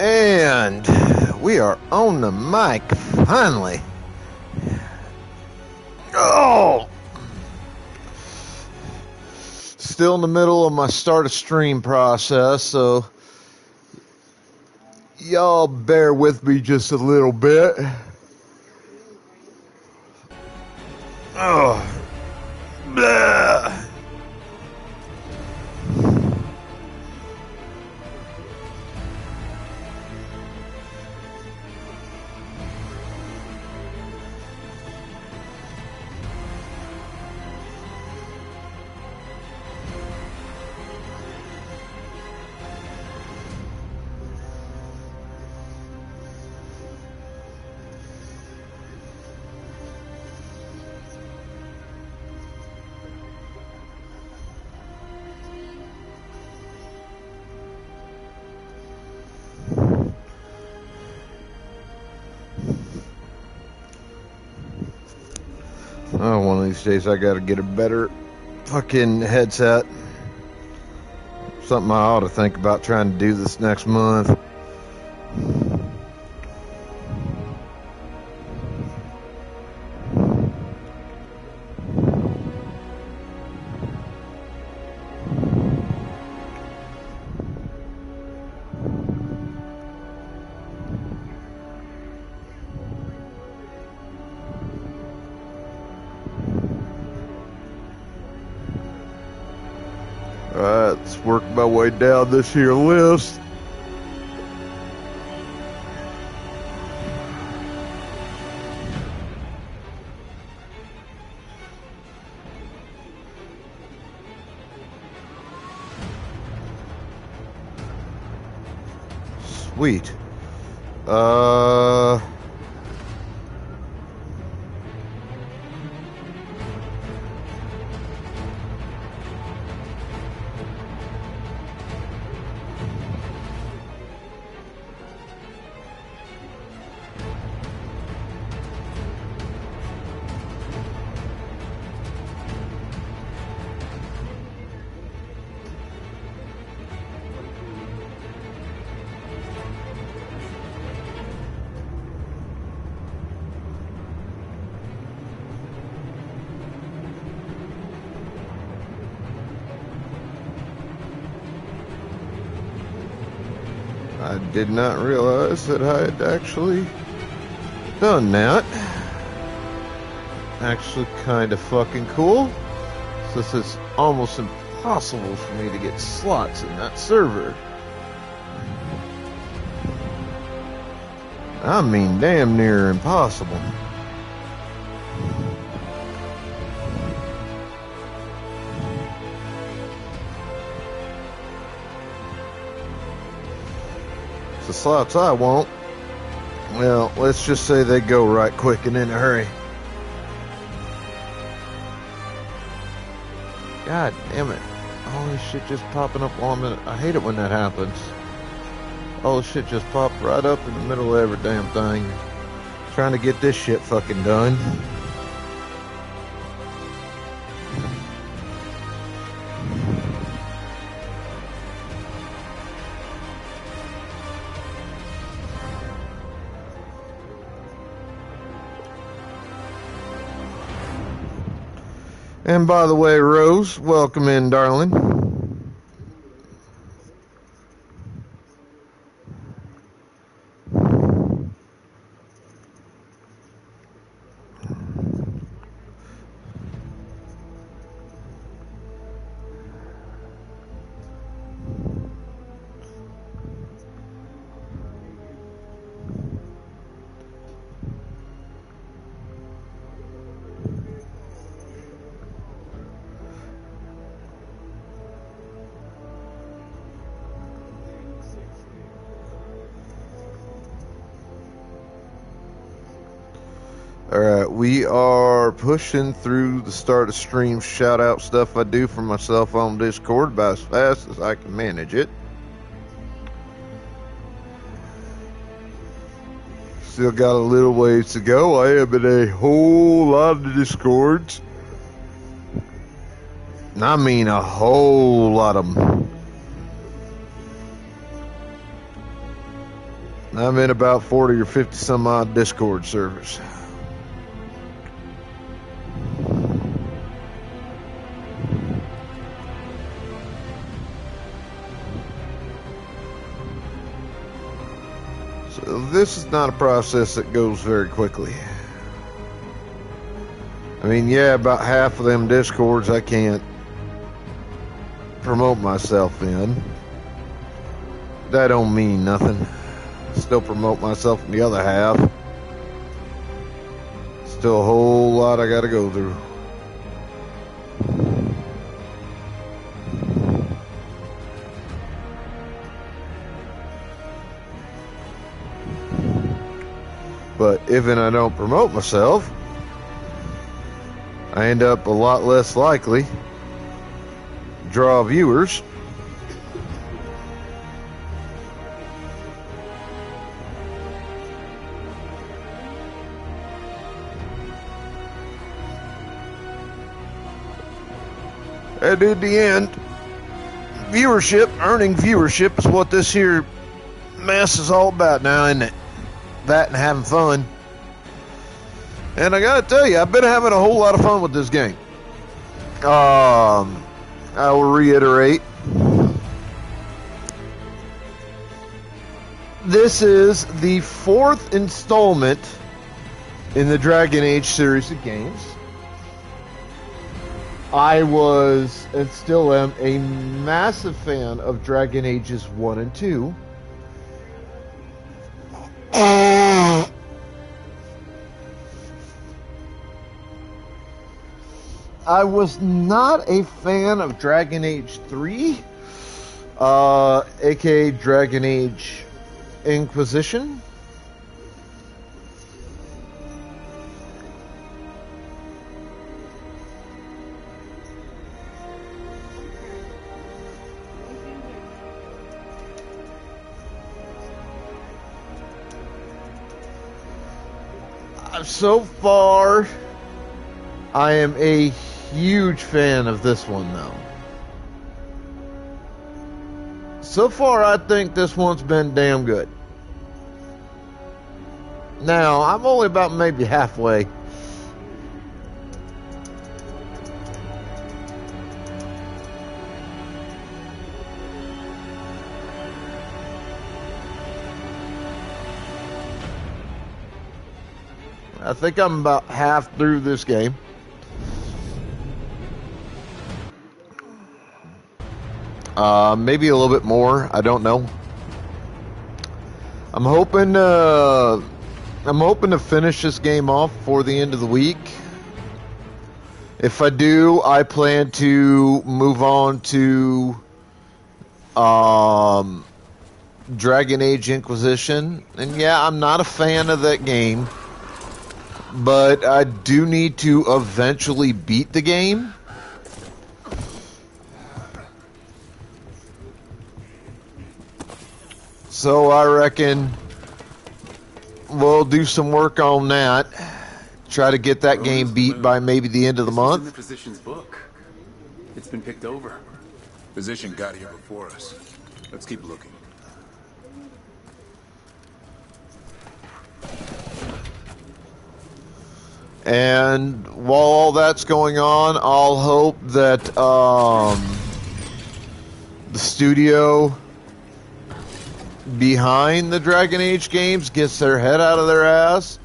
And we are on the mic, finally. Oh! Still in the middle of my start a stream process, so y'all bear with me just a little bit. Oh. Blah. Oh, one of these days I gotta get a better fucking headset. Something I ought to think about trying to do this next month. Alright, let's work my way down this here list. Sweet. I did not realize that I had actually done that. Actually kind of fucking cool. Since it's almost impossible for me to get slots in that server. I mean damn near impossible. The slots I want, well, let's just say they go right quick and in a hurry. God damn it. All this shit just popping up while I'm in it. I hate it when that happens. All this shit just popped right up in the middle of every damn thing. Trying to get this shit fucking done. And by the way, Rose, welcome in, darling. Alright, we are pushing through the start of stream shout out stuff I do for myself on Discord about as fast as I can manage it. Still got a little ways to go. I am in a whole lot of Discords. And I mean a whole lot of them. I'm in about 40 or 50 some odd Discord servers. So this is not a process that goes very quickly. I mean, yeah, about half of them Discords I can't promote myself in. That don't mean nothing. Still promote myself in the other half. Still a whole lot I gotta go through. But even I don't promote myself, I end up a lot less likely to draw viewers. And in the end, earning viewership is what this here mess is all about now, isn't it? That and having fun. And I gotta tell you, I've been having a whole lot of fun with this game. I will reiterate. This is the 4th installment in the Dragon Age series of games. I was, and still am, a massive fan of Dragon Ages 1 and 2. I was not a fan of Dragon Age 3, aka Dragon Age Inquisition. So far, I am a huge fan of this one, though. So far, I think this one's been damn good. Now, I'm only about maybe halfway. I think I'm about half through this game. Maybe a little bit more. I don't know. I'm hoping to finish this game off before the end of the week. If I do, I plan to move on to Dragon Age Inquisition. And yeah, I'm not a fan of that game, but I do need to eventually beat the game. So I reckon we'll do some work on that. Try to get that game beat by maybe the end of the month. In the physician's book. It's been picked over. Physician got here before us. Let's keep looking. And while all that's going on, I'll hope that the studio behind the Dragon Age games gets their head out of their ass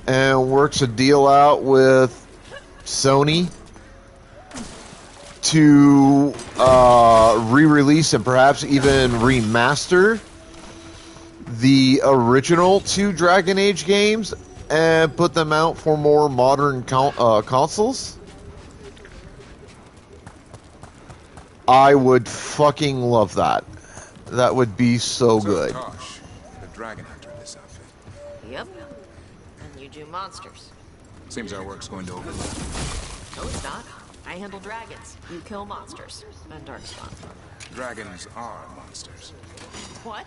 and works a deal out with Sony to re-release and perhaps even remaster the original 2 Dragon Age games and put them out for more modern consoles. I would fucking love that. That would be so good. Tosh, the dragon hunter in this outfit. Yep. And you do monsters. Seems our work's going to overlap. No, it's not. I handle dragons. You kill monsters. And Darkspawn. Dragons are monsters. What?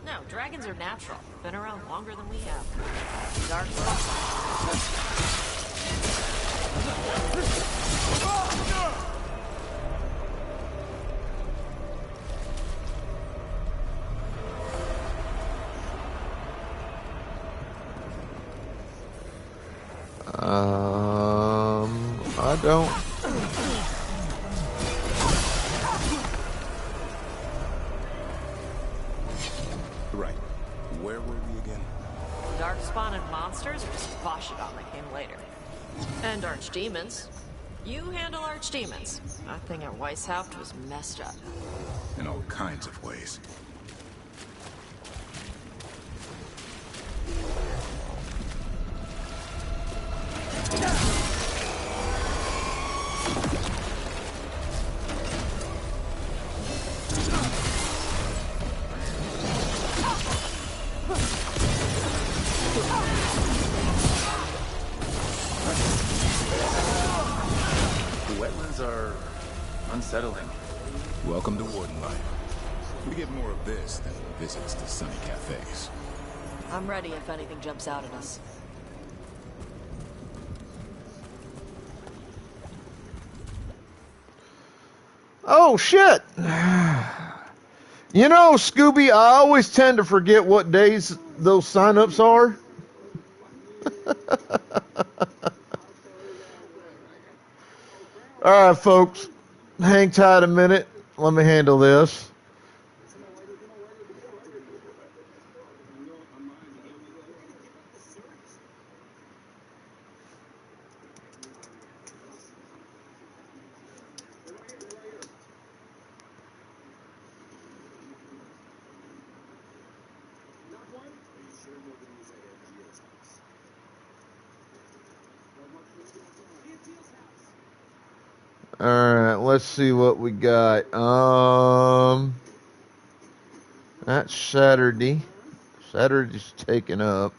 No, dragons are natural. Been around longer than we have. Darkspawn. I don't. Right. Where were we again? Darkspawn and monsters are just Vashidon that came later. And archdemons. You handle archdemons. That thing at Weishaupt was messed up. In all kinds of ways. Unsettling. Welcome to Warden life. We get more of this than visits to sunny cafes. I'm ready if anything jumps out at us. Oh, shit. You know, Scooby, I always tend to forget what days those sign-ups are. All right, folks. Hang tight a minute. Let me handle this. All right, let's see what we got. That's Saturday. Saturday's taken up.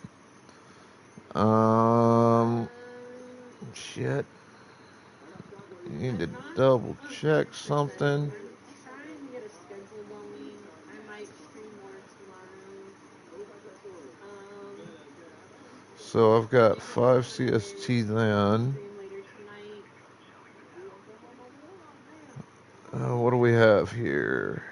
Shit. Need to double check something. So I've got 5 CST then. What do we have here?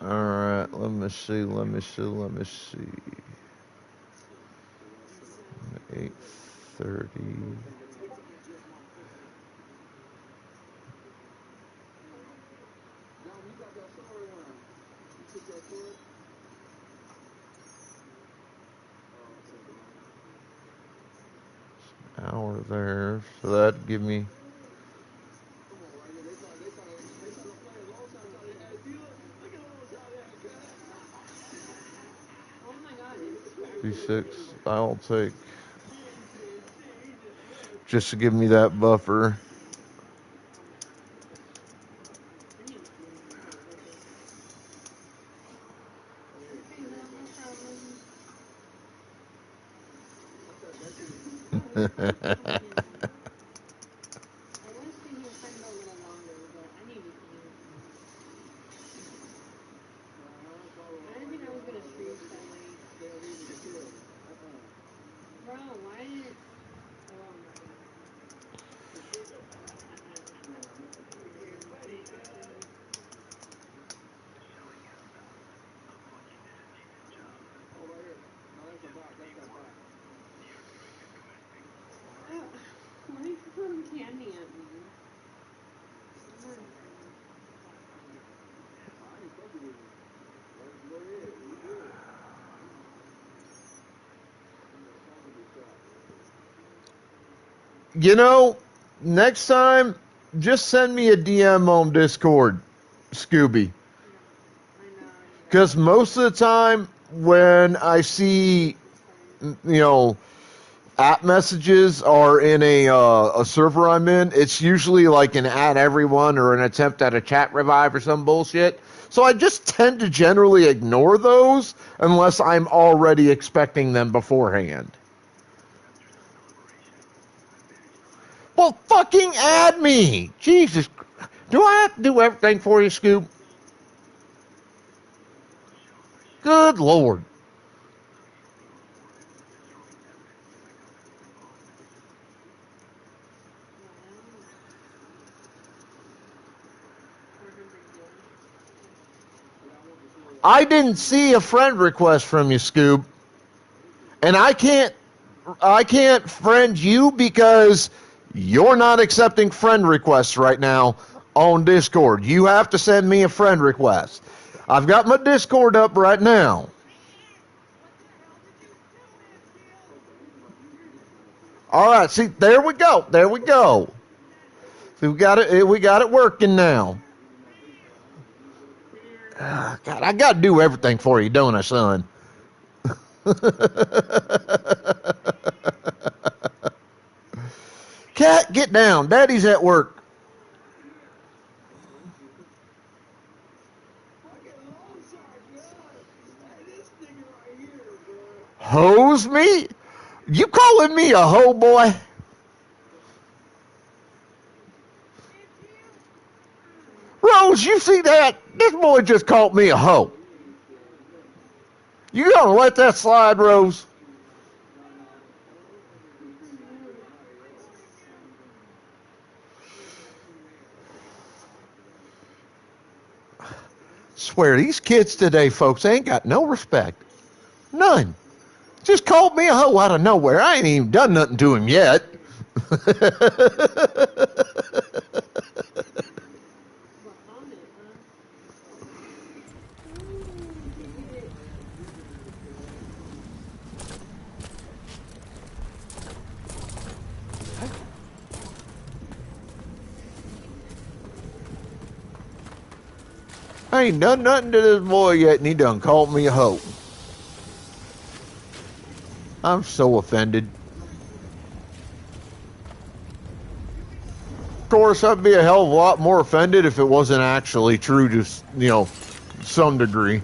Alright, let me see. 8:30. Hour there, so that'd give me 36. I'll take just to give me that buffer. You know, next time, just send me a DM on Discord, Scooby. Because most of the time, when I see, app messages are in a server I'm in, it's usually like an add everyone or an attempt at a chat revive or some bullshit. So I just tend to generally ignore those unless I'm already expecting them beforehand. Well, fucking add me! Jesus Christ. Do I have to do everything for you, Scoob? Good Lord. I didn't see a friend request from you, Scoob. And I can't friend you because you're not accepting friend requests right now on Discord. You have to send me a friend request. I've got my Discord up right now. All right, see, there we go. There we go. See, we got it working now. God, I got to do everything for you, don't I, son? Cat, get down. Daddy's at work. Hose me? You calling me a hoe, boy? Rose, you see that? This boy just called me a hoe. You gonna let that slide, Rose? Swear, these kids today, folks, ain't got no respect. None. Just called me a hoe out of nowhere. I ain't even done nothing to him yet. I ain't done nothing to this boy yet, and he done called me a hoe. I'm so offended. Of course, I'd be a hell of a lot more offended if it wasn't actually true to, some degree.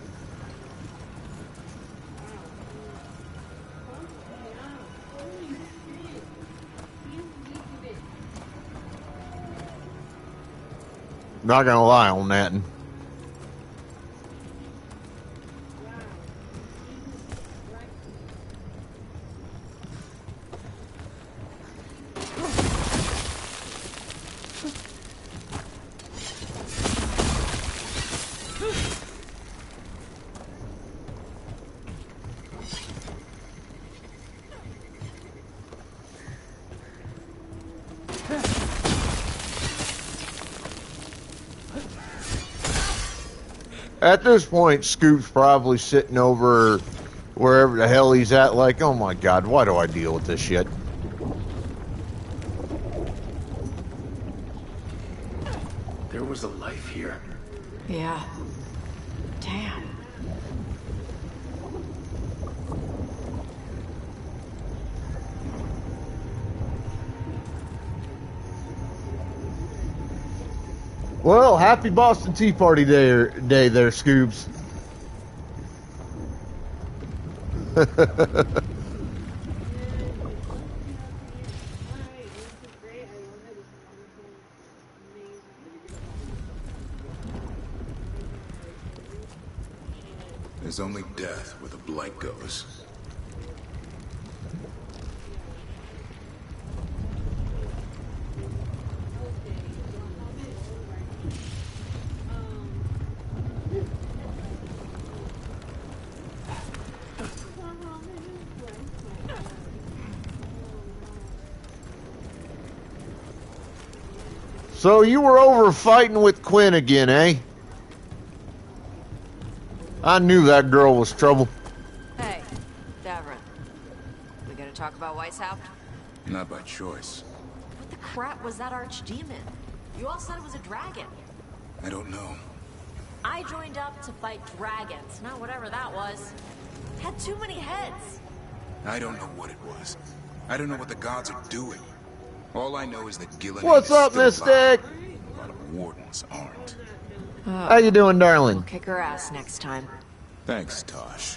Not gonna lie on that. At this point, Scoop's probably sitting over wherever the hell he's at, like, oh my god, why do I deal with this shit? There was a life here. Yeah. Damn. Well, happy Boston Tea Party day there, Scoobs. There's only death where the blight goes. So you were over fighting with Quinn again, eh? I knew that girl was trouble. Hey, Davrin. We gonna talk about Weishaupt? Not by choice. What the crap was that archdemon? You all said it was a dragon. I don't know. I joined up to fight dragons, not whatever that was. Had too many heads. I don't know what it was. I don't know what the gods are doing. All I know is that Gillen What's up, Mystic? A lot of wardens aren't. How you doing, darling? We'll kick her ass next time. Thanks, Tosh.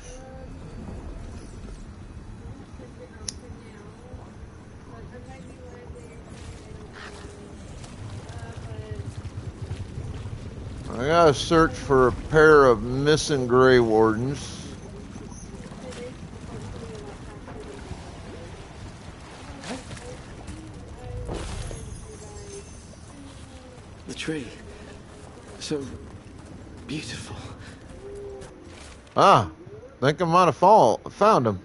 I gotta search for a pair of missing Grey Wardens. The tree. So beautiful. Ah, think I might have found him.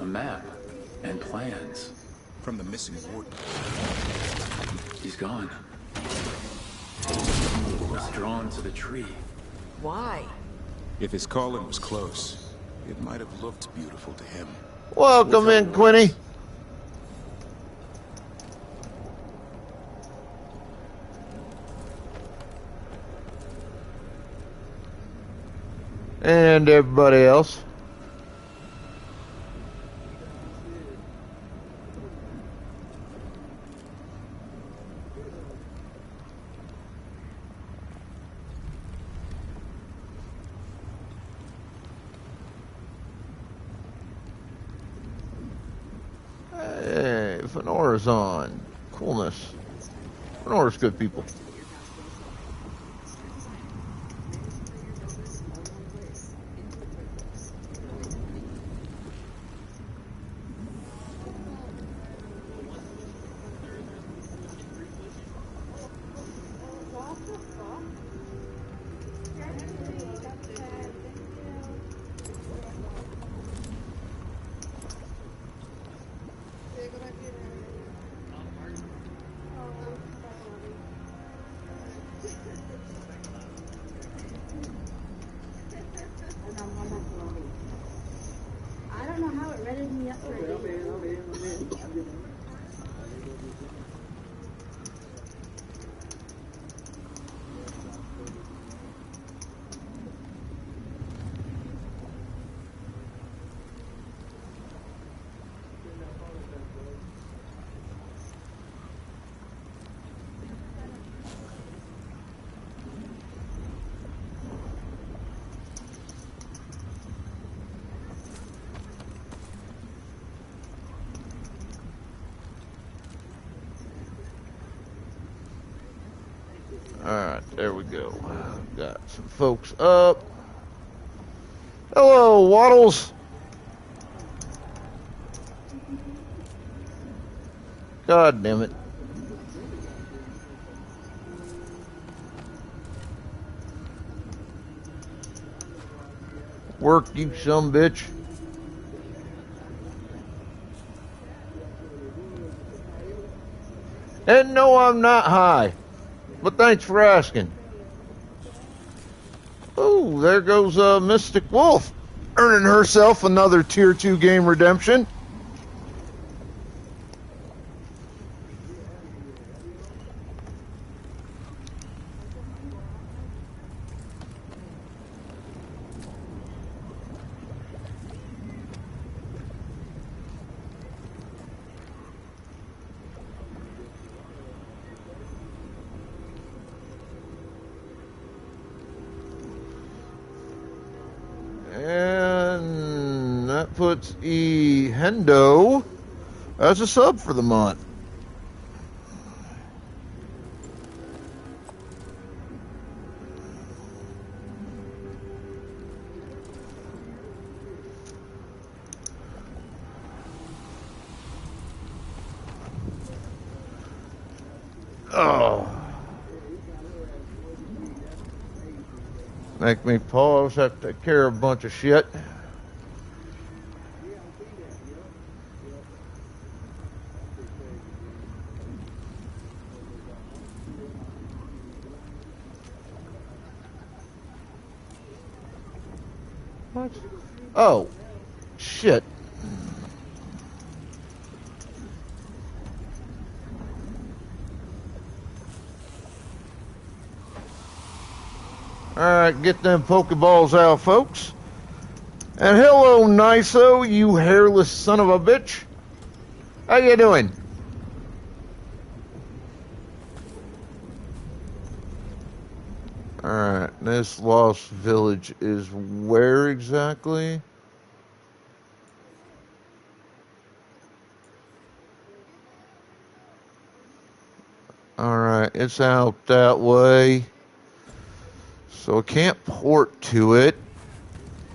A map and plans. From the missing warden. He's gone. Was drawn to the tree. Why? If his calling was close, it might have looked beautiful to him. Welcome in, Quinny. And everybody else. Hey, Fenora's on. Coolness. Fenora's good people. I don't know how it redded me up for a day. Alright, there we go. Got some folks up. Hello, Waddles. God damn it. Work, you some bitch. And no, I'm not high. But thanks for asking. Oh, there goes Mystic Wolf, earning herself another Tier 2 game redemption. And that puts E. Hendo as a sub for the month. Oh. Make me pause, have to take care of a bunch of shit. What? Oh, shit. Alright, get them Pokeballs out, folks. And hello, Niso, you hairless son of a bitch. How you doing? Alright, this Lost Village is where exactly? Alright. Alright, it's out that way. So I can't port to it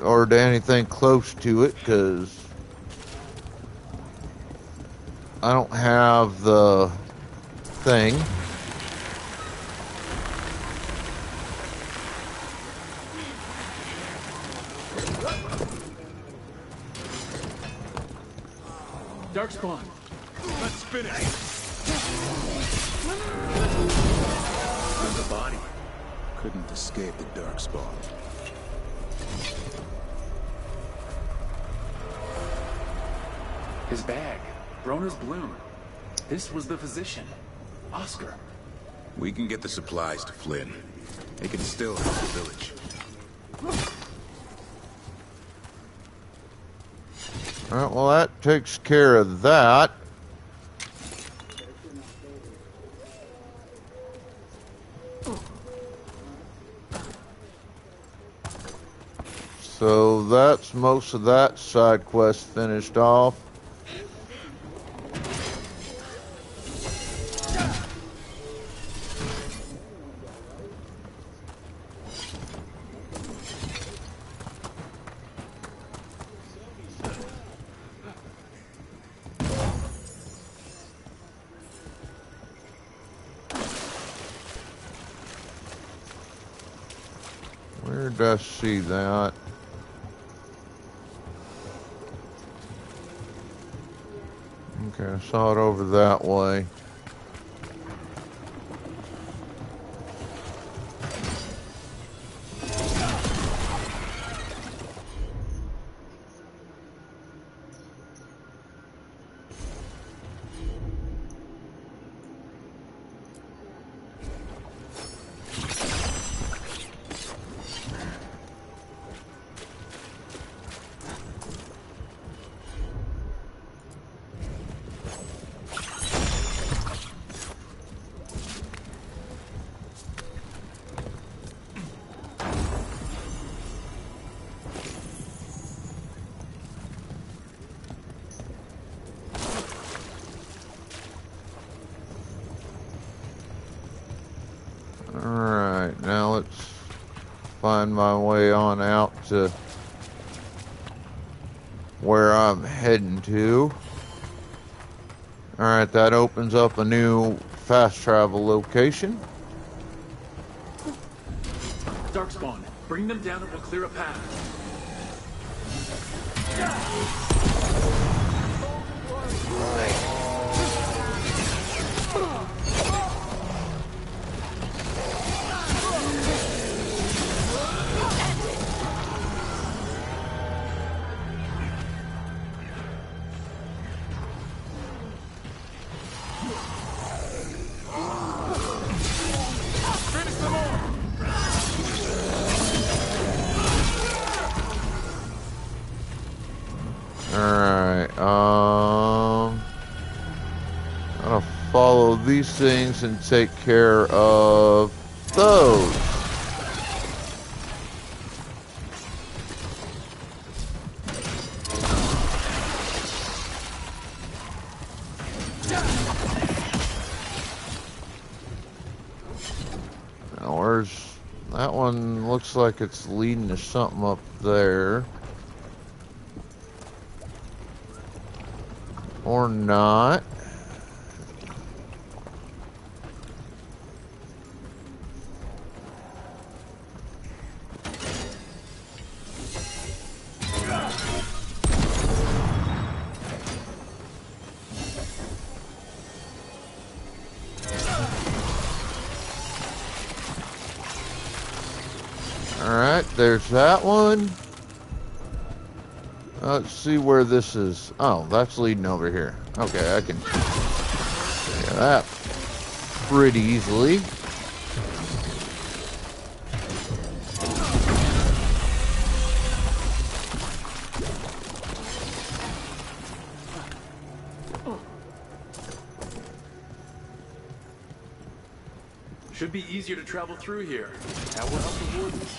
or to anything close to it because I don't have the thing. Darkspawn. Let's finish. There's a body. Couldn't escape the Darkspawn. His bag. Broner's bloom. This was the physician. Oscar. We can get the supplies to Flynn. They can still help the village. Alright, well that takes care of that. So that's most of that side quest finished off. Where did I see that? Okay, I saw it over that way. Alright, now let's find my way on out to where I'm heading to. Alright, that opens up a new fast travel location. Darkspawn. Bring them down and we'll clear a path. Alright, I'll follow these things and take care of those. Now where's that one? Looks like it's leading to something up there. Or not. Alright, there's that one. Let's see where this is. Oh, that's leading over here. Okay, I can get that pretty easily. Should be easier to travel through here. That will help the wardens.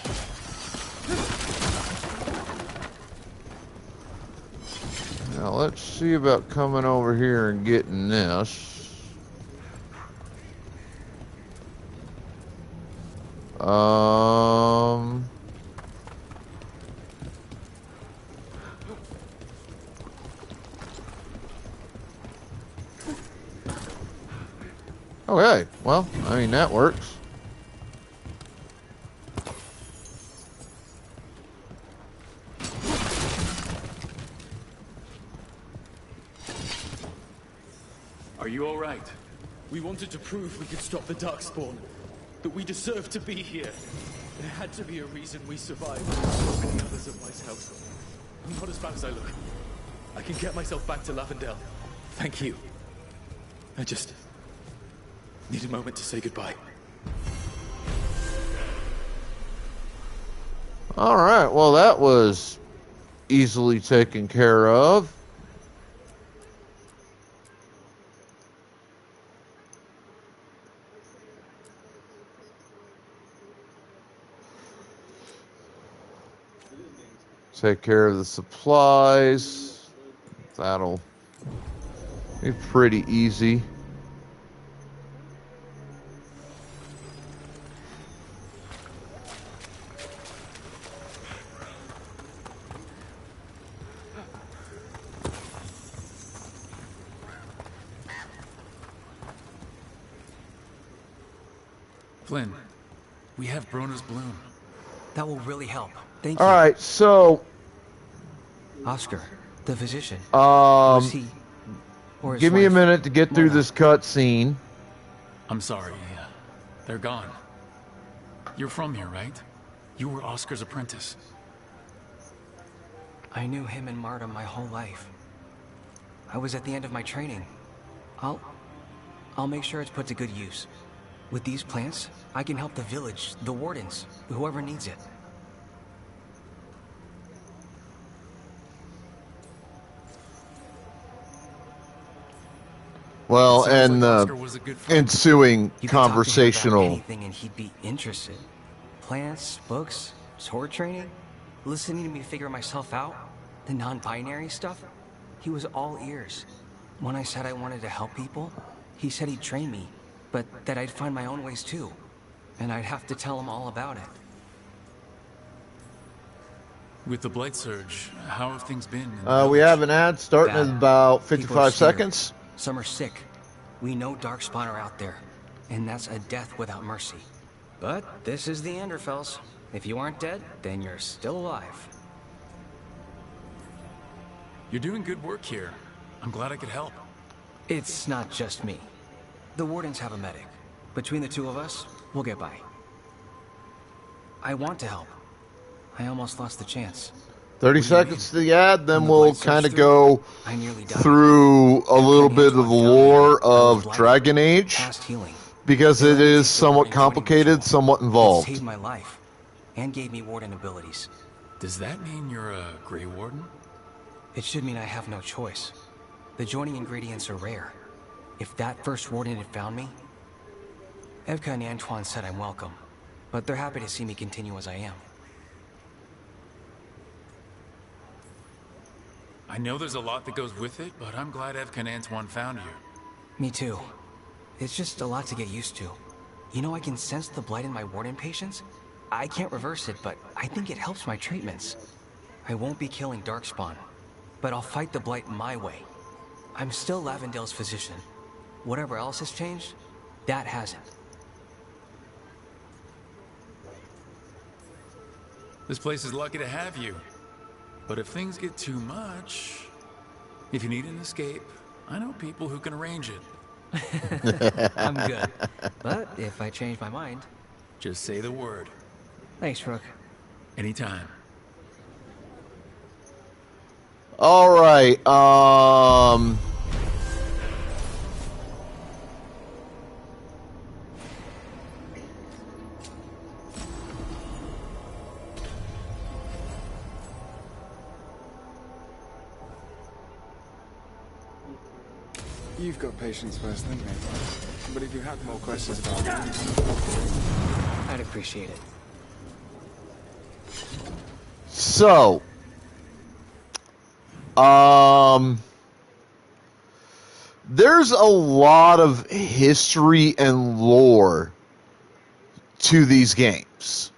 Now let's see about coming over here and getting this. Um. Okay, well, I mean, that works. Are you all right? We wanted to prove we could stop the Darkspawn, that we deserve to be here. There had to be a reason we survived so many others at White's house. I'm not as bad as I look. I can get myself back to Lavendale. Thank you. I just need a moment to say goodbye. All right, well, that was easily taken care of. Take care of the supplies. That'll be pretty easy. Flynn, we have Broner's bloom. That will really help. Thank you. All right, so Oscar, the physician. Was he, or his give me a wife, minute to get through Mona? this cutscene. I'm sorry. They're gone. You're from here, right? You were Oscar's apprentice. I knew him and Marta my whole life. I was at the end of my training. I'll make sure it's put to good use. With these plants, I can help the village, the wardens, whoever needs it. Well, Sounds and like Oscar was a good friend. ensuing You can talk to him about conversational. anything and he'd be interested. Plants, books, sword training, listening to me figure myself out, the non-binary stuff. He was all ears. When I said I wanted to help people, he said he'd train me, but that I'd find my own ways too. And I'd have to tell him all about it. With the Blight Surge, how have things been? in the We village? have an ad starting Bad. in about People are 55 scared. seconds. Some are sick. We know Darkspawn are out there, and that's a death without mercy. But this is the Anderfells. If you aren't dead, then you're still alive. You're doing good work here. I'm glad I could help. It's not just me. The wardens have a medic. Between the two of us, we'll get by. I want to help. I almost lost the chance. 30 seconds to the ad, then When the we'll Blight surged kind of through, go I nearly died. through a little bit of the Antoine found me. lore I was of blighted, Dragon Age, past healing. because They it let me is take the somewhat Warden joining complicated, ritual. somewhat It involved. saved my life, and gave me warden abilities. Does that mean you're a Grey Warden? It should mean I have no choice. The joining ingredients are rare. If that first warden had found me... Evka and Antoine said I'm welcome, but they're happy to see me continue as I am. I know there's a lot that goes with it, but I'm glad Evka and Antoine found you. Me too. It's just a lot to get used to. You know, I can sense the blight in my warden patients. I can't reverse it, but I think it helps my treatments. I won't be killing Darkspawn, but I'll fight the blight my way. I'm still Lavendale's physician. Whatever else has changed, that hasn't. This place is lucky to have you. But if things get too much, if you need an escape, I know people who can arrange it. I'm good. But if I change my mind... Just say the word. Thanks, Rook. Anytime. All right. You've got patience first, than me. But if you had more questions about me, I'd appreciate it. So, there's a lot of history and lore to these games.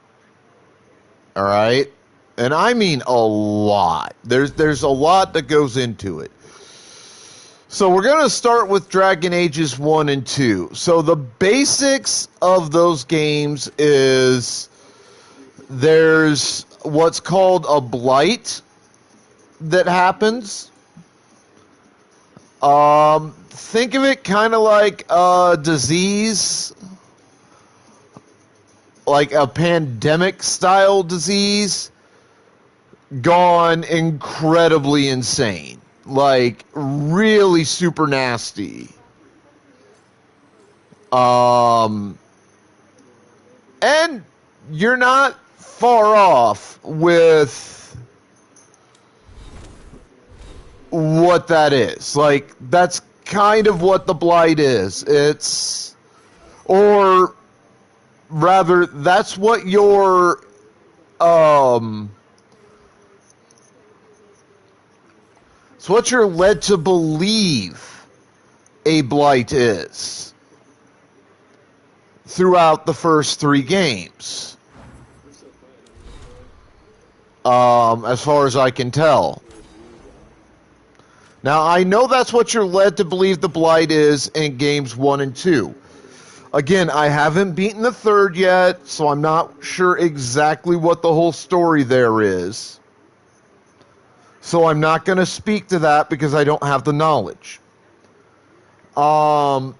All right? And I mean a lot. There's a lot that goes into it. So we're going to start with Dragon Ages 1 and 2. So the basics of those games is there's what's called a blight that happens. Think of it kind of like a disease, like a pandemic style disease, gone incredibly insane. Like, really super nasty. And you're not far off with what that is. Like, that's kind of what the blight is. It's, or rather, that's what your, it's what you're led to believe a blight is throughout the first 3 games. As far as I can tell. Now, I know that's what you're led to believe the blight is in games 1 and 2. Again, I haven't beaten the 3rd yet, so I'm not sure exactly what the whole story there is. So I'm not going to speak to that because I don't have the knowledge. But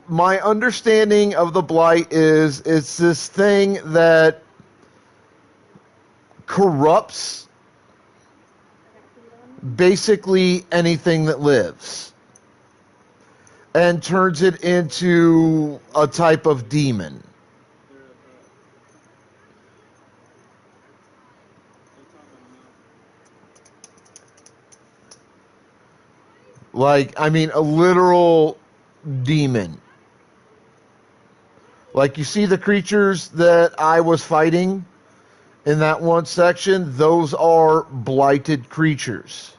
my understanding of the blight is it's this thing that corrupts basically anything that lives and turns it into a type of demon. Like, I mean, a literal demon. Like, you see the creatures that I was fighting in that one section? Those are blighted creatures.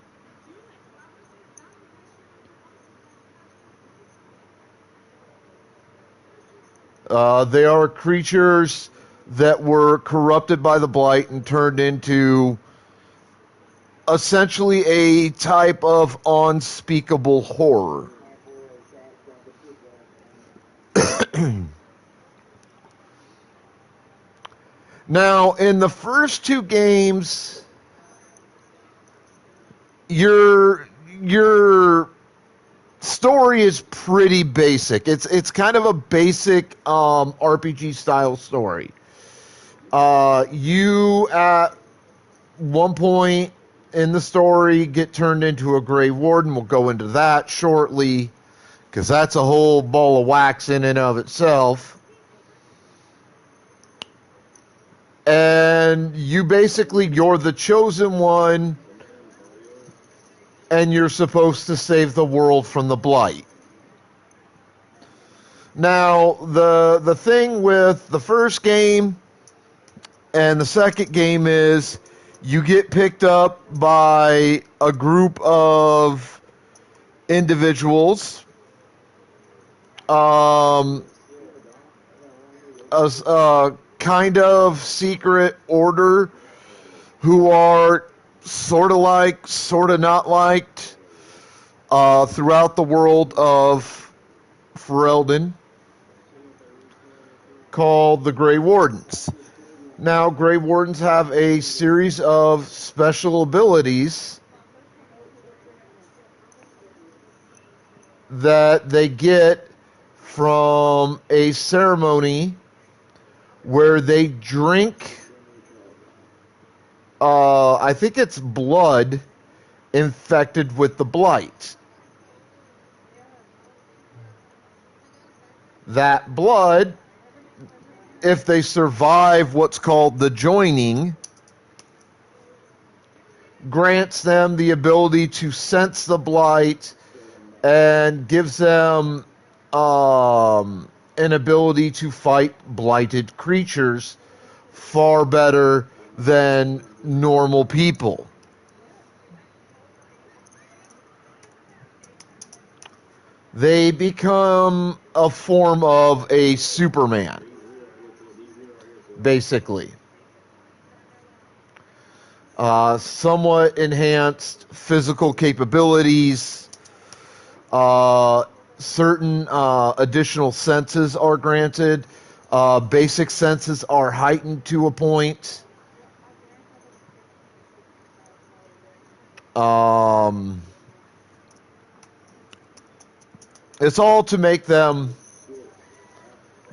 They are creatures that were corrupted by the blight and turned into essentially a type of unspeakable horror. Now, in the first 2 games, your story is pretty basic. It's kind of a basic RPG style story. You at one point in the story get turned into a Grey Warden. We'll go into that shortly because that's a whole ball of wax in and of itself. And you basically, you're the chosen one, and you're supposed to save the world from the blight. Now, the thing with the first game and the second game is you get picked up by a group of individuals, a kind of secret order who are sort of like, sort of not liked throughout the world of Ferelden, called the Grey Wardens. Now, Grey Wardens have a series of special abilities that they get from a ceremony where they drink, I think it's blood infected with the blight. That blood, if they survive what's called the joining, grants them the ability to sense the blight and gives them an ability to fight blighted creatures far better than normal people. They become a form of a Superman, basically. Somewhat enhanced physical capabilities. Certain additional senses are granted. Basic senses are heightened to a point. It's all to make them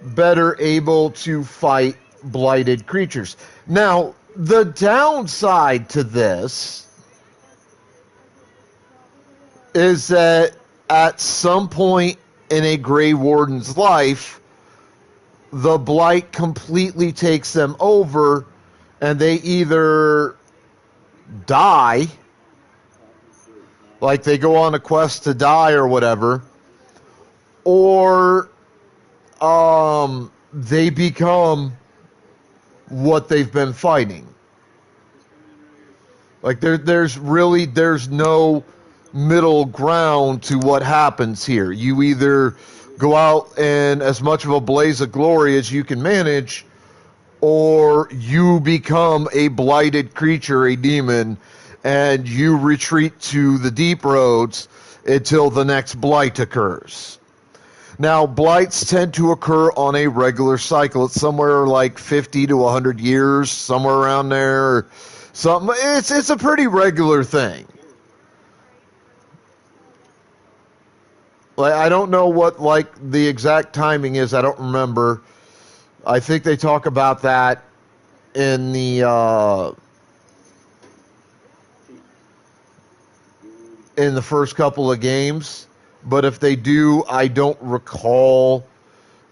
better able to fight blighted creatures. Now, the downside to this is that at some point in a Grey Warden's life, the blight completely takes them over, and they either die, like they go on a quest to die or whatever, or they become what they've been fighting. Like there's no middle ground to what happens here. You either go out in as much of a blaze of glory as you can manage, or you become a blighted creature, a demon, and you retreat to the deep roads until the next blight occurs. Now, blights tend to occur on a regular cycle. It's somewhere like 50 to 100 years, somewhere around there. Something. It's a pretty regular thing. Like, I don't know what like the exact timing is. I don't remember. I think they talk about that in the first couple of games. But if they do, I don't recall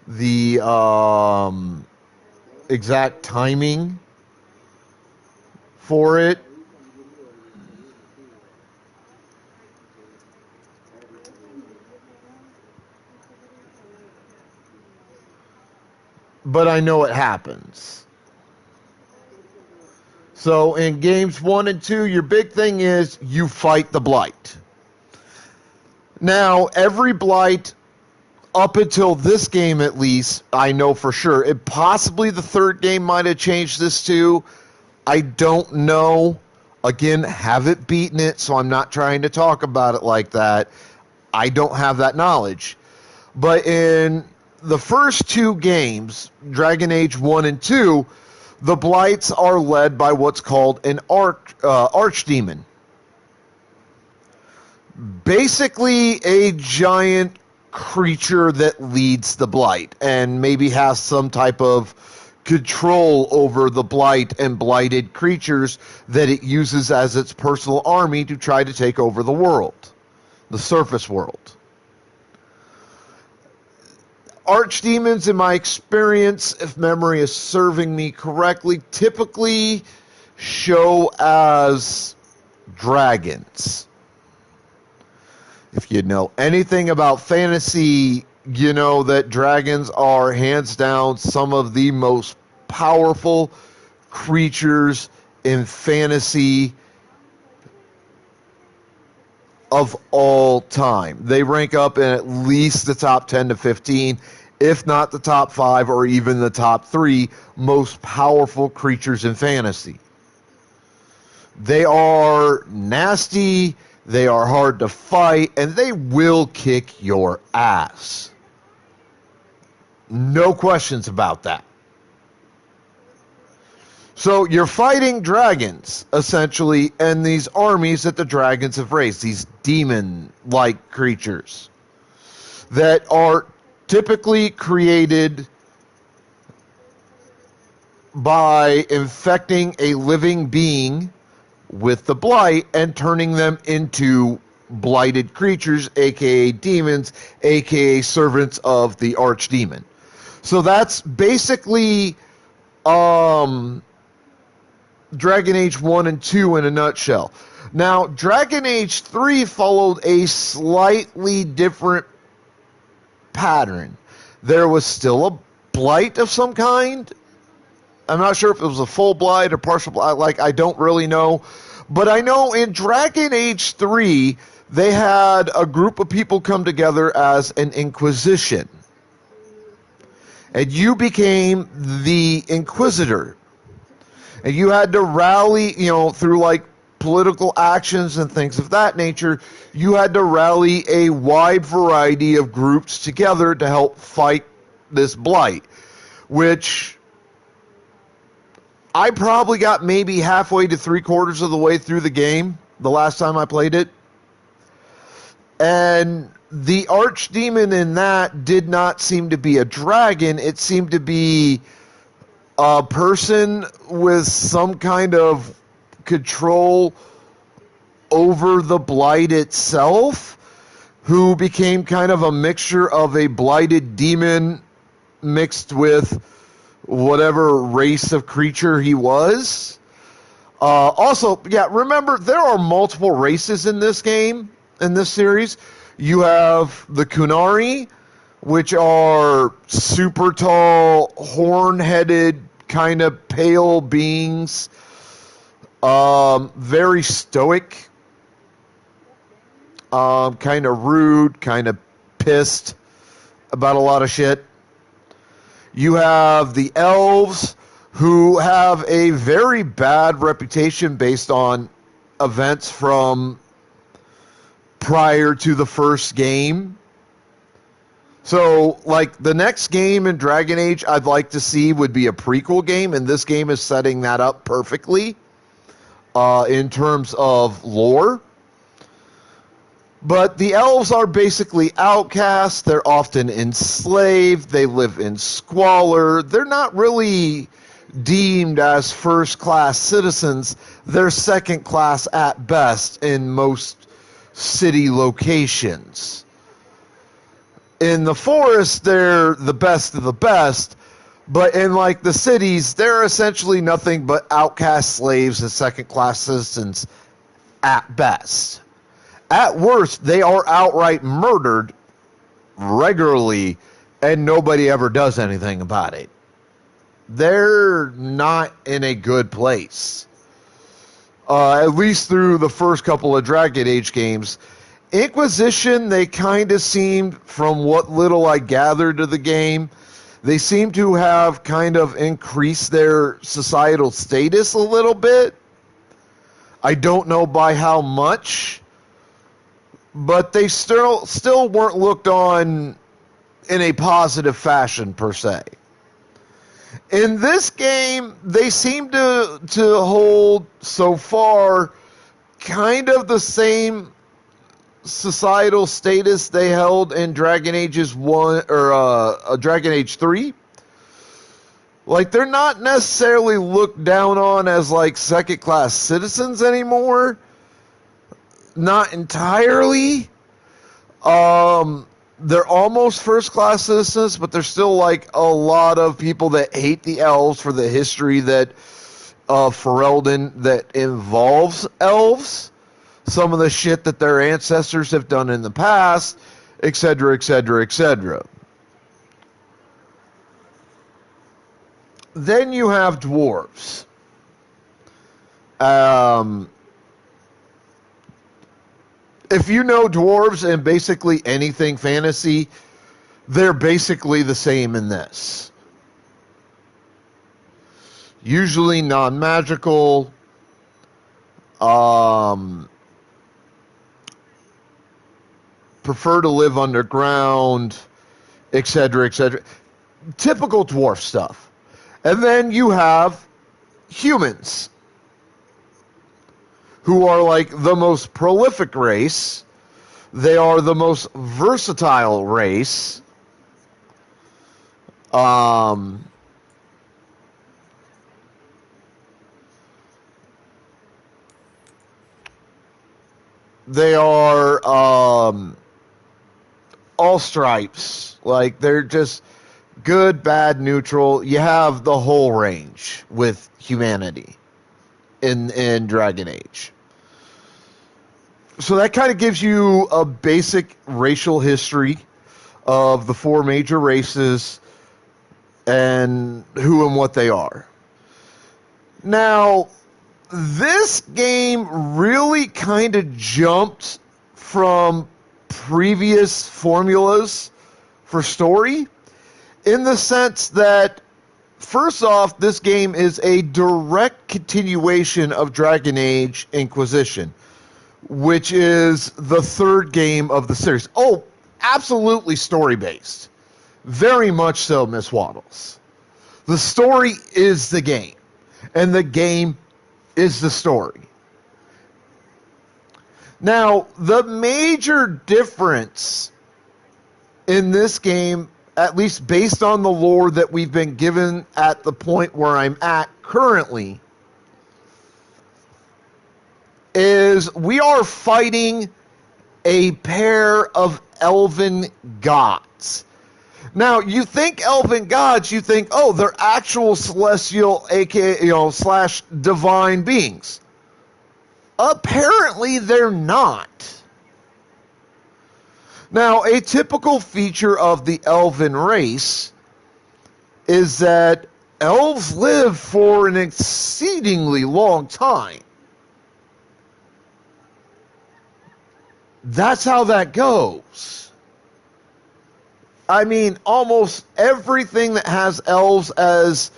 the exact timing for it. But I know it happens. So in games 1 and 2, your big thing is you fight the blight. Now, every blight, up until this game at least, I know for sure. It possibly the third game might have changed this too. I don't know. Again, haven't beaten it, so I'm not trying to talk about it like that. I don't have that knowledge. But in the first two games, Dragon Age 1 and 2, the blights are led by what's called an archdemon. Basically a giant creature that leads the blight and maybe has some type of control over the blight and blighted creatures that it uses as its personal army to try to take over the world, the surface world. Archdemons, in my experience, if memory is serving me correctly, typically show as dragons. If you know anything about fantasy, you know that dragons are hands down some of the most powerful creatures in fantasy of all time. They rank up in at least the top 10 to 15, if not the top 5 or even the top 3 most powerful creatures in fantasy. They are nasty. They are hard to fight, and they will kick your ass. No questions about that. So you're fighting dragons, essentially, and these armies that the dragons have raised, these demon-like creatures that are typically created by infecting a living being with the blight and turning them into blighted creatures, aka demons, aka servants of the archdemon. So that's basically Dragon Age 1 and 2 in a nutshell. Now, Dragon Age 3 followed a slightly different pattern. There was still a blight of some kind. I'm not sure if it was a full blight or partial blight. Like, I don't really know. But I know in Dragon Age 3, they had a group of people come together as an Inquisition. And you became the Inquisitor. And you had to rally, through like political actions and things of that nature. You had to rally a wide variety of groups together to help fight this blight, which I probably got maybe halfway to 3/4 of the way through the game the last time I played it. And the archdemon in that did not seem to be a dragon. It seemed to be a person with some kind of control over the blight itself, who became kind of a mixture of a blighted demon mixed with whatever race of creature he was. Also, remember, there are multiple races in this game, in this series. You have the Kunari, which are super tall, horn-headed, kind of pale beings. Very stoic. Kind of rude, kind of pissed about a lot of shit. You have the elves, who have a very bad reputation based on events from prior to the first game. So, like, the next game in Dragon Age I'd like to see would be a prequel game, and this game is setting that up perfectly in terms of lore. But the elves are basically outcasts. They're often enslaved. They live in squalor. They're not really deemed as first-class citizens. They're second-class at best in most city locations. In the forest, they're the best of the best. But in, like, the cities, they're essentially nothing but outcast slaves and second-class citizens at best. At worst, they are outright murdered regularly, and nobody ever does anything about it. They're not in a good place. At least through the first couple of Dragon Age games. Inquisition, they kind of seemed, from what little I gathered of the game, they seem to have kind of increased their societal status a little bit. I don't know by how much, but they still weren't looked on in a positive fashion, per se. In this game, they seem to hold, so far, kind of the same societal status they held in Dragon Ages 1 or Dragon Age 3. Like, they're not necessarily looked down on as, like, second-class citizens anymore. Not entirely. They're almost first-class citizens, but there's still, like, a lot of people that hate the elves for the history that Ferelden that involves elves. Some of the shit that their ancestors have done in the past, etc., etc., etc. Then you have dwarves. If you know dwarves and basically anything fantasy, they're basically the same in this. Usually non-magical. Prefer to live underground, etc., etc. Typical dwarf stuff. And then you have humans, who are like the most prolific race. They are the most versatile race. They are all stripes. Like, they're just good, bad, neutral. You have the whole range with humanity in Dragon Age. So that kind of gives you a basic racial history of the four major races and who and what they are. Now, this game really kind of jumped from previous formulas for story, in the sense that, first off, this game is a direct continuation of Dragon Age Inquisition, which is the third game of the series. Oh, absolutely story-based. Very much so, Miss Waddles. The story is the game, and the game is the story. Now, the major difference in this game, at least based on the lore that we've been given at the point where I'm at currently, is we are fighting a pair of elven gods. Now, you think elven gods, you think, oh, they're actual celestial, aka, slash divine beings. Apparently, they're not. Now, a typical feature of the elven race is that elves live for an exceedingly long time. That's how that goes. I mean, almost everything that has elves as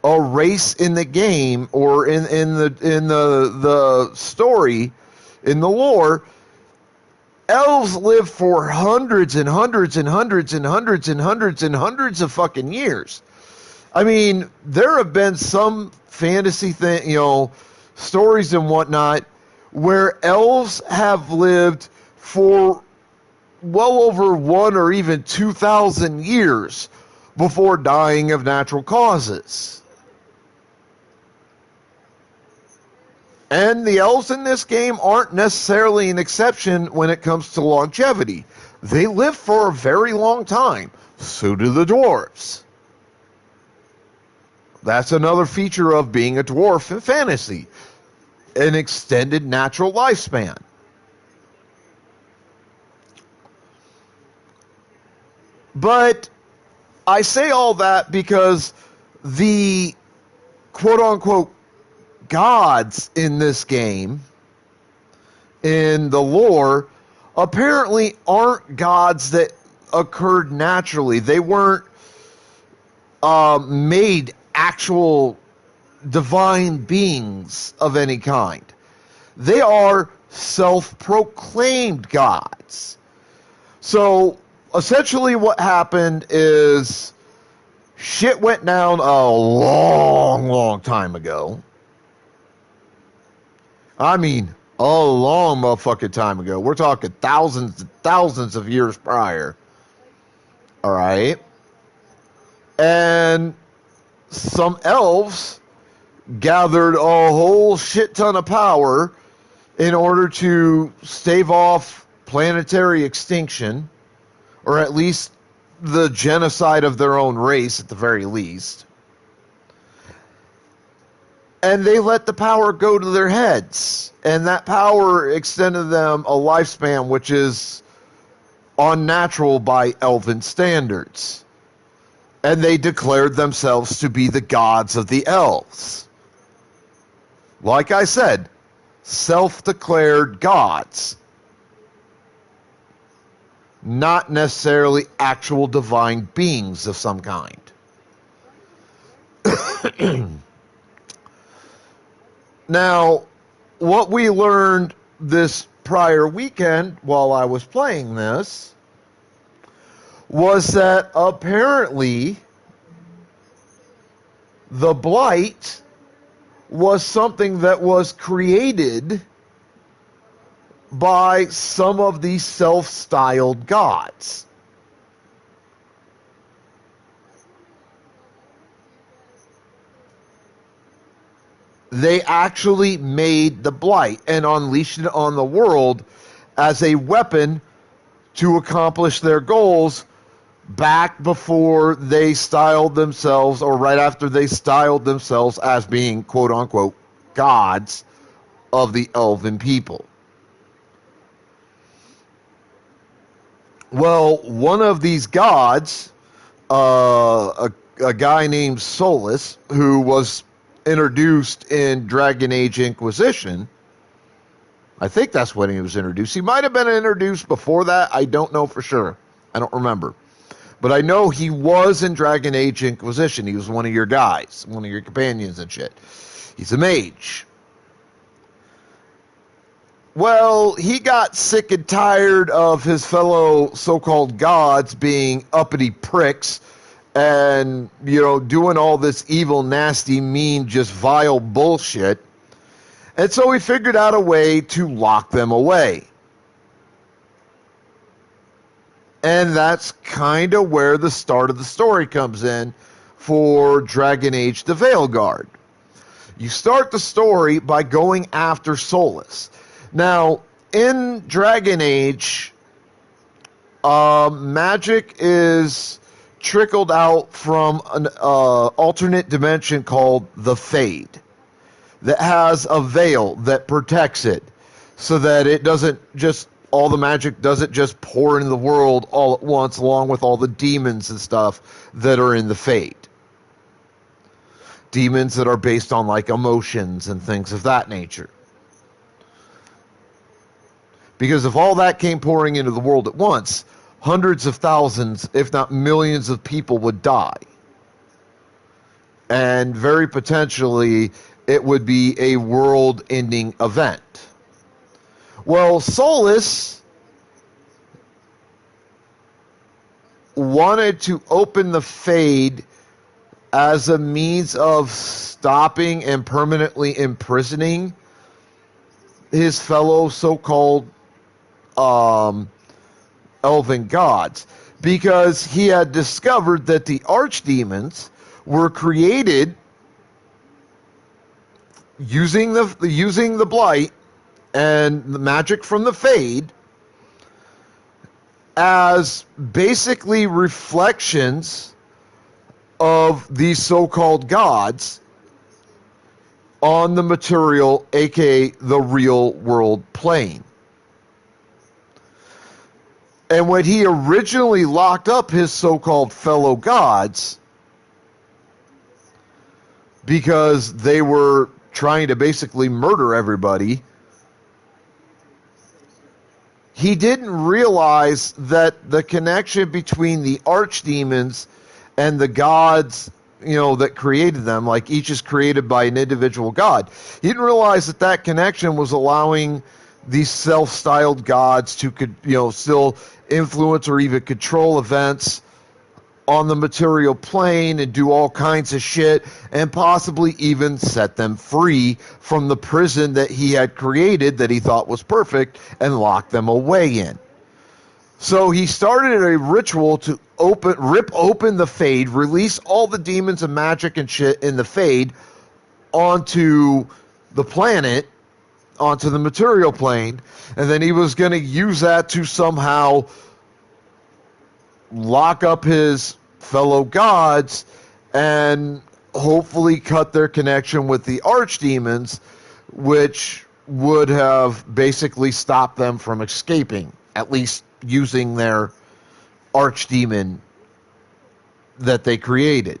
a race in the game or in the story, in the lore, elves live for hundreds and hundreds and hundreds and hundreds and hundreds and hundreds of fucking years. I mean, there have been some fantasy stories and whatnot where elves have lived for well over 1 or even 2,000 years before dying of natural causes. And the elves in this game aren't necessarily an exception when it comes to longevity. They live for a very long time. So do the dwarves. That's another feature of being a dwarf in fantasy. An extended natural lifespan. But I say all that because the quote-unquote gods in this game, in the lore, apparently aren't gods that occurred naturally. They weren't made actual divine beings of any kind. They are self-proclaimed gods. So essentially what happened is shit went down a long, long time ago. I mean, a long motherfucking time ago. We're talking thousands and thousands of years prior. All right. And some elves gathered a whole shit ton of power in order to stave off planetary extinction, or at least the genocide of their own race at the very least. And they let the power go to their heads. And that power extended them a lifespan which is unnatural by elven standards. And they declared themselves to be the gods of the elves. Like I said, self-declared gods. Not necessarily actual divine beings of some kind. Now, what we learned this prior weekend while I was playing this was that apparently the Blight was something that was created by some of these self-styled gods. They actually made the Blight and unleashed it on the world as a weapon to accomplish their goals back before they styled themselves, or right after they styled themselves as being quote-unquote gods of the elven people. Well, one of these gods, a guy named Solus, who was introduced in Dragon Age Inquisition, I think that's when he was introduced. He might have been introduced before that. I don't know for sure. I don't remember. But I know he was in Dragon Age Inquisition. He was one of your guys, one of your companions and shit. He's a mage. Well, he got sick and tired of his fellow so-called gods being uppity pricks and, doing all this evil, nasty, mean, just vile bullshit. And so he figured out a way to lock them away. And that's kind of where the start of the story comes in for Dragon Age the Veilguard. You start the story by going after Solus. Now, in Dragon Age, magic is trickled out from an alternate dimension called the Fade that has a veil that protects it so that it doesn't just, all the magic doesn't just pour into the world all at once along with all the demons and stuff that are in the Fade. Demons that are based on like emotions and things of that nature. Because if all that came pouring into the world at once, hundreds of thousands, if not millions of people would die. And very potentially, it would be a world-ending event. Well, Solus wanted to open the Fade as a means of stopping and permanently imprisoning his fellow so-called elven gods, because he had discovered that the archdemons were created using the blight and the magic from the Fade as basically reflections of these so-called gods on the material, aka the real world plane. And when he originally locked up his so-called fellow gods, because they were trying to basically murder everybody, he didn't realize that the connection between the archdemons and the gods, that created them, like each is created by an individual god. He didn't realize that connection was allowing these self-styled gods to still influence or even control events on the material plane and do all kinds of shit and possibly even set them free from the prison that he had created that he thought was perfect and lock them away in. So he started a ritual to rip open the Fade, release all the demons and magic and shit in the Fade onto the planet, onto the material plane, and then he was going to use that to somehow lock up his fellow gods and hopefully cut their connection with the archdemons, which would have basically stopped them from escaping, at least using their archdemon that they created.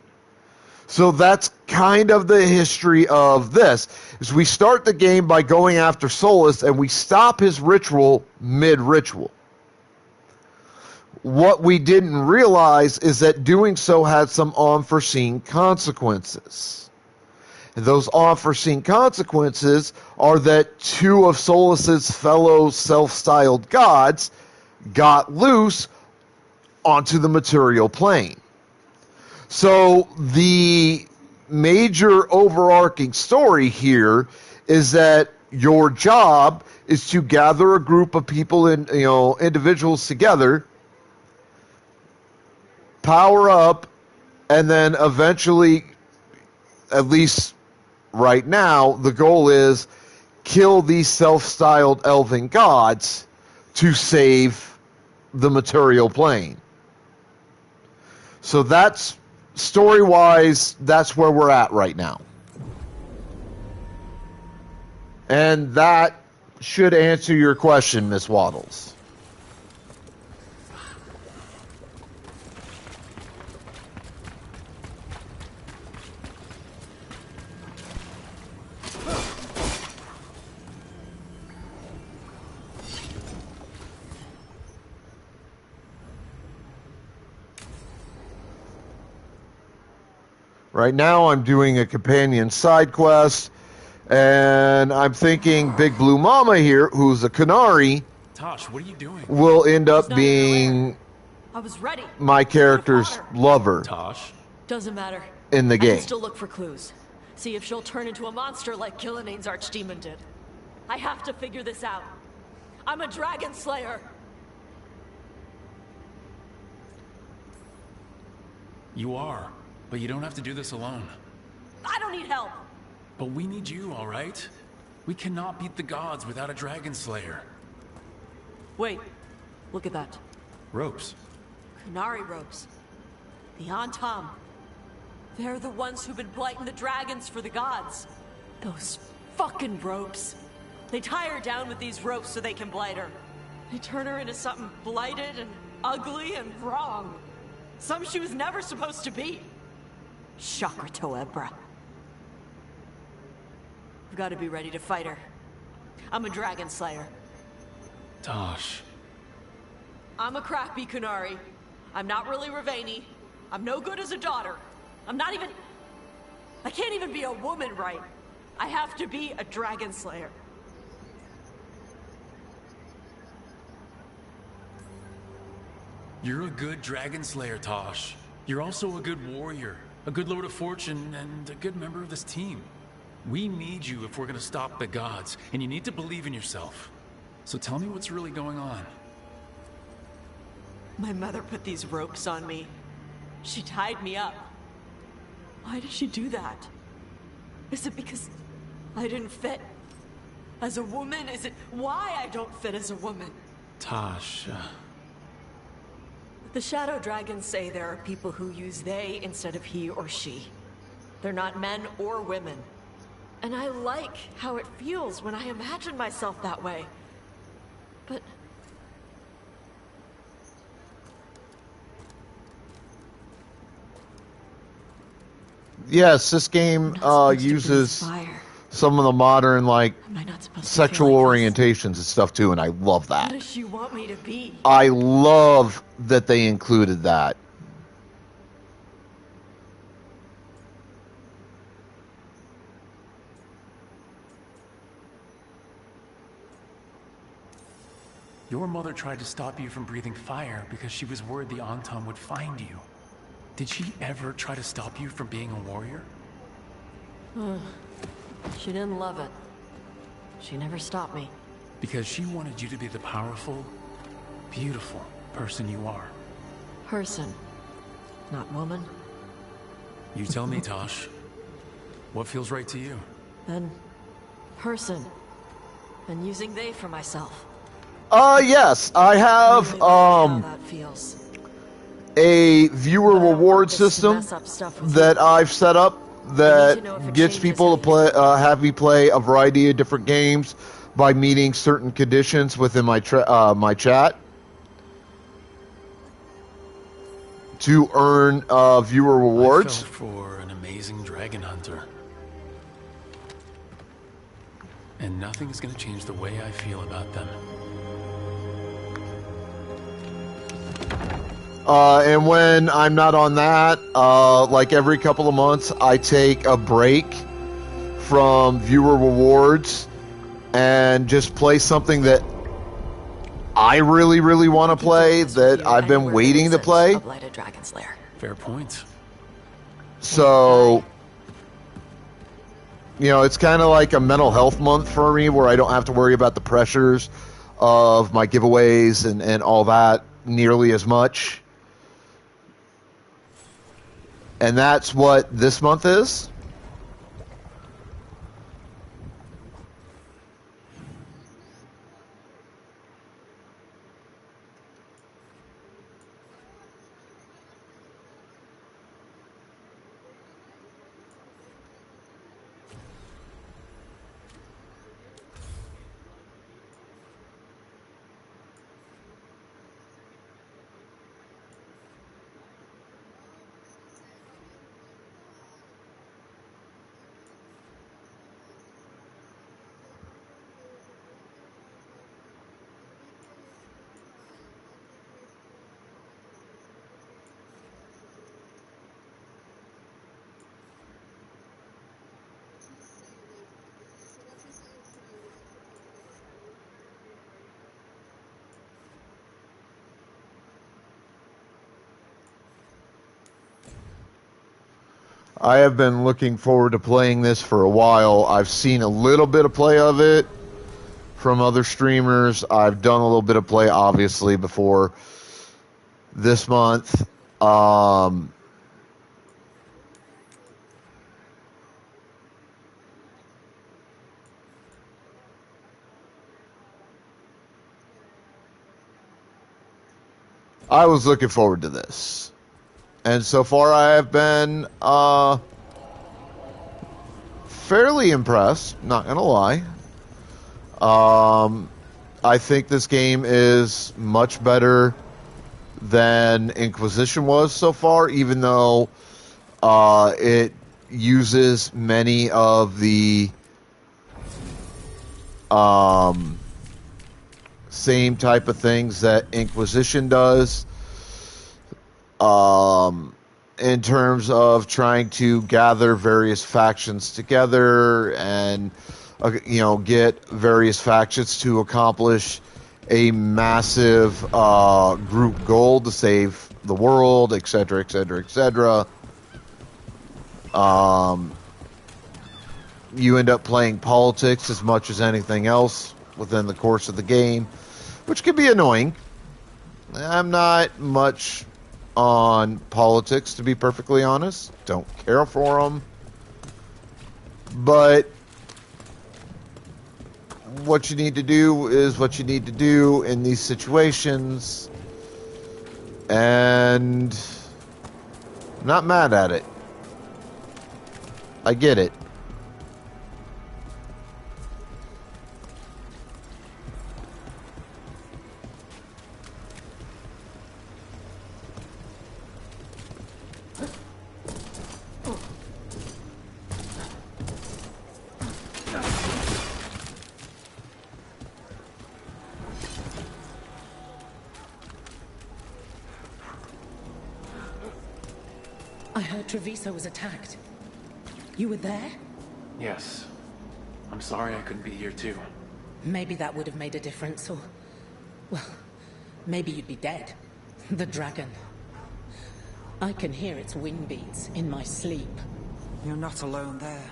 So that's kind of the history of this. Is we start the game by going after Solus and we stop his ritual mid-ritual. What we didn't realize is that doing so had some unforeseen consequences. And those unforeseen consequences are that two of Solus's fellow self-styled gods got loose onto the material plane. So the major overarching story here is that your job is to gather a group of people and individuals together, power up, and then eventually, at least right now, the goal is kill these self-styled elven gods to save the material plane. So that's, story-wise, that's where we're at right now. And that should answer your question, Miss Waddles. Right now, I'm doing a companion side quest, and I'm thinking Big Blue Mama here, who's a Canary, Tosh, what are you doing? will end up She's not even being I was ready. my character's Could've fought her. lover Tosh? Doesn't matter. in the I game. can still look for clues. See if she'll turn into a monster like Killiane's archdemon did. I have to figure this out. I'm a dragon slayer. You are, but you don't have to do this alone. I don't need help. But we need you, all right? We cannot beat the gods without a dragon slayer. Wait, look at that. Ropes. Canary ropes. The Antam. They're the ones who've been blighting the dragons for the gods. Those fucking ropes. They tie her down with these ropes so they can blight her. They turn her into something blighted and ugly and wrong. Something she was never supposed to be. Chakra Toebra. I've got to be ready to fight her. I'm a dragon slayer. Tosh. I'm a crappy Kunari. I'm not really Ravani. I'm no good as a daughter. I'm not even... I can't even be a woman right. I have to be a dragon slayer. You're a good dragon slayer, Tosh. You're also a good warrior, a good lord of fortune, and a good member of this team. We need you if we're gonna stop the gods, and you need to believe in yourself. So tell me what's really going on. My mother put these ropes on me. She tied me up. Why did she do that? Is it because I didn't fit as a woman? Is it why I don't fit as a woman? Tosh, The Shadow Dragons say there are people who use they instead of he or she. They're not men or women. And I like how it feels when I imagine myself that way. But... Yes, this game uses some of the modern, like, sexual orientations and stuff too, and I love that. What does she want me to be? I love that they included that. your mother tried to stop you from breathing fire because she was worried the Antam would find you. Did she ever try to stop you from being a warrior? She didn't love it. She never stopped me. Because she wanted you to be the powerful, beautiful person you are. Person, not woman. You tell me, Tosh. What feels right to you? Then, person. And using they for myself. Yes, I have, Really like how that feels. a viewer But I don't reward want this to system mess up stuff with that you. I've set up I need to know if that it gets changes people how to play, you feel. have me play a variety of different games by meeting certain conditions within my my chat to earn viewer I rewards. fell for an amazing dragon hunter. And nothing's gonna change the way I feel about them. And when I'm not on that, like every couple of months, I take a break from viewer rewards and just play something that I really, really want to play, that I've been waiting to play. A blighted dragon slayer. Fair point. So, you know, it's kind of like a mental health month for me where I don't have to worry about the pressures of my giveaways and all that nearly as much. And that's what this month is. I have been looking forward to playing this for a while. I've seen a little bit of play of it from other streamers. I've done a little bit of play, obviously, before this month. I was looking forward to this. And so far I have been fairly impressed, not gonna lie. I think this game is much better than Inquisition was so far, even though it uses many of the same type of things that Inquisition does, in terms of trying to gather various factions together and get various factions to accomplish a massive group goal to save the world, etc., etc., etc. You end up playing politics as much as anything else within the course of the game, which can be annoying. I'm not much on politics, to be perfectly honest. Don't care for them. But what you need to do is what you need to do in these situations. And I'm not mad at it. I get it. I heard Treviso was attacked. You were there? Yes. I'm sorry I couldn't be here too. Maybe that would have made a difference, or... well, maybe you'd be dead. The dragon. I can hear its wing beats in my sleep. You're not alone there.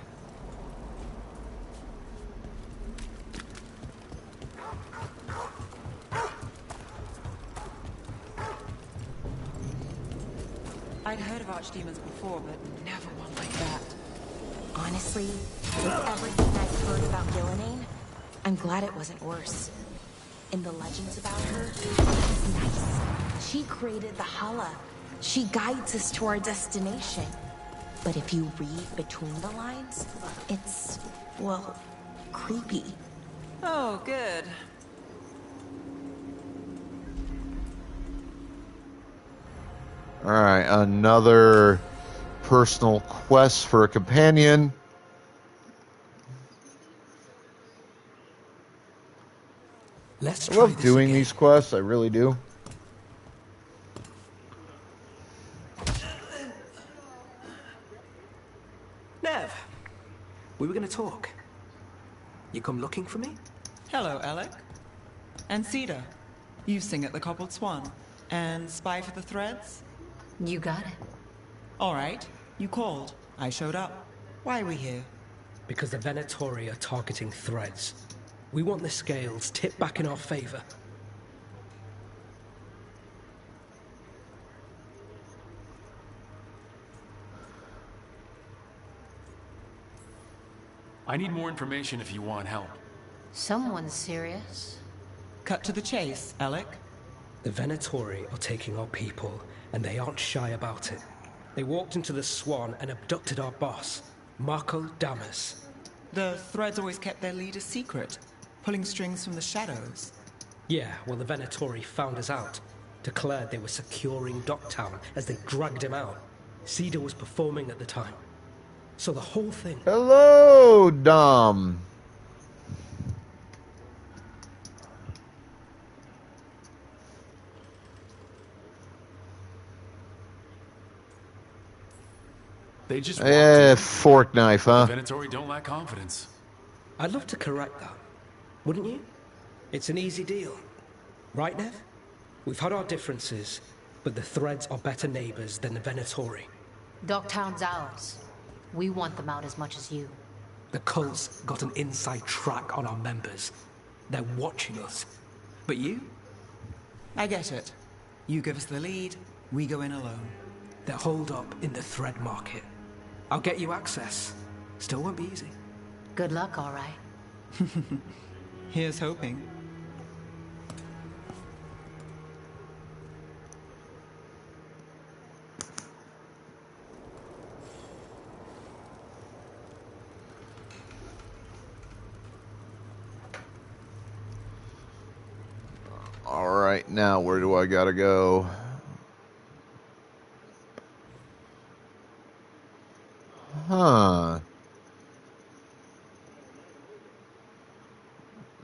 I'd heard of archdemons before, but never one like that. Honestly, with everything I've heard about Gillenane, I'm glad it wasn't worse. In the legends about her, she's nice. She created the Hala. She guides us to our destination. But if you read between the lines, it's, well, creepy. Oh, good. Alright, another personal quest for a companion. Let's I try love this doing again. these quests, I really do. Nev, we were gonna talk. You come looking for me? Hello, Alec. And Cedar. You sing at the Cobbled Swan. And spy for the threads? You got it. All right. You called. I showed up. Why are we here? Because the Venatori are targeting threads. We want the scales tipped back in our favor. I need more information if you want help. Someone's serious. Cut to the chase, Alec. The Venatori are taking our people, and they aren't shy about it. They walked into the Swan and abducted our boss, Marco Damas. The threads always kept their leader secret, pulling strings from the shadows. Yeah, well, the Venatori found us out, declared they were securing Docktown as they dragged him out. Cedar was performing at the time. So the whole thing... Hello, Dom. They just fork knife, huh? The Venatori don't lack confidence. I'd love to correct that. Wouldn't you? It's an easy deal. Right, Nev? We've had our differences, but the threads are better neighbors than the Venatori. Docktown's ours. We want them out as much as you. The cult's got an inside track on our members. They're watching us. But you? I get it. You give us the lead, we go in alone. They're holed up in the thread market. I'll get you access. Still won't be easy. Good luck, all right. Here's hoping. All right, now where do I gotta go? Huh.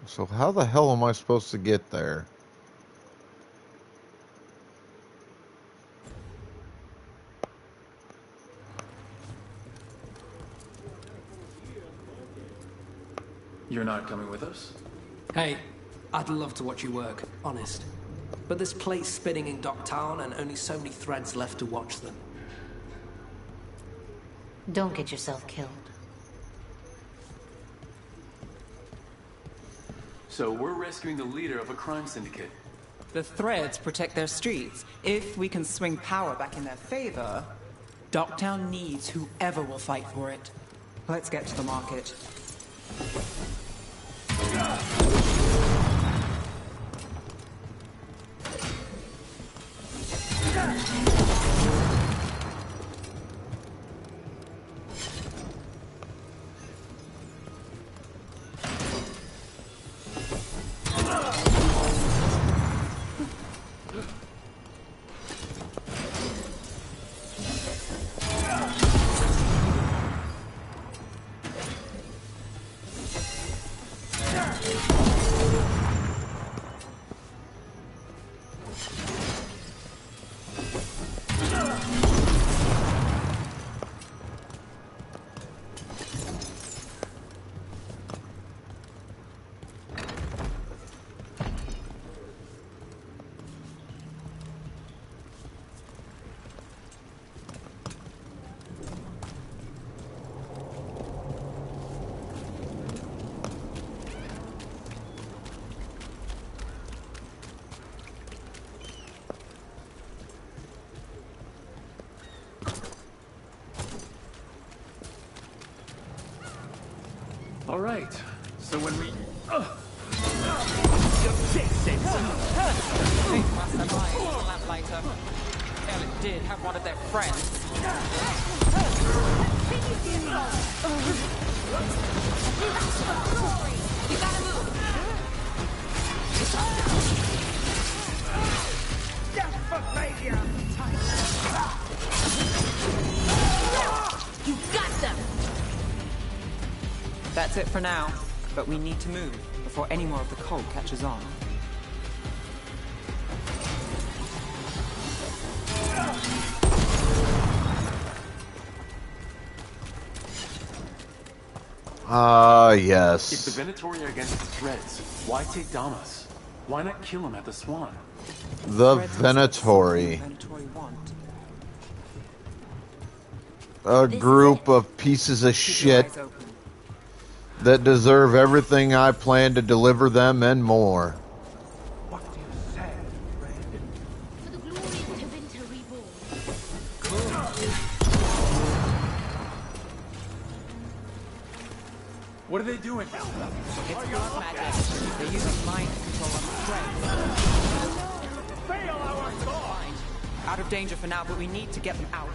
So how the hell am I supposed to get there? You're not coming with us? Hey, I'd love to watch you work, honest. But this plate's spinning in Docktown and only so many threads left to watch them. Don't get yourself killed. So we're rescuing the leader of a crime syndicate. The threads protect their streets. If we can swing power back in their favor, Docktown needs whoever will fight for it. Let's get to the market. All right. So when we... They must have eyes on the lamplighter. Ellen did have one of their friends. You gotta move. You got them. That's it for now. But we need to move before any more of the cult catches on. Yes. If the Venatori are against the Threads, why take Damas? Why not kill him at the Swan? The Venatori. A group of pieces of shit that deserve everything I plan to deliver them and more. What are they doing? It's blood magic. They're using mind control on the Threads. Out of danger for now, but we need to get them out.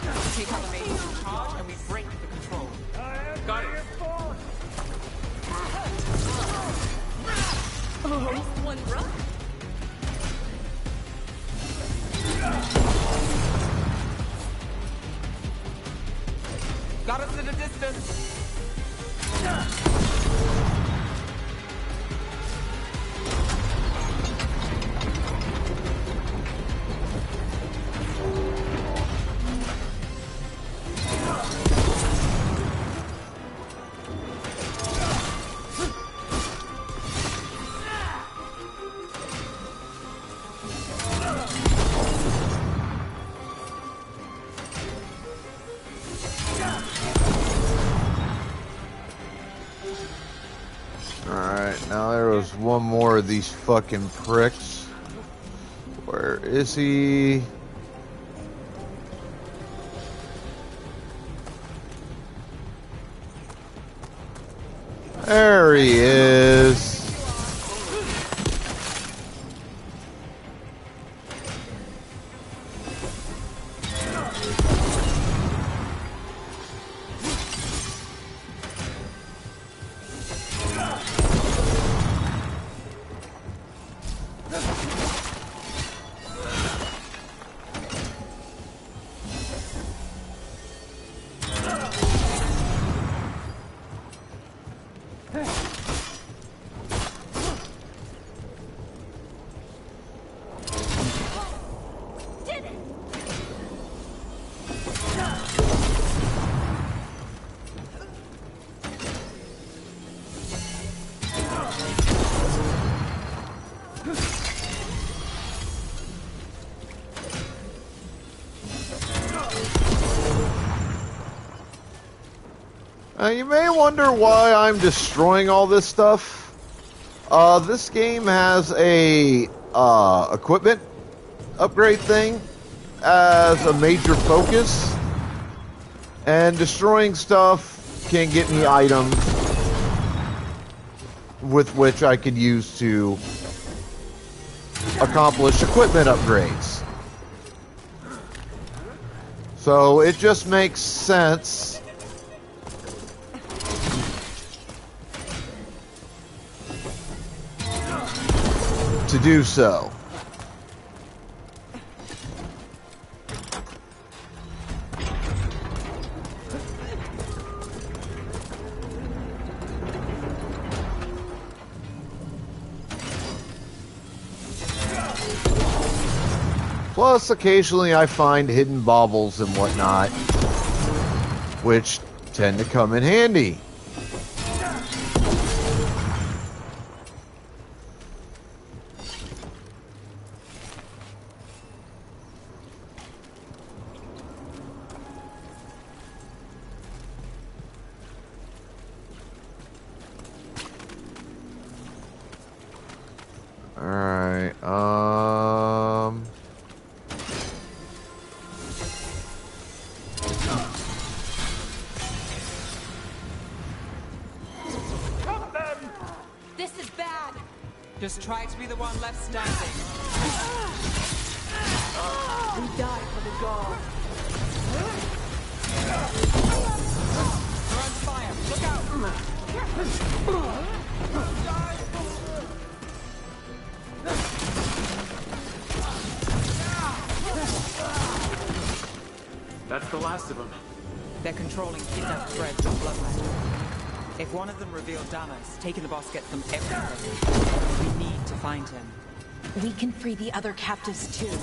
We take out the mages in charge and we break the control. Got it. One run. Got us at a distance. more of these fucking pricks. Where is he? There he is. You may wonder why I'm destroying all this stuff. This game has a equipment upgrade thing as a major focus, and destroying stuff can get me items with which I could use to accomplish equipment upgrades. So it just makes sense to do so. Plus, occasionally I find hidden baubles and whatnot, which tend to come in handy. Alright, This is bad. Just try to be the one left standing. We die for the goal. We're on fire. Look out! That's the last of them. They're controlling kidnapped threads with blood magic. If one of them revealed Damas, taking the boss gets them everything. We need to find him. We can free the other captives too.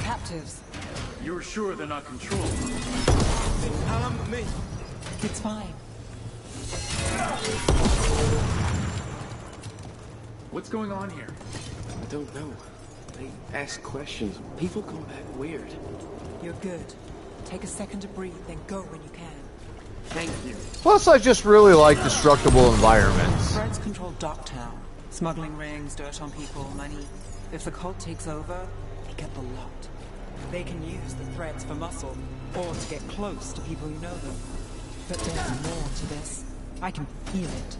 Captives? You're sure they're not controlled? Me. It's fine. What's going on here? I don't know. They ask questions. People come back weird. You're good. Take a second to breathe, then go when you can. Thank you. plus I just really like destructible environments. Threads control Docktown. Smuggling rings, dirt on people, money. If the cult takes over, they get the lot. They can use the threads for muscle, or to get close to people who know them. But there's more to this. I can feel it.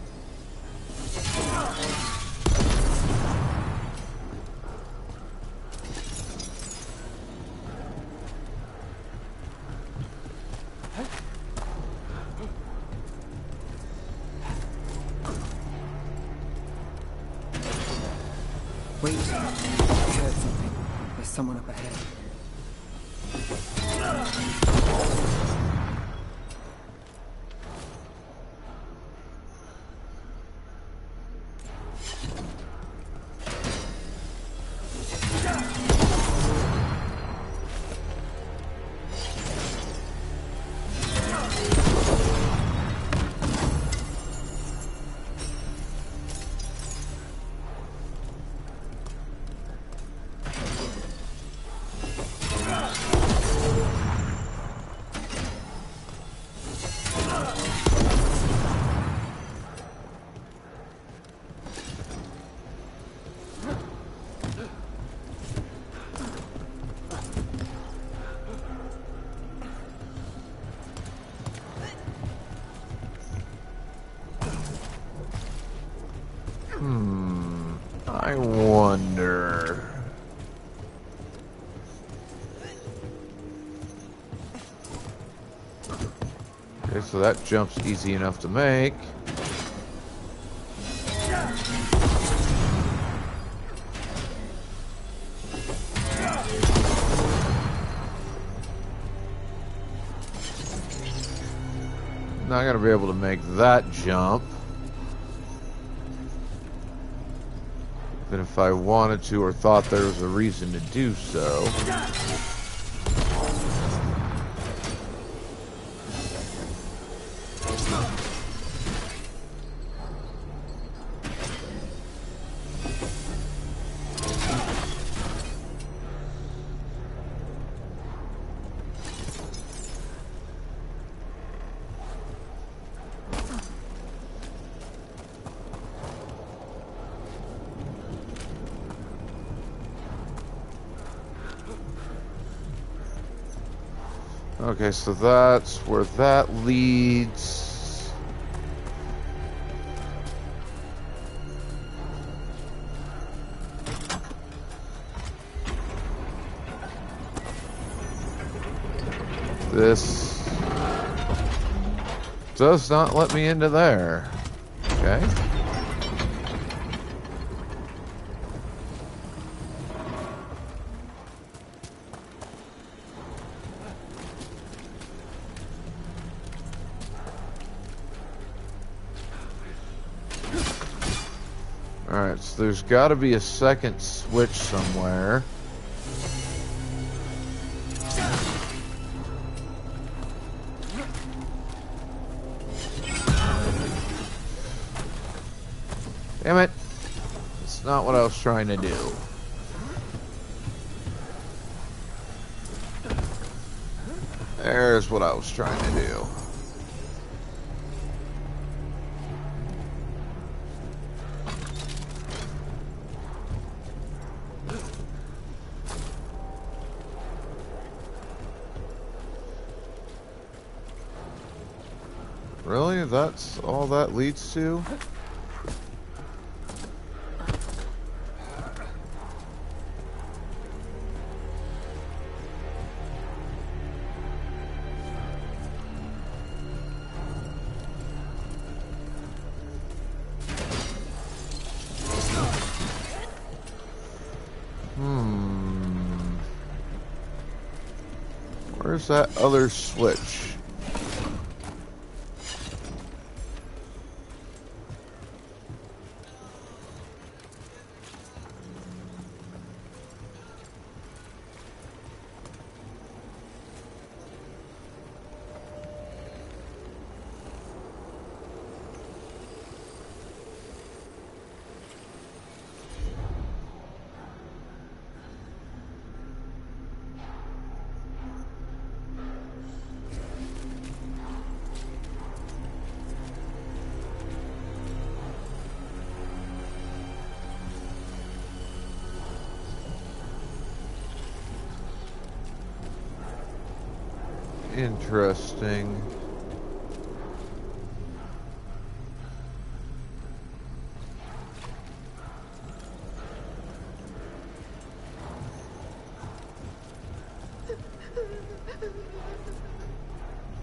Wait, I heard something. There's someone up ahead. I wonder. Okay, so that jump's easy enough to make. Not gonna be able to make that jump. Even if I wanted to or thought there was a reason to do so. Okay, so that's where that leads. This does not let me into there. Okay. Alright, so there's got to be a second switch somewhere. Damn it. That's not what I was trying to do. There's what I was trying to do. Really? That's all that leads to? Where's that other switch? Interesting.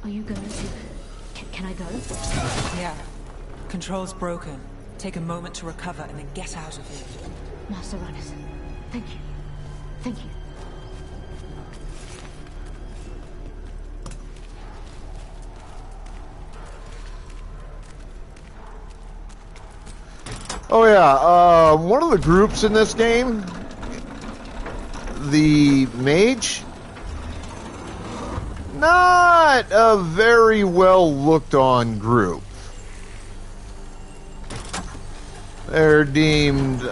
Are you going to... Can I go? Yeah. Control's broken. Take a moment to recover and then get out of here. Master Runners, thank you. Thank you. Oh yeah, one of the groups in this game, the mage, not a very well looked on group. They're deemed,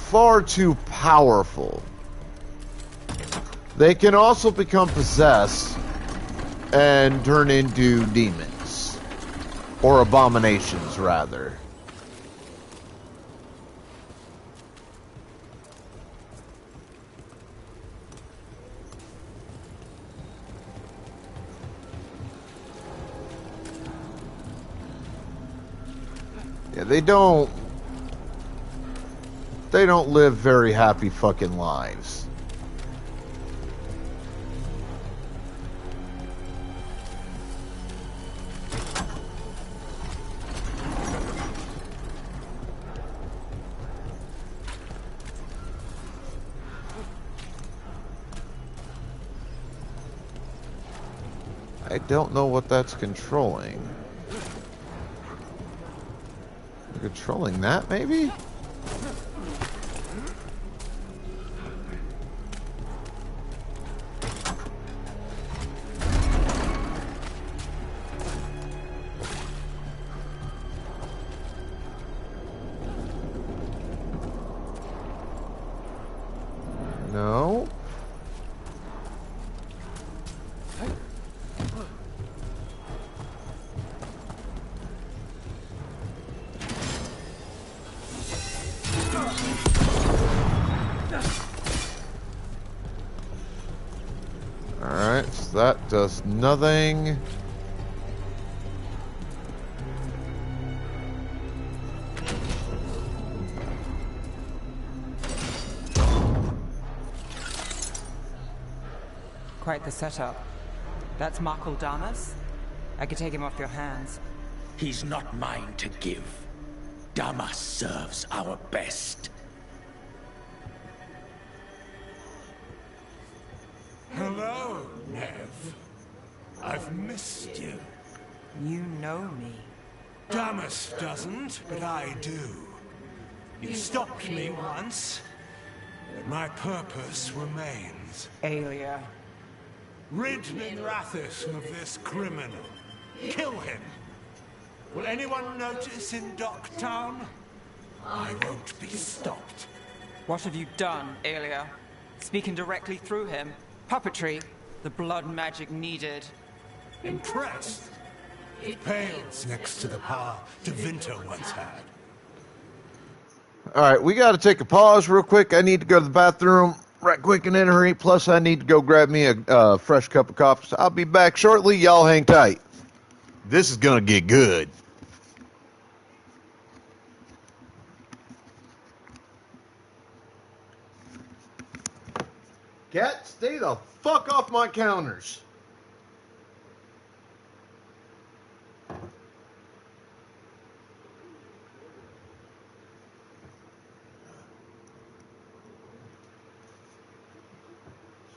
far too powerful. They can also become possessed and turn into demons. Or abominations, rather. Yeah, they don't live very happy fucking lives. I don't know what that's controlling. Controlling that, maybe? No. Alright, so that does nothing. Quite the setup. That's Markle Damas? I could take him off your hands. He's not mine to give. Damas serves our best. Hello, Nev. I've missed you. You know me. Damas doesn't, but I do. You stopped me once, but my purpose remains. Aelia. Rid Minrathis of this criminal. Kill him. Will anyone notice in Docktown? I won't be stopped. What have you done, Aelia? Speaking directly through him. Puppetry. The blood magic needed. Impressed? It pales next to the power Devinter once had. Alright, we gotta take a pause real quick. I need to go to the bathroom right quick and in a hurry. Plus, I need to go grab me a fresh cup of coffee. So I'll be back shortly. Y'all hang tight. This is gonna get good. Cat, stay the fuck off my counters.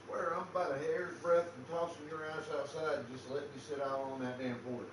Swear I'm about a hair's breadth from tossing your ass outside and just letting you sit out on that damn porch.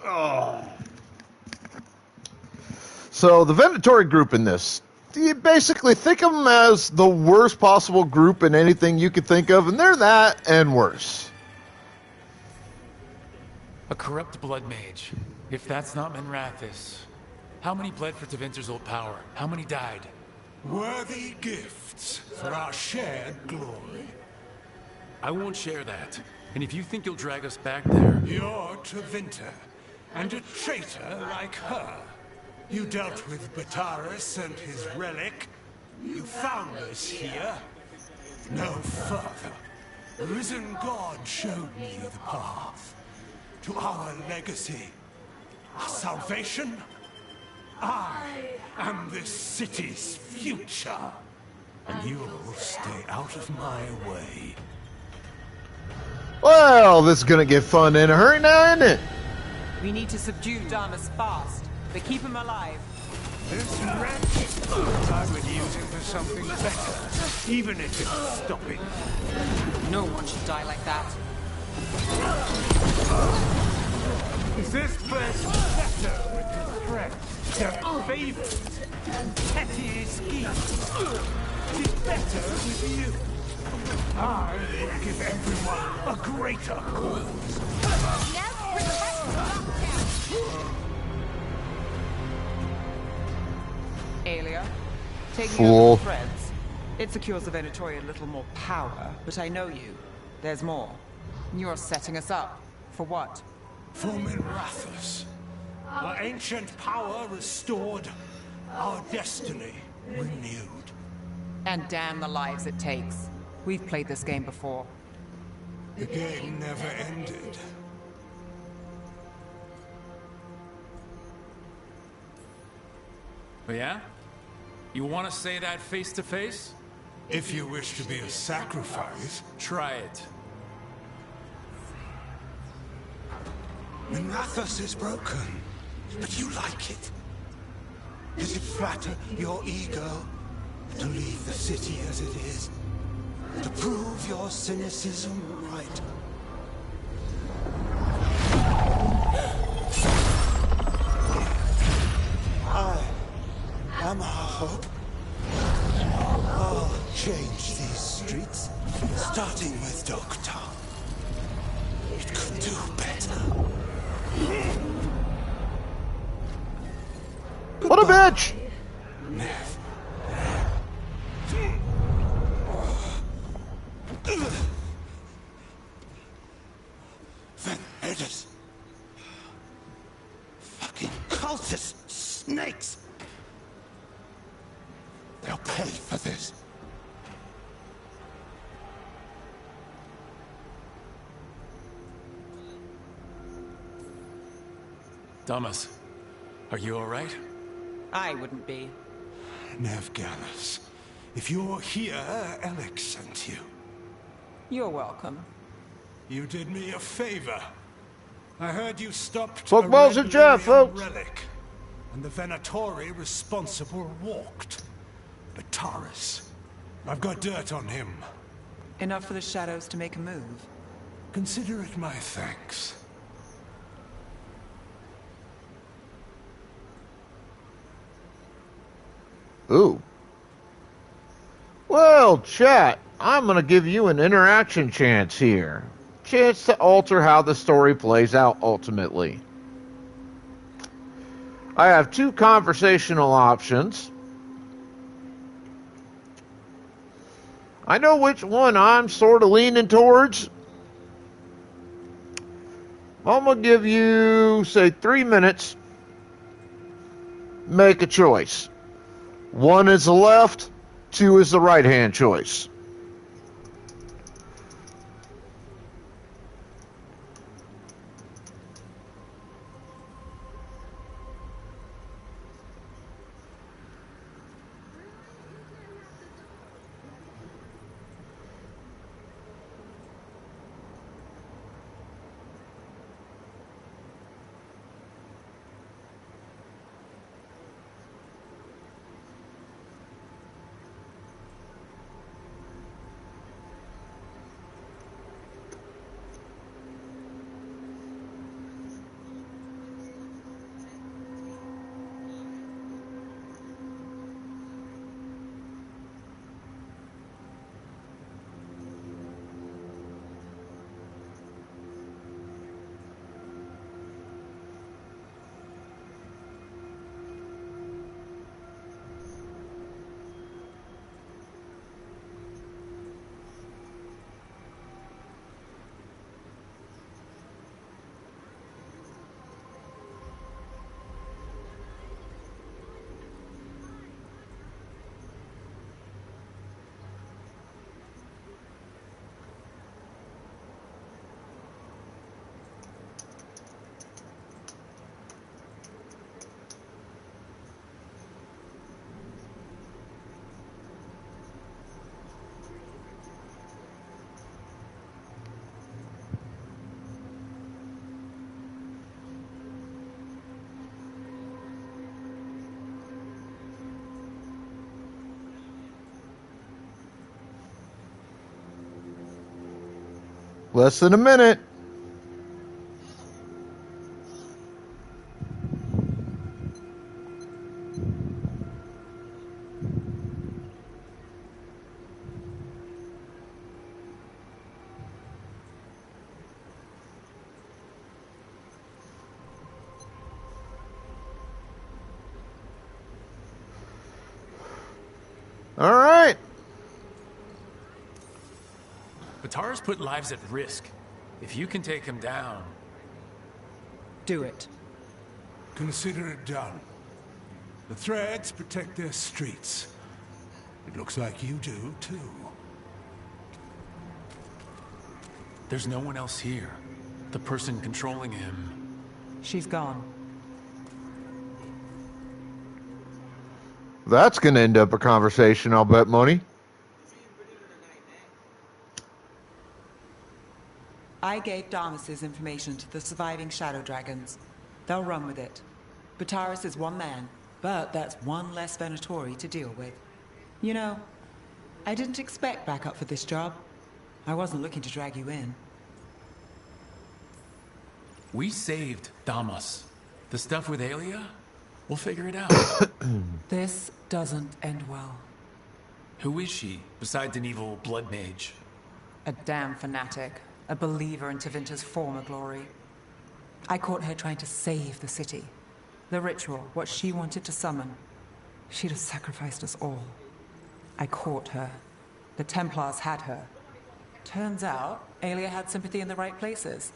Oh. So the Venatori group in this, you basically think of them as the worst possible group in anything you could think of, and they're that and worse. A corrupt blood mage. If that's not Minrathous. How many bled for Tevinter's old power? How many died? Worthy gifts for our shared glory. I won't share that. And if you think you'll drag us back there... You're Tevinter, and a traitor like her. You dealt with Bataris and his relic. You found us here. No further. The risen God showed me the path to our legacy, our salvation. I am this city's future, and you'll stay out of my way. Well, this is gonna get fun in a hurry now, isn't it? We need to subdue Damas fast, but keep him alive. This wretch, I would use him for something better, even if it's stopping. No one should die like that. Is this place better with his threats, their favors, and petty schemes? Is it better with you? I will give everyone a greater cause. Aelia, taking Fool. over the threads. It secures the Venatori a little more power, but I know you. There's more. You're setting us up. For what? For Minrathous. Our ancient power restored, our destiny renewed. And damn the lives it takes. We've played this game before. The game never ended. Oh yeah? You want to say that face to face? If you wish to be a sacrifice, try it. Minrathous is broken, but you like it. Does it flatter your ego to leave the city as it is? To prove your cynicism right? I am our hope. I'll change these streets, starting with Dogtown. It could do better. What a bitch! Nev. Vendettas. Fucking cultists. Snakes. They'll pay for this. Damas, are you alright? I wouldn't be. Nev Gallus, if you're here, Alec sent you. You're welcome. You did me a favor. I heard you stopped Fuck a balls Red and Jeff, Lyrium folks. relic, and the Venatori responsible walked. Bataris. I've got dirt on him. Enough for the shadows to make a move. Consider it my thanks. Ooh. Well, chat, I'm gonna give you an interaction chance here. Chance to alter how the story plays out ultimately. I have two conversational options. I know which one I'm sort of leaning towards. I'm gonna give you, say, 3 minutes. Make a choice. 1 is the left, 2 is the right-hand choice. Less than a minute. All right. Batara's put lives at risk. If you can take him down... Do it. Consider it done. The Threads protect their streets. It looks like you do, too. There's no one else here. The person controlling him... She's gone. That's gonna end up a conversation, I'll bet money. I gave Damas's information to the surviving Shadow Dragons. They'll run with it. Bataris is one man, but that's one less Venatori to deal with. You know, I didn't expect backup for this job. I wasn't looking to drag you in. We saved Damas. The stuff with Aelia? We'll figure it out. This doesn't end well. Who is she, besides an evil blood mage? A damn fanatic. A believer in Tevinter's former glory. I caught her trying to save the city. The ritual, what she wanted to summon. She'd have sacrificed us all. I caught her. The Templars had her. Turns out, Aelia had sympathy in the right places.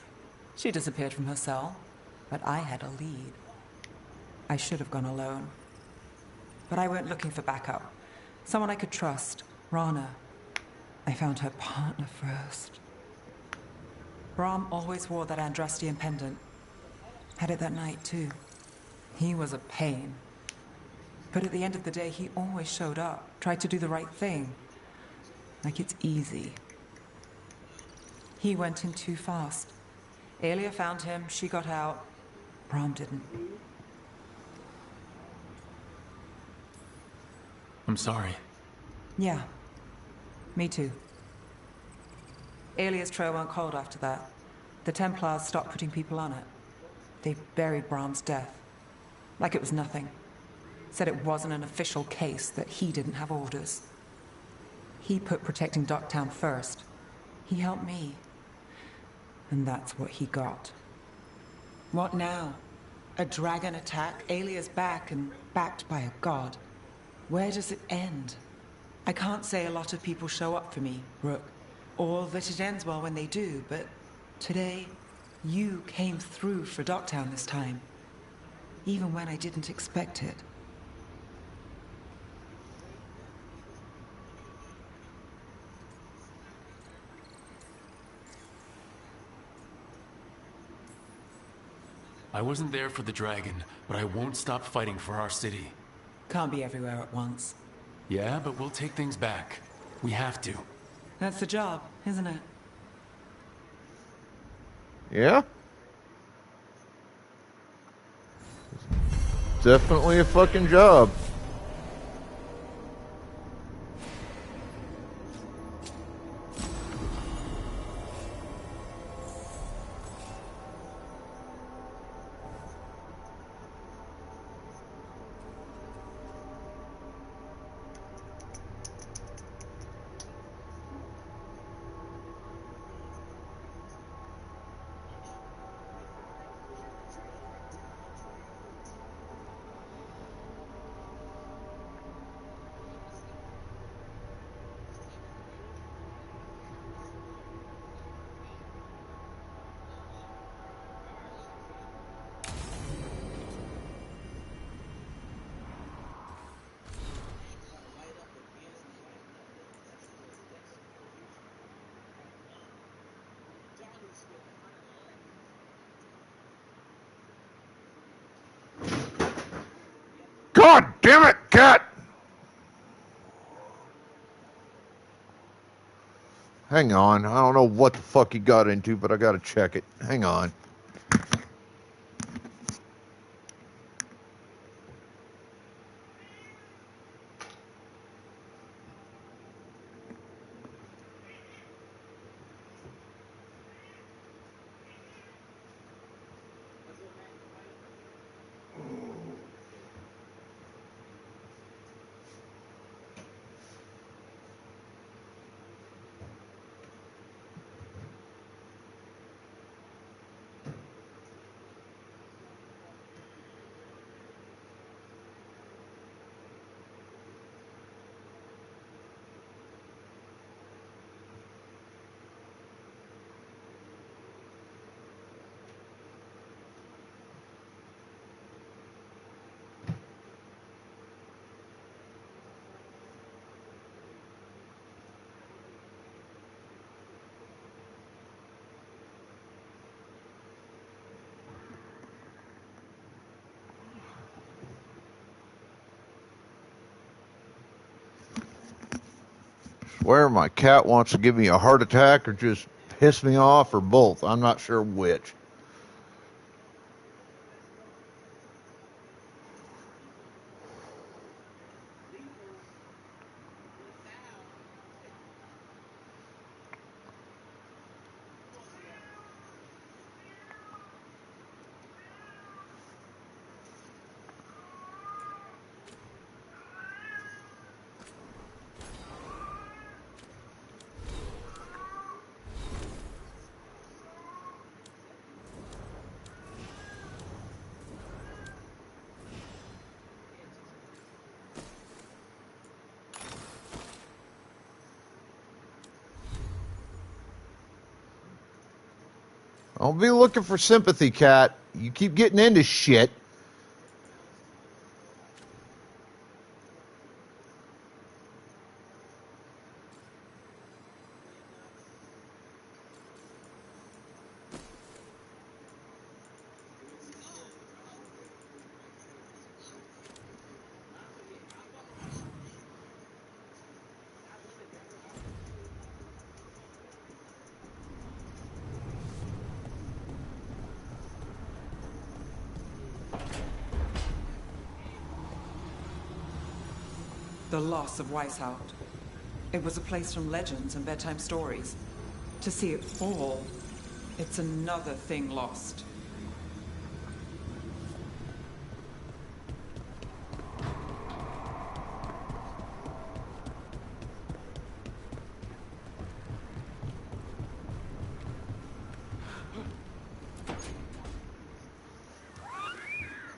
She disappeared from her cell, but I had a lead. I should have gone alone. But I went looking for backup. Someone I could trust. Rana. I found her partner first. Brahm always wore that Andrastian pendant. Had it that night, too. He was a pain. But at the end of the day, he always showed up, tried to do the right thing. Like it's easy. He went in too fast. Aelia found him, she got out. Brahm didn't. I'm sorry. Yeah. Me too. Aelia's trail went cold after that. The Templars stopped putting people on it. They buried Brahm's death. Like it was nothing. Said it wasn't an official case, that he didn't have orders. He put protecting Docktown first. He helped me. And that's what he got. What now? A dragon attack, Aelia's back, and backed by a god. Where does it end? I can't say a lot of people show up for me, Rook. Or that it ends well when they do, but today, you came through for Docktown this time. Even when I didn't expect it. I wasn't there for the dragon, but I won't stop fighting for our city. Can't be everywhere at once. Yeah, but we'll take things back. We have to. That's the job, isn't it? Yeah? Definitely a fucking job. God damn it, cat! Hang on, I don't know what the fuck he got into, but I gotta check it. Hang on. swear my cat wants to give me a heart attack or just piss me off or both. I'm not sure which. Don't be looking for sympathy, cat. You keep getting into shit. The loss of Weishaupt. It was a place from legends and bedtime stories. To see it fall, it's another thing lost.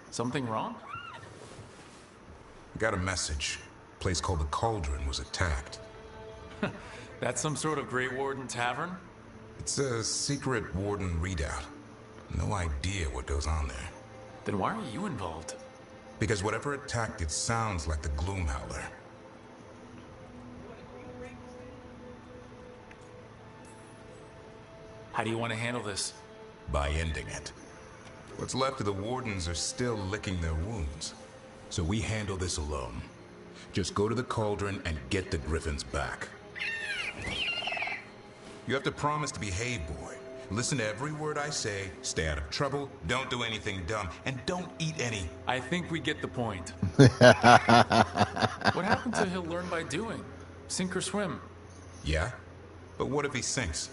Something wrong? Got a message. A place called the Cauldron was attacked. That's some sort of Grey Warden tavern? It's a secret Warden readout. No idea what goes on there. Then why are you involved? Because whatever attacked it sounds like the Gloom Howler. How do you want to handle this? By ending it. What's left of the Wardens are still licking their wounds. So we handle this alone. Just go to the Cauldron and get the Griffins back. You have to promise to behave, boy. Listen to every word I say, stay out of trouble, don't do anything dumb, and don't eat any. I think we get the point. What happened to he'll learn by doing? Sink or swim? Yeah? But what if he sinks?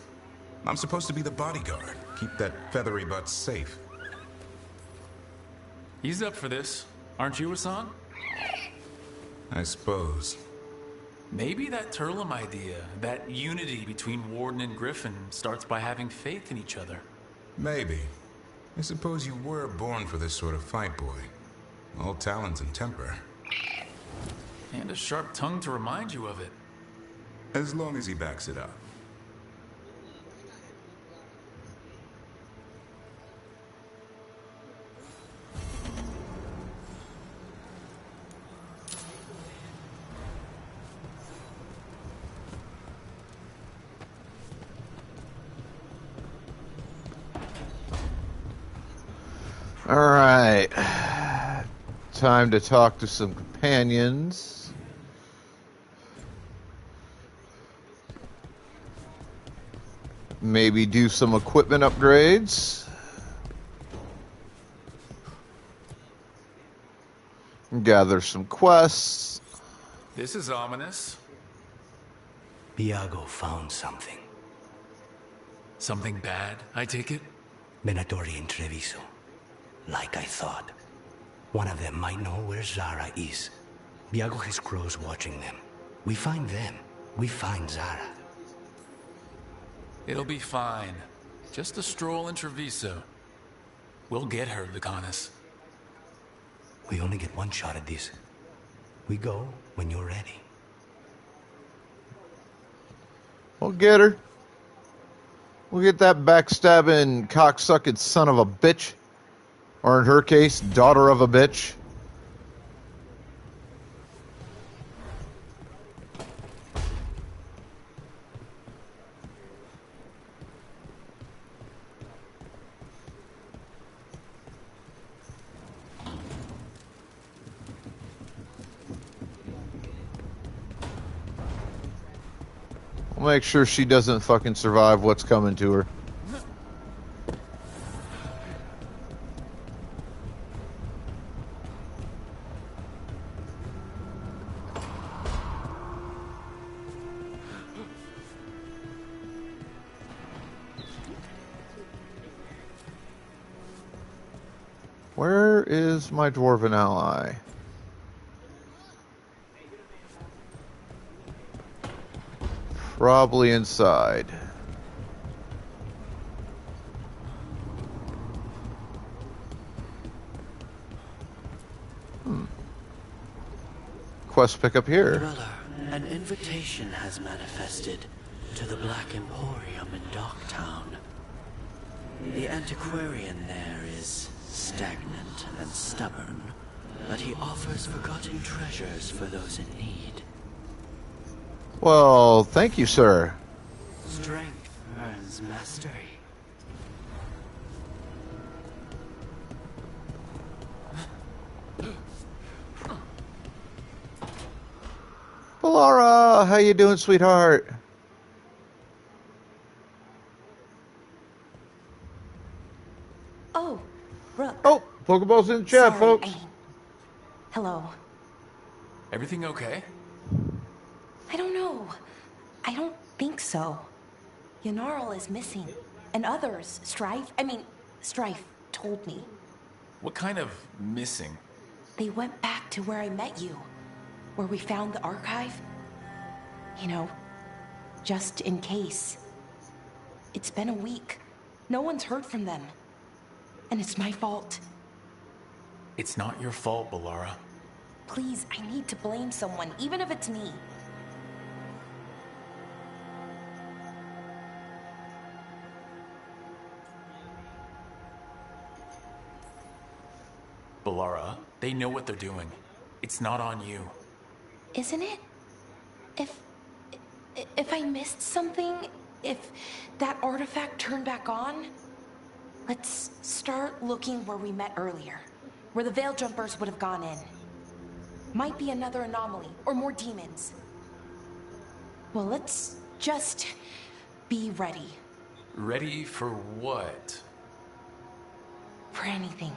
I'm supposed to be the bodyguard. Keep that feathery butt safe. He's up for this. Aren't you, Hassan? I suppose. Maybe that Turlum idea, that unity between Warden and Griffin, starts by having faith in each other. Maybe. I suppose you were born for this sort of fight, boy. All talents and temper. And a sharp tongue to remind you of it. As long as he backs it up. All right. Time to talk to some companions. Maybe do some equipment upgrades. Gather some quests. This is ominous. Biago found something. Something bad, I take it? Venatori and Treviso. Like I thought. One of them might know where Zara is. Biago has crows watching them. We find them. We find Zara. It'll be fine. Just a stroll in Treviso. We'll get her, Vicanis. We only get one shot at this. We go when you're ready. We'll get her. We'll get that backstabbing, cocksucking son of a bitch. Or in her case, daughter of a bitch. I'll make sure she doesn't fucking survive what's coming to her. Where is my dwarven ally? Probably inside. Quest pick up here. Dweller, an invitation has manifested to the Black Emporium in Docktown. The antiquarian there is stagnant and stubborn, but he offers forgotten treasures for those in need. Well, thank you, sir. Strength earns mastery. Laura, how you doing, sweetheart? Oh, Rook. Oh, Pokeball's in the chat, Sorry, folks. Hello. Everything okay? I don't know. I don't think so. Yanarl is missing. And others, Strife told me. What kind of missing? They went back to where I met you. Where we found the archive. You know, just in case. It's been a week. No one's heard from them. And it's my fault. It's not your fault, Balara. Please, I need to blame someone, even if it's me. Balara, they know what they're doing. It's not on you. Isn't it? If I missed something, if that artifact turned back on, let's start looking where we met earlier, where the Veil Jumpers would have gone in. Might be another anomaly, or more demons. Well, let's just be ready. Ready for what? For anything.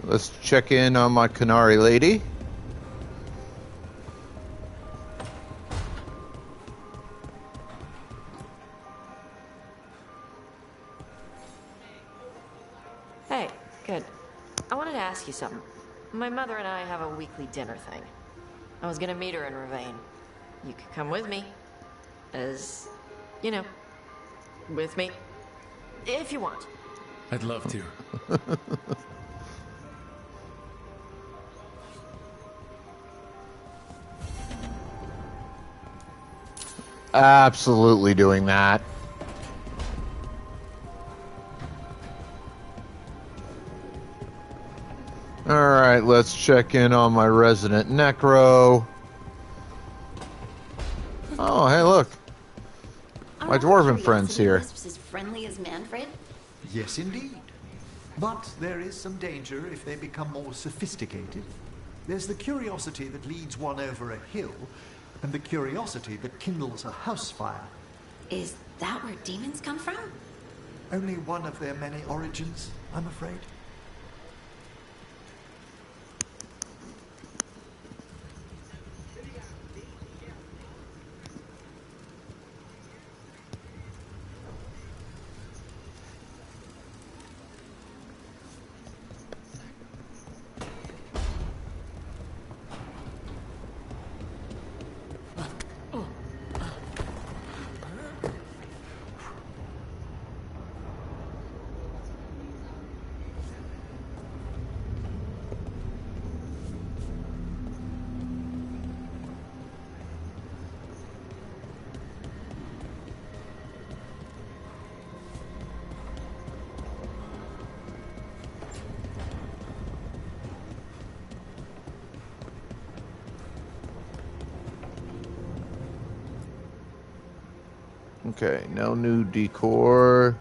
Let's check in on my Canary lady. Hey, good. I wanted to ask you something. My mother and I have a weekly dinner thing. I was gonna meet her in Ravane. You could come with me. As, you know, with me. If you want. I'd love to. Absolutely doing that. Alright, let's check in on my resident Necro. Oh, hey, look. My dwarven friend's here. Wisps as friendly as Manfred? Yes, indeed. But there is some danger if they become more sophisticated. There's the curiosity that leads one over a hill, and the curiosity that kindles a house fire. Is that where demons come from? Only one of their many origins, I'm afraid. Okay, no new decor.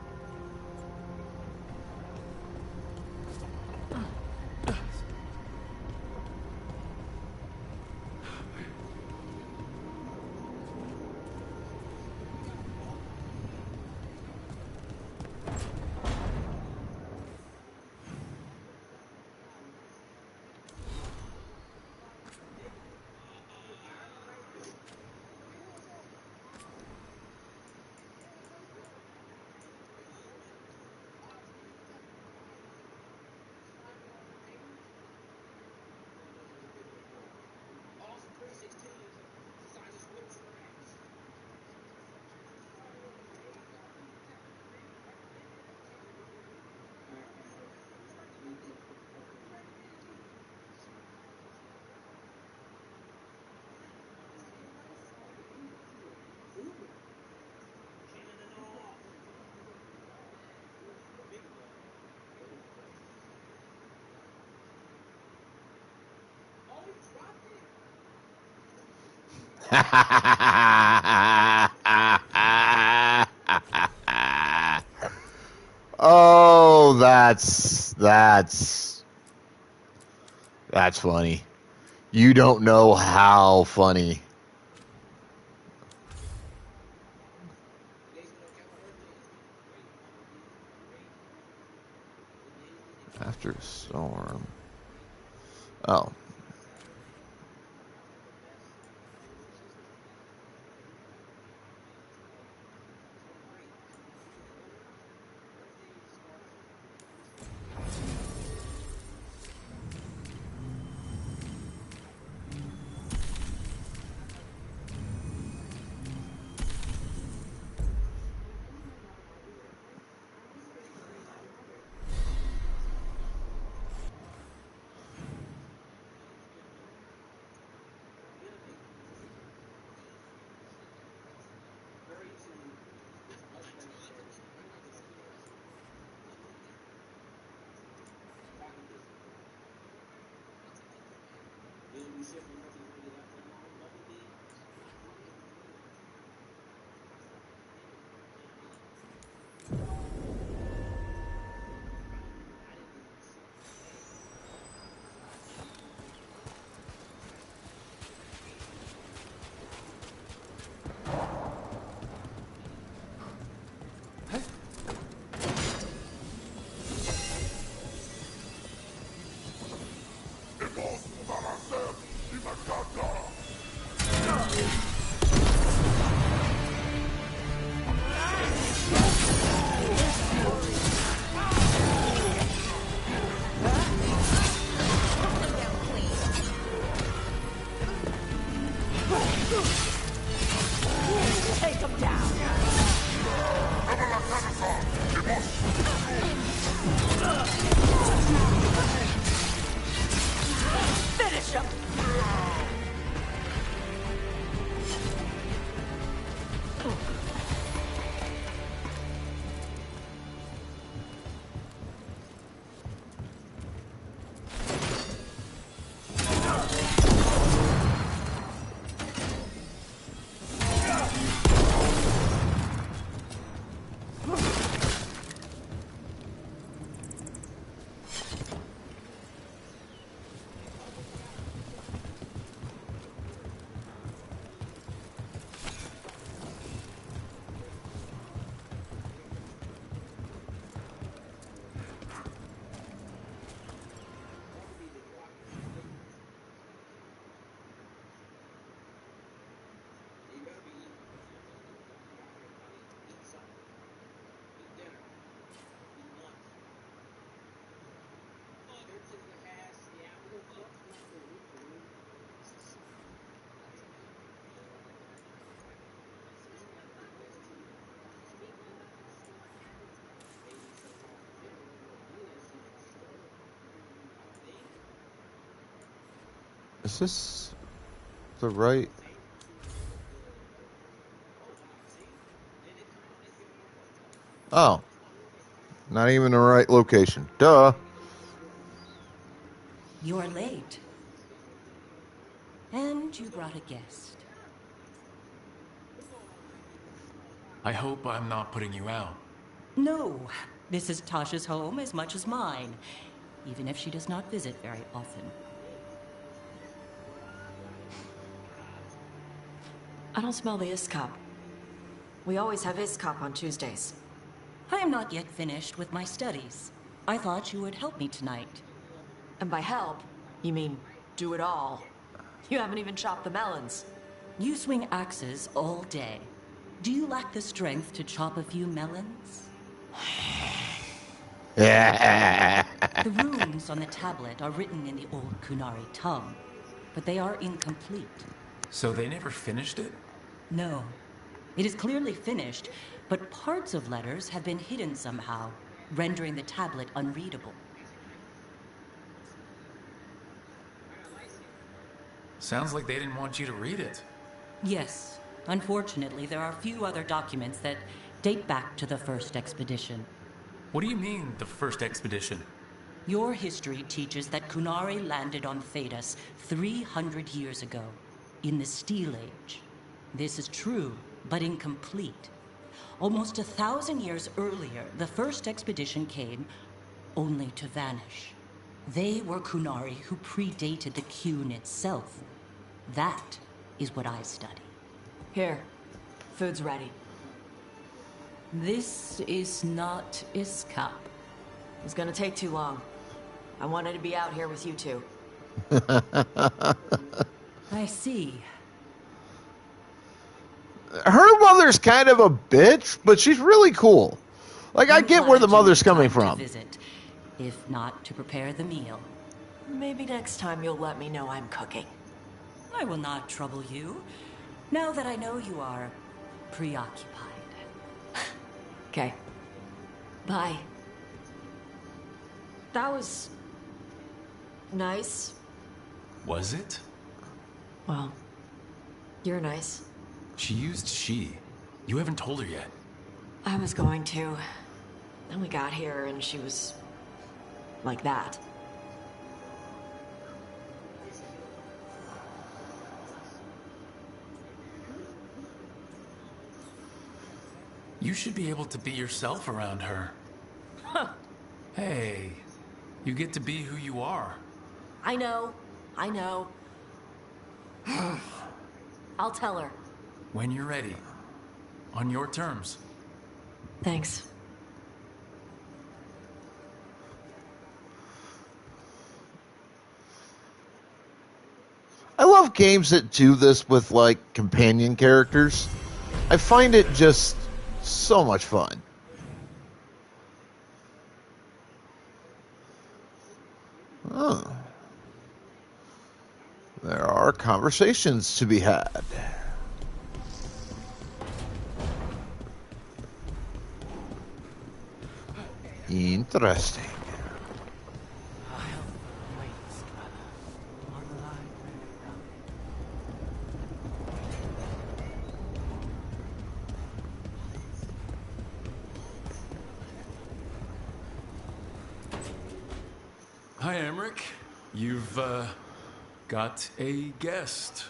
Oh, that's funny. You don't know how funny. After a storm. Oh. Take him down! Finish him! Is this the right? Oh. Not even the right location. Duh. You're late. And you brought a guest. I hope I'm not putting you out. No, this is Tasha's home as much as mine, even if she does not visit very often. I don't smell the Iskop. We always have Iskop on Tuesdays. I am not yet finished with my studies. I thought you would help me tonight. And by help, you mean do it all. You haven't even chopped the melons. You swing axes all day. Do you lack the strength to chop a few melons? The runes on the tablet are written in the old Kunari tongue, but they are incomplete. So they never finished it? No. It is clearly finished, but parts of letters have been hidden somehow, rendering the tablet unreadable. Sounds like they didn't want you to read it. Yes. Unfortunately, there are few other documents that date back to the first expedition. What do you mean, the first expedition? Your history teaches that Kunari landed on Thedas 300 years ago, in the Steel Age. This is true, but incomplete. Almost 1,000 years earlier, the first expedition came only to vanish. They were Kunari who predated the Qun itself. That is what I study. Here, food's ready. This is not Iskop. It's gonna take too long. I wanted to be out here with you two. I see. Her mother's kind of a bitch, but she's really cool. Like, I get where the mother's coming from. Visit, if not to prepare the meal. Maybe next time you'll let me know I'm cooking. I will not trouble you, now that I know you are preoccupied. Okay. Bye. That was... nice. Was it? Well, you're nice. She used she. You haven't told her yet. I was going to. Then we got here and she was... like that. You should be able to be yourself around her. Huh. Hey, you get to be who you are. I know. I know. I'll tell her. When you're ready. On your terms. Thanks. I love games that do this with, like, companion characters. I find it just so much fun. Oh. There are conversations to be had. Interesting. Hi, Emmerich. You've, got a guest.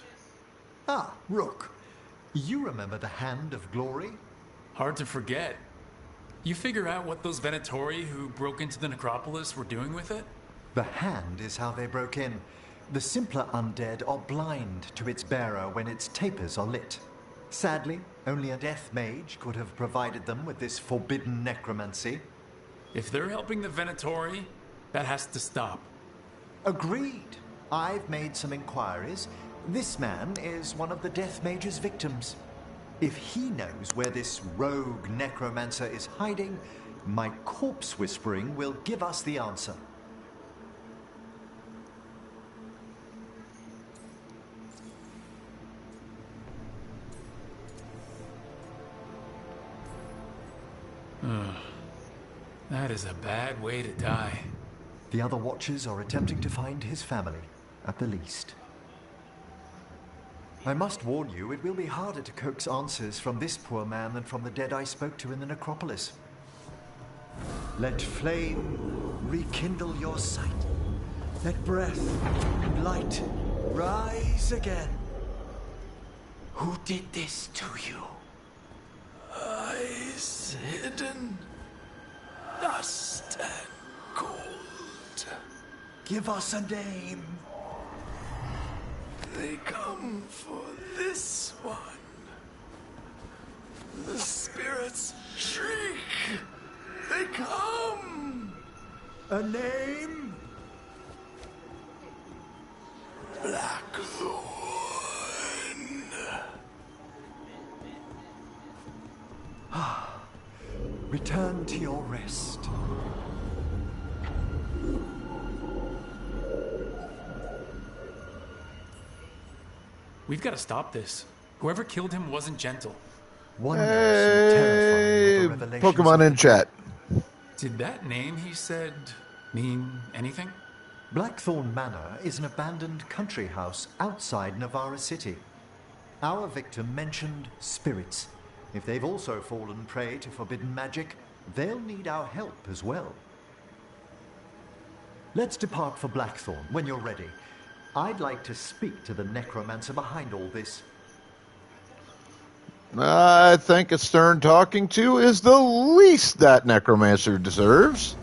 Ah, Rook. You remember the Hand of Glory? Hard to forget. You figure out what those Venatori who broke into the necropolis were doing with it? The hand is how they broke in. The simpler undead are blind to its bearer when its tapers are lit. Sadly, only a death mage could have provided them with this forbidden necromancy. If they're helping the Venatori, that has to stop. Agreed. I've made some inquiries. This man is one of the Death Mage's victims. If he knows where this rogue necromancer is hiding, my corpse whispering will give us the answer. That is a bad way to die. The other Watchers are attempting to find his family, at the least. I must warn you, it will be harder to coax answers from this poor man than from the dead I spoke to in the necropolis. Let flame rekindle your sight. Let breath and light rise again. Who did this to you? Eyes hidden, dust and cold. Give us a name. They come for this one. The spirits shriek. They come. A name? Blackthorn. Return to your rest. We've got to stop this. Whoever killed him wasn't gentle. Hey, Pokemon in chat. Did that name he said mean anything? Blackthorn Manor is an abandoned country house outside Navarra City. Our victim mentioned spirits. If they've also fallen prey to forbidden magic, they'll need our help as well. Let's depart for Blackthorn when you're ready. I'd like to speak to the necromancer behind all this. I think a stern talking to is the least that necromancer deserves.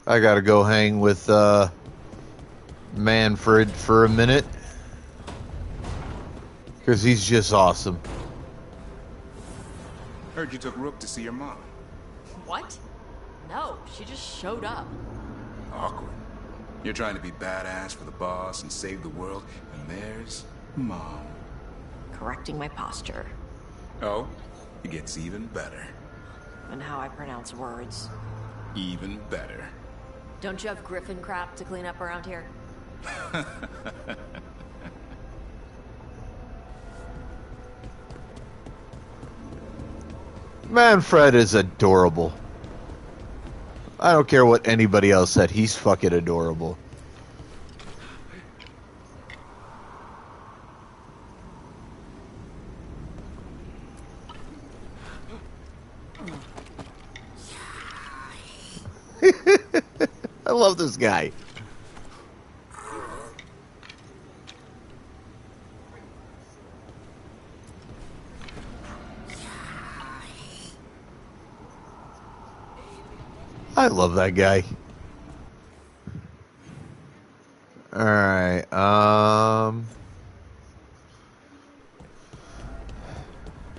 I gotta go hang with Manfred for a minute, because he's just awesome. Heard you took Rook to see your mom. What? No, she just showed up. Awkward. You're trying to be badass for the boss and save the world, and there's Mom. Correcting my posture. Oh, it gets even better. And how I pronounce words. Even better. Don't you have griffin crap to clean up around here? Manfred is adorable. I don't care what anybody else said. He's fucking adorable. I love this guy. I love that guy. Alright,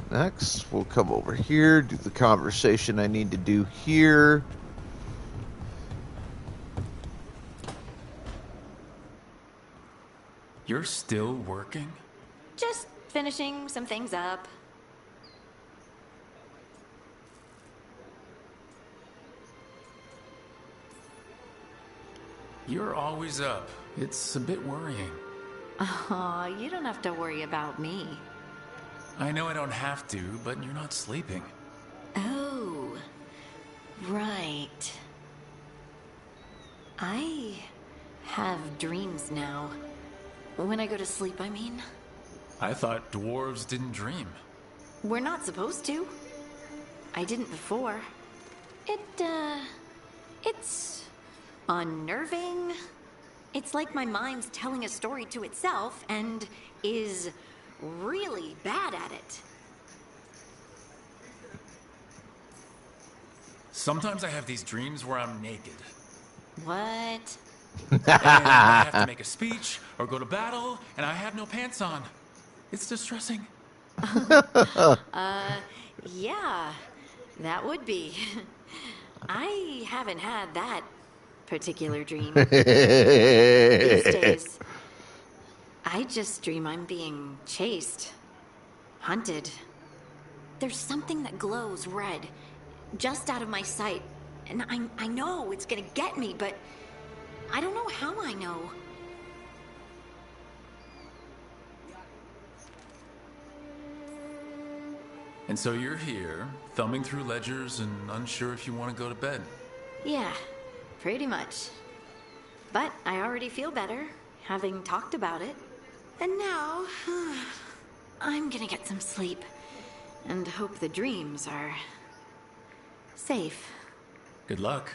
next, we'll come over here, do the conversation I need to do here. You're still working? Just finishing some things up. You're always up. It's a bit worrying. Aw, you don't have to worry about me. I know I don't have to, but you're not sleeping. Oh, right. I have dreams now. When I go to sleep, I mean. I thought dwarves didn't dream. We're not supposed to. I didn't before. It's unnerving. It's like my mind's telling a story to itself and is really bad at it. Sometimes I have these dreams where I'm naked. What? And I have to make a speech or go to battle, and I have no pants on. It's distressing. Yeah, that would be. I haven't had that particular dream these days. I just dream I'm being chased, hunted, there's something that glows red, just out of my sight. And I know it's gonna get me, but I don't know how I know. And so you're here, thumbing through ledgers and unsure if you want to go to bed. Yeah, pretty much. But I already feel better, having talked about it. And now, I'm gonna get some sleep. And hope the dreams are safe. Good luck.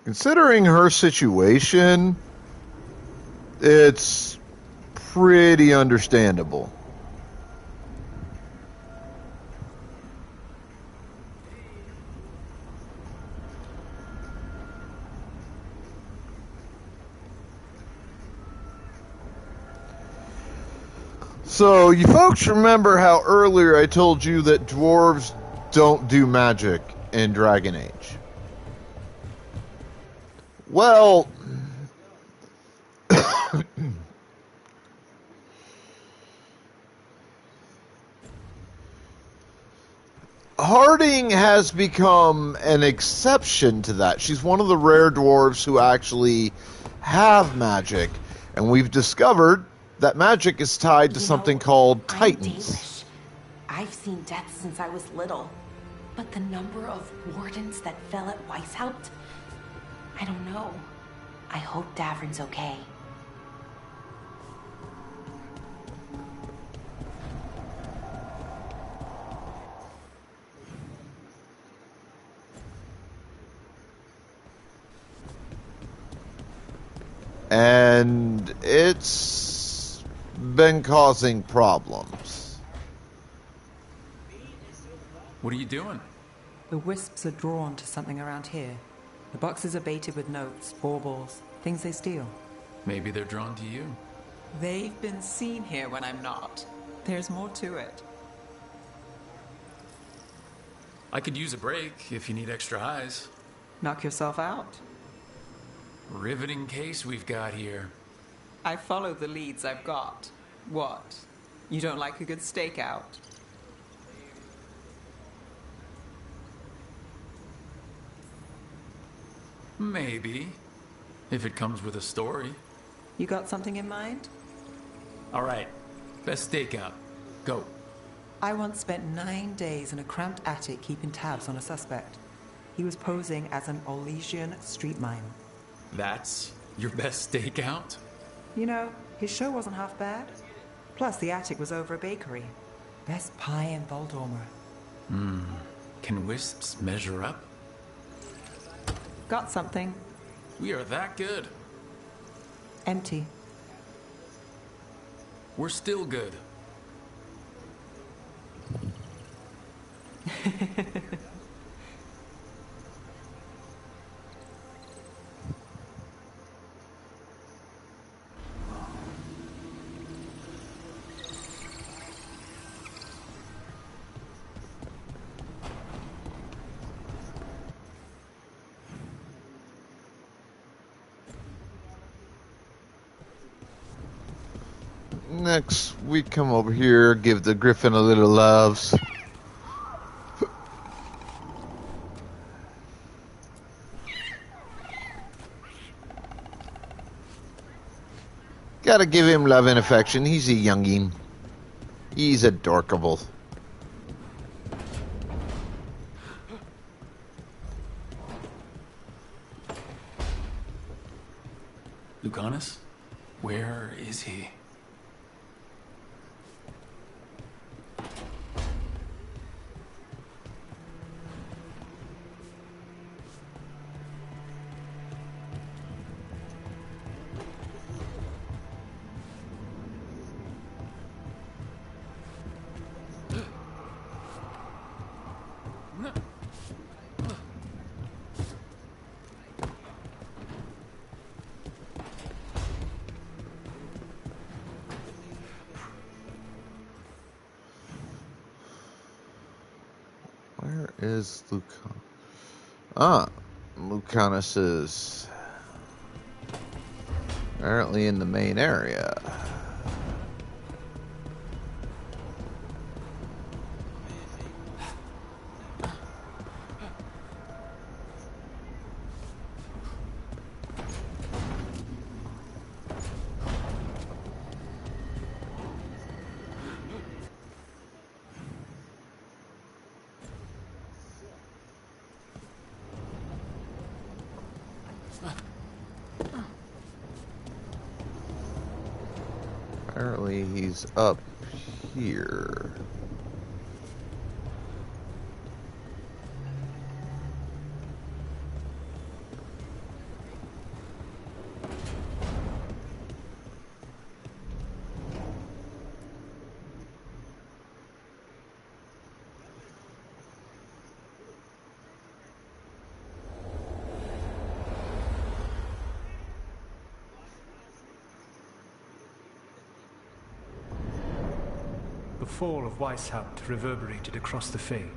Considering her situation, it's pretty understandable. So, you folks remember how earlier I told you that dwarves don't do magic in Dragon Age? Well, Harding has become an exception to that. She's one of the rare dwarves who actually have magic, and we've discovered that magic is tied to something called Titans. I've seen death since I was little, but the number of wardens that fell at Weishaupt, I don't know. I hope Davrin's okay. And it's been causing problems. What are you doing? The wisps are drawn to something around here. The boxes are baited with notes, baubles, things they steal. Maybe they're drawn to you. They've been seen here when I'm not. There's more to it. I could use a break if you need extra eyes. Knock yourself out. Riveting case we've got here. I follow the leads I've got. What? You don't like a good stakeout? Maybe. If it comes with a story. You got something in mind? Alright. Best stakeout. Go. I once spent 9 days in a cramped attic keeping tabs on a suspect. He was posing as an Olesian street mime. That's your best stakeout? You know, his show wasn't half bad. Plus, the attic was over a bakery. Best pie in Voldormer. Can wisps measure up? Got something. We are that good. Empty. We're still good. Next, we come over here, give the griffin a little loves. Gotta give him love and affection. He's a youngin'. He's adorkable. Lucanus? Where is he? Where is Lucanus? Ah, Lucanus is... Apparently in the main area. Apparently he's up here. The fall of Weishaupt reverberated across the Fade,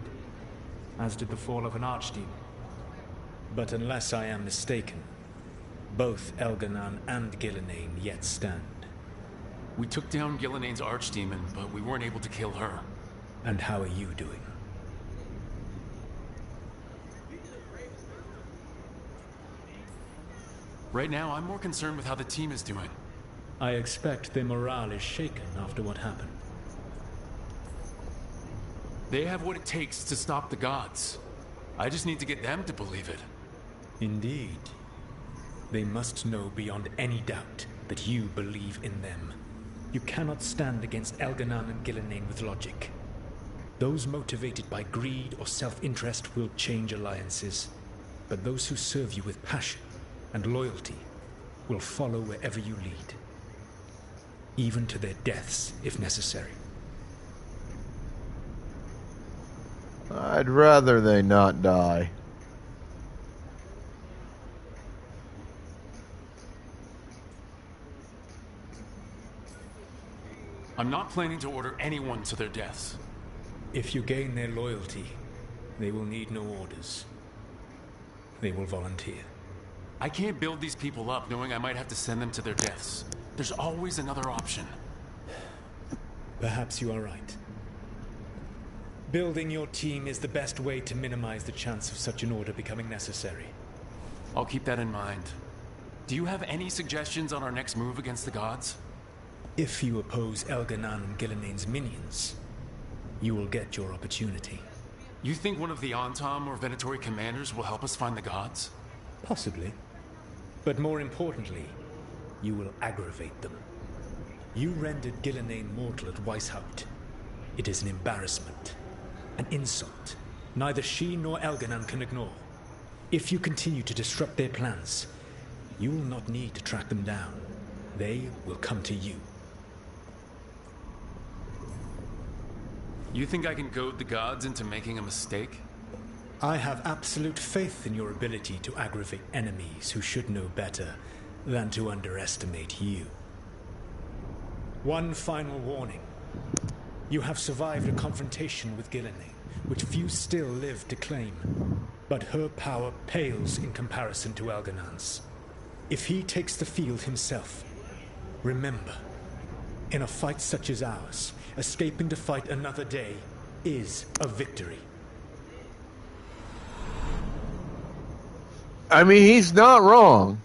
as did the fall of an archdemon. But unless I am mistaken, both Elganon and Gillenane yet stand. We took down Gillenane's archdemon, but we weren't able to kill her. And how are you doing? Right now, I'm more concerned with how the team is doing. I expect their morale is shaken after what happened. They have what it takes to stop the gods. I just need to get them to believe it. Indeed. They must know beyond any doubt that you believe in them. You cannot stand against Elganon and Gillenane with logic. Those motivated by greed or self-interest will change alliances, but those who serve you with passion and loyalty will follow wherever you lead, even to their deaths if necessary. I'd rather they not die. I'm not planning to order anyone to their deaths. If you gain their loyalty, they will need no orders. They will volunteer. I can't build these people up knowing I might have to send them to their deaths. There's always another option. Perhaps you are right. Building your team is the best way to minimize the chance of such an order becoming necessary. I'll keep that in mind. Do you have any suggestions on our next move against the gods? If you oppose Elganon and Gillenane's minions, you will get your opportunity. You think one of the Antom or Venatori commanders will help us find the gods? Possibly. But more importantly, you will aggravate them. You rendered Gillenane mortal at Weishaupt. It is an embarrassment. An insult neither she nor Elganon can ignore. If you continue to disrupt their plans, you will not need to track them down. They will come to you. You think I can goad the gods into making a mistake? I have absolute faith in your ability to aggravate enemies who should know better than to underestimate you. One final warning. You have survived a confrontation with Gillenane, which few still live to claim. But her power pales in comparison to Elganon's. If he takes the field himself, remember, in a fight such as ours, escaping to fight another day is a victory. I mean, he's not wrong.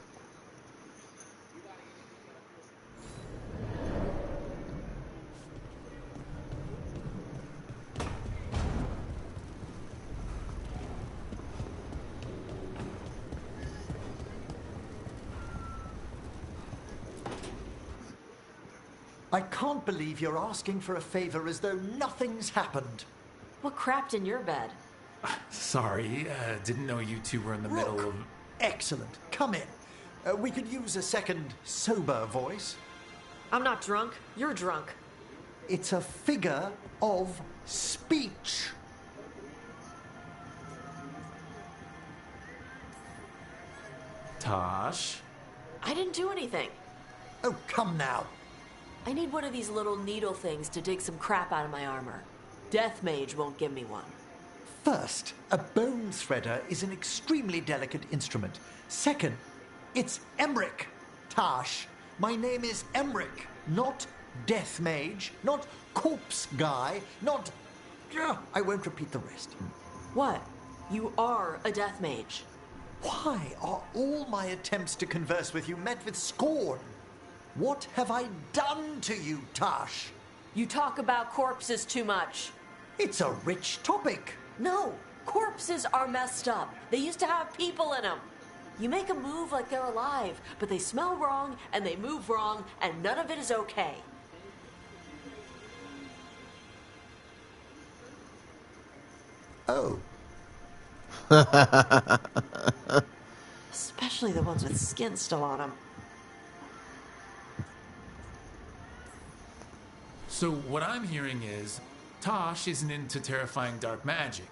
I can't believe you're asking for a favor as though nothing's happened. What crapped in your bed? Sorry, didn't know you two were in the Rook, middle of... Excellent. Come in. We could use a second sober voice. I'm not drunk. You're drunk. It's a figure of speech. Tosh? I didn't do anything. Oh, come now. I need one of these little needle things to dig some crap out of my armor. Death Mage won't give me one. First, a bone threader is an extremely delicate instrument. Second, it's Emmerich, Tosh, My name is Emmerich, not Death Mage, not Corpse Guy, not... I won't repeat the rest. What? You are a death mage. Why are all my attempts to converse with you met with scorn? What have I done to you, Tash? You talk about corpses too much. It's a rich topic. No, corpses are messed up. They used to have people in them. You make a move like they're alive, but they smell wrong and they move wrong, and none of it is okay. Oh. Especially the ones with skin still on them. So what I'm hearing is, Tosh isn't into terrifying dark magic.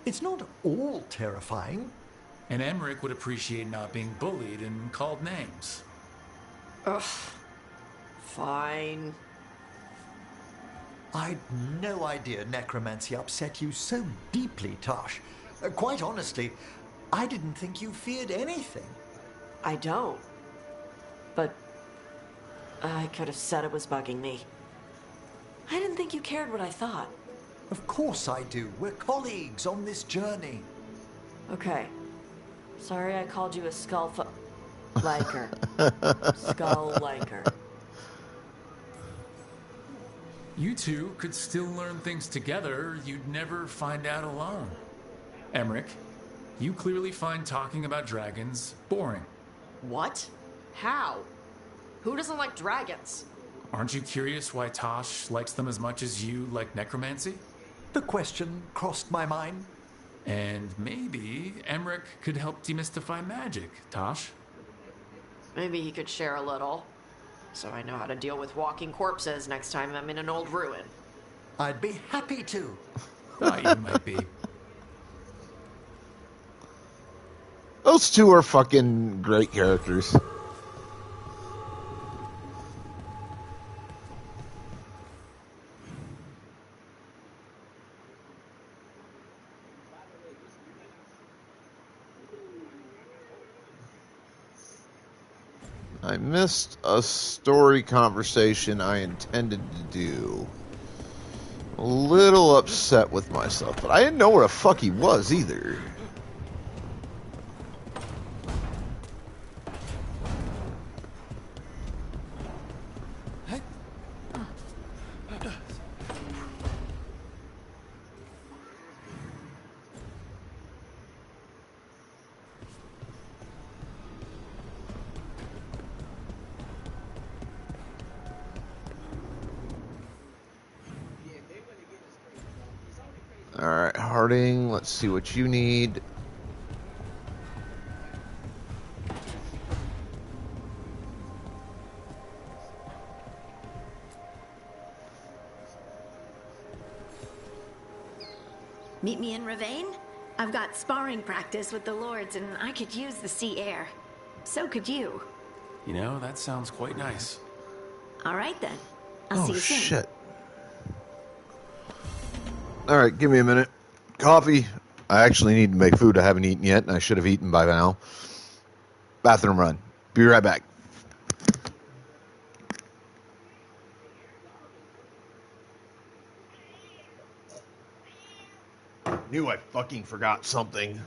It's not all terrifying. And Emmerich would appreciate not being bullied and called names. Ugh. Fine. I'd no idea necromancy upset you so deeply, Tosh. Quite honestly, I didn't think you feared anything. I don't. But I could have said it was bugging me. I didn't think you cared what I thought. Of course I do. We're colleagues on this journey. Okay. Sorry I called you a liker. Skull liker. You two could still learn things together you'd never find out alone. Emmerich, you clearly find talking about dragons boring. What? How? Who doesn't like dragons? Aren't you curious why Tosh likes them as much as you like necromancy? The question crossed my mind. And maybe Emmerich could help demystify magic, Tosh. Maybe he could share a little, so I know how to deal with walking corpses next time I'm in an old ruin. I'd be happy to. Thought you might be. Those two are fucking great characters. I missed a story conversation I intended to do. A little upset with myself, but I didn't know where the fuck he was either. Alright, Harding, let's see what you need. Meet me in Ravane? I've got sparring practice with the lords and I could use the sea air. So could you. You know, that sounds quite nice. All right then. I'll see you soon. Oh shit. Alright, give me a minute. Coffee. I actually need to make food I haven't eaten yet, and I should have eaten by now. Bathroom run. Be right back. Knew I fucking forgot something.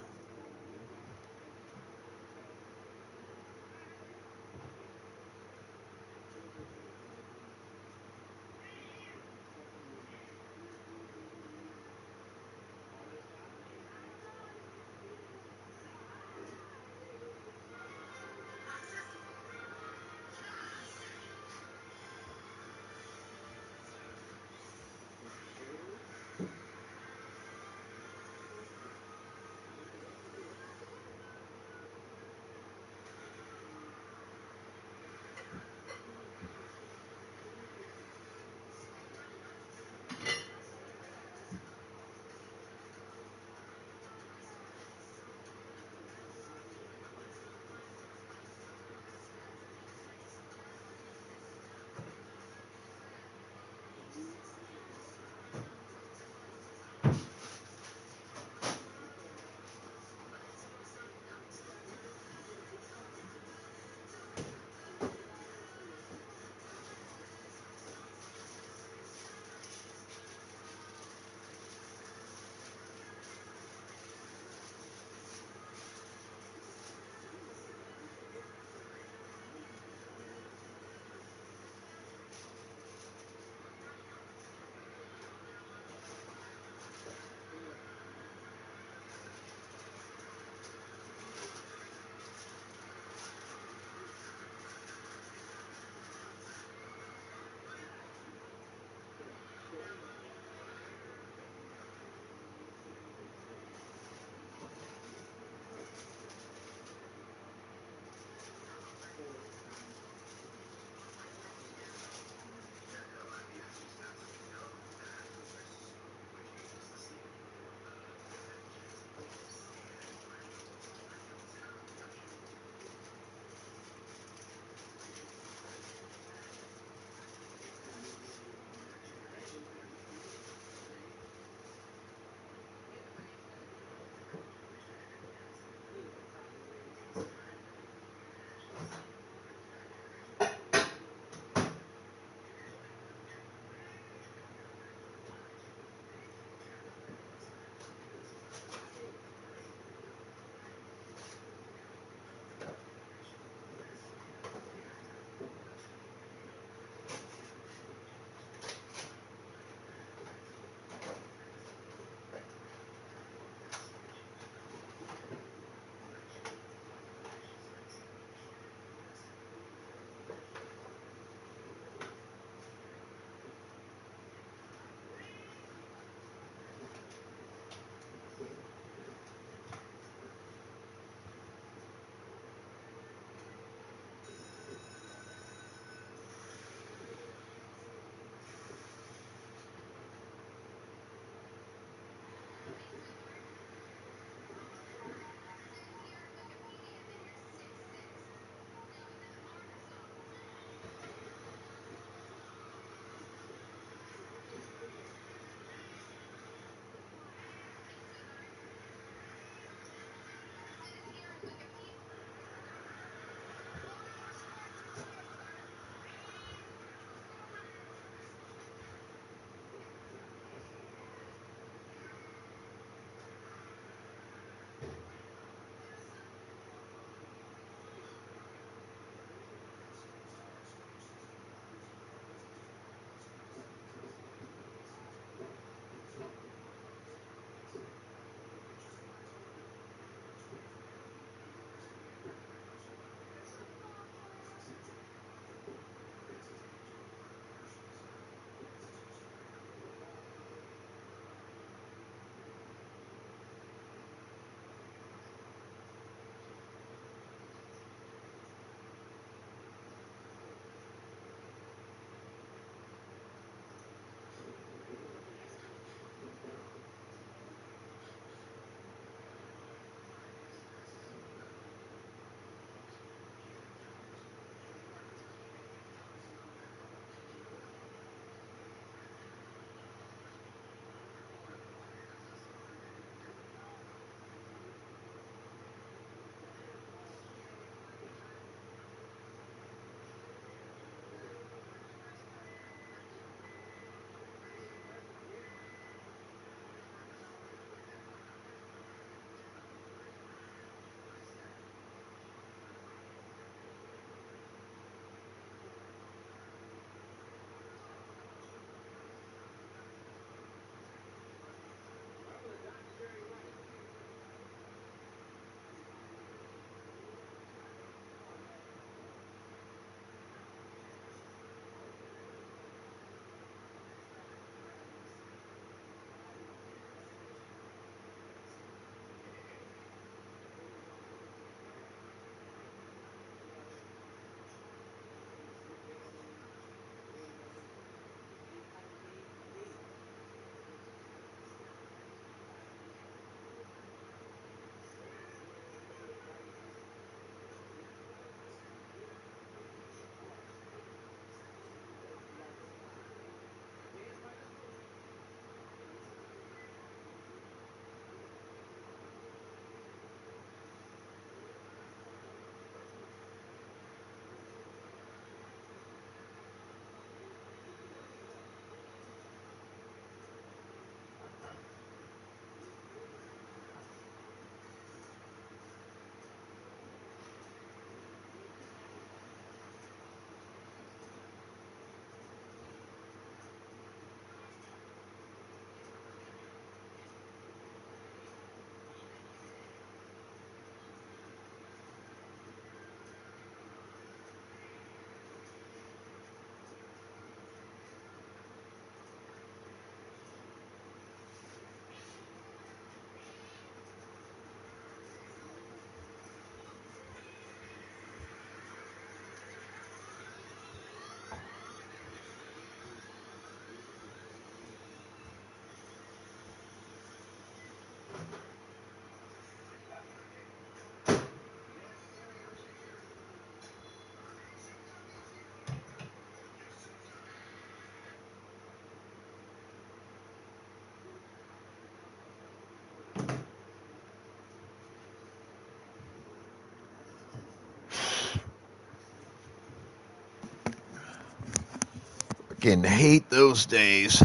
fucking hate those days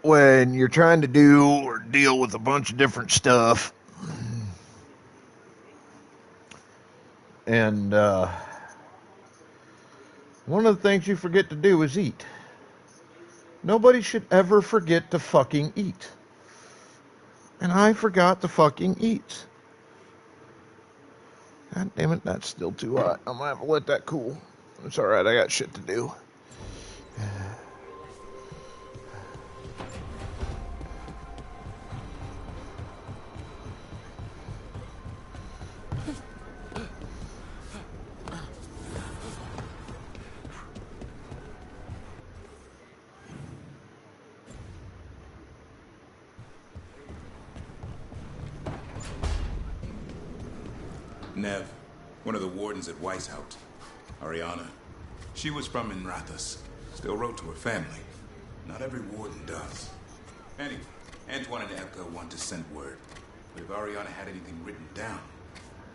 when you're trying to do or deal with a bunch of different stuff. And one of the things you forget to do is eat. Nobody should ever forget to fucking eat. And I forgot to fucking eat. God damn it, that's still too hot. I'm gonna have to let that cool. It's alright, I got shit to do. Nev, one of the wardens at Weishaupt. Ariana. She was from Inrathus. Still wrote to her family. Not every warden does. Anyway, Antoine and Elka want to send word. But if Ariana had anything written down...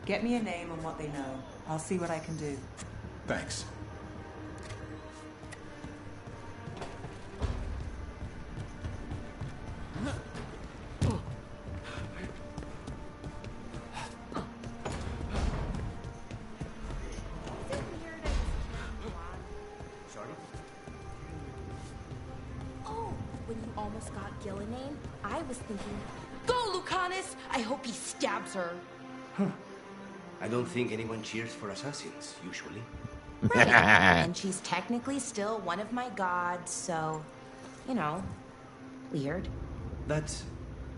Get me a name and what they know. I'll see what I can do. Thanks. I don't think anyone cheers for assassins, usually. Right. And she's technically still one of my gods, so, you know, weird. That's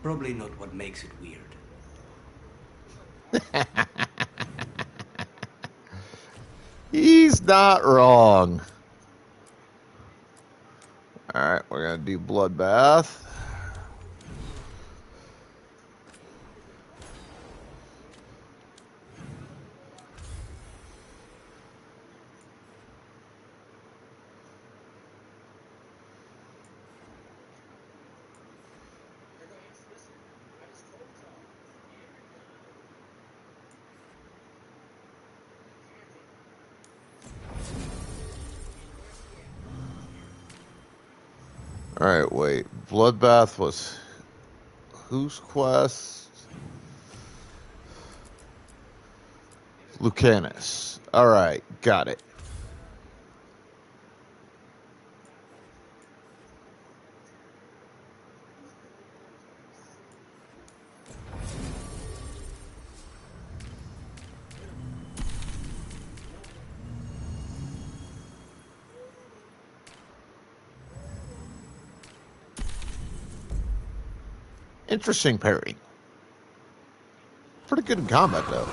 probably not what makes it weird. He's not wrong. Alright, we're gonna do bloodbath. Alright, wait. Bloodbath was whose quest? Lucanus. Alright, got it. Interesting parry. Pretty good in combat, though.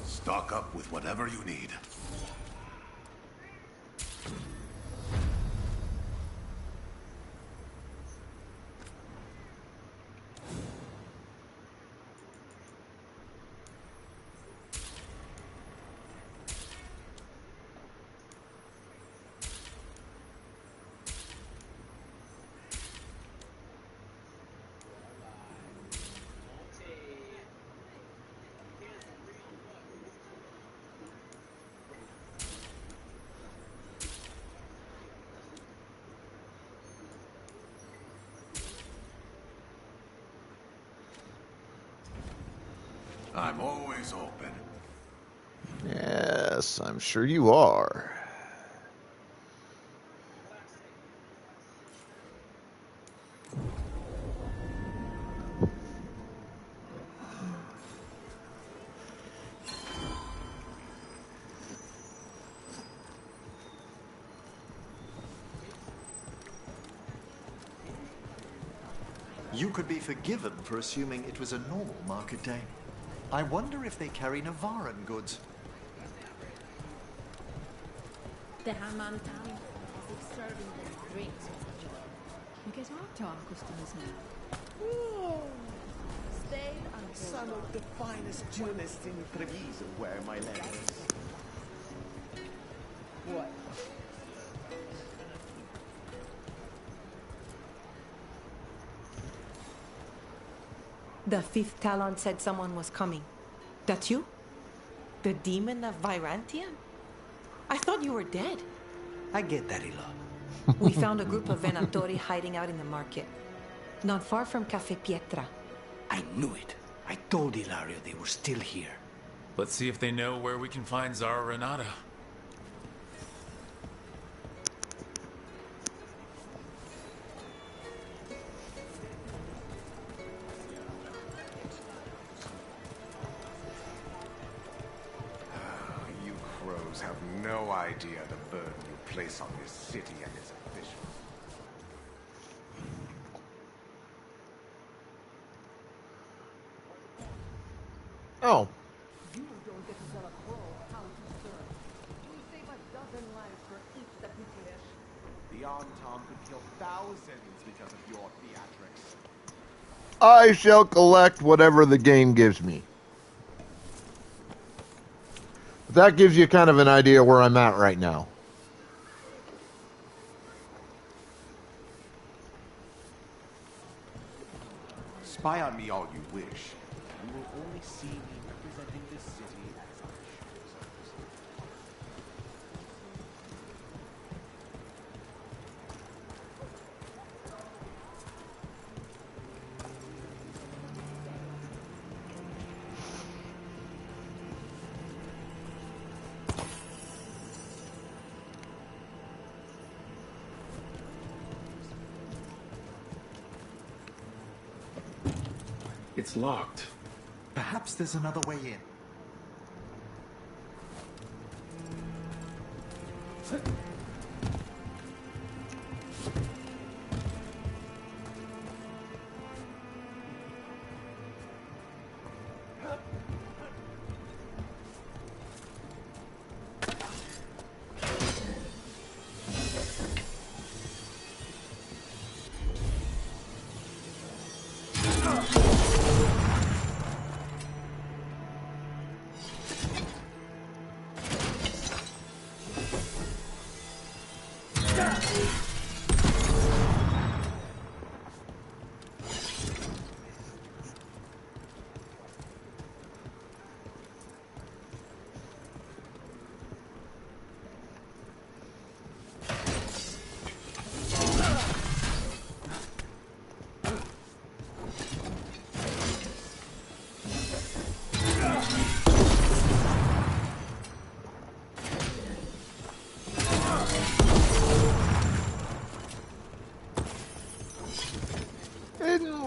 Stock up with whatever you need. I'm always open. Yes, I'm sure you are. You could be forgiven for assuming it was a normal market day. I wonder if they carry Navaran goods. Det här mantan as if serving them drinks with each other. Vilket avtal kostar det sen? Some of the finest duelists in Treviso wear my letters. What? The fifth Talon said someone was coming. That you? The demon of Virantium? I thought you were dead. I get that, Ilo. We found a group of Venatori hiding out in the market. Not far from Cafe Pietra. I knew it. I told Ilario they were still here. Let's see if they know where we can find Zara Renata. You crows have no idea the burden you place on this city and its officials. Oh. You don't get to tell a crow how to serve. We save a dozen lives for each that we kill. The Anton could kill thousands because of your theatrics. I shall collect whatever the game gives me. That gives you kind of an idea where I'm at right now. Spy on me all you wish. You will only see me representing this city as I choose. It's locked. Perhaps there's another way in.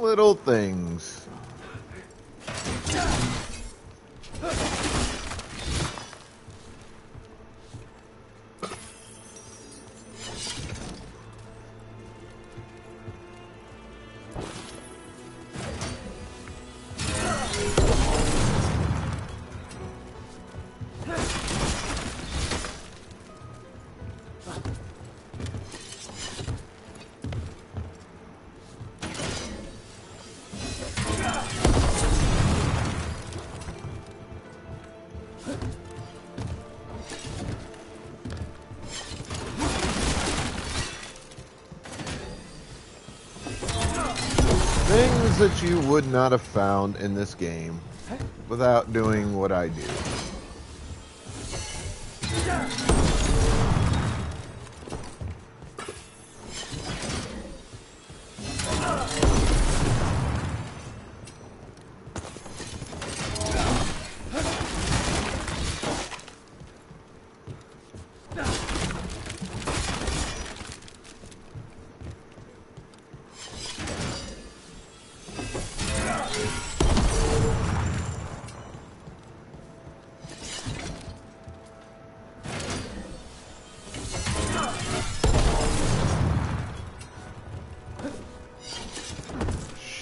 Little things. Things that you would not have found in this game without doing what I do.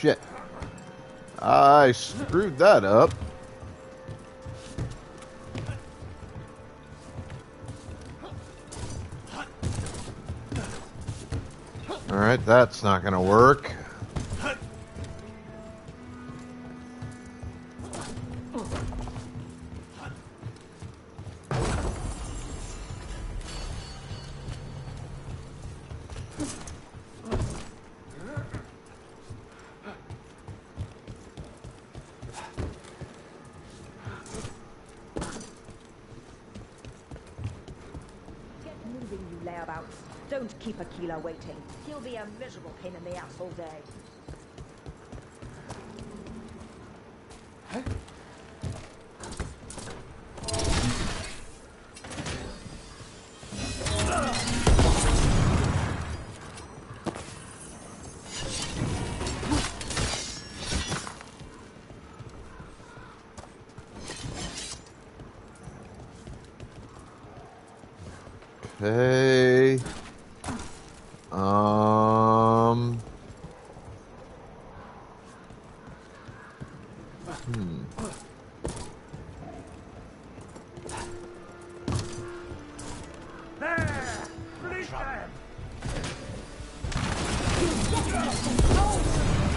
Shit. I screwed that up. Alright, that's not gonna work. Don't keep Aquila waiting. He'll be a miserable pain in the ass all day. Okay. There! Finish them!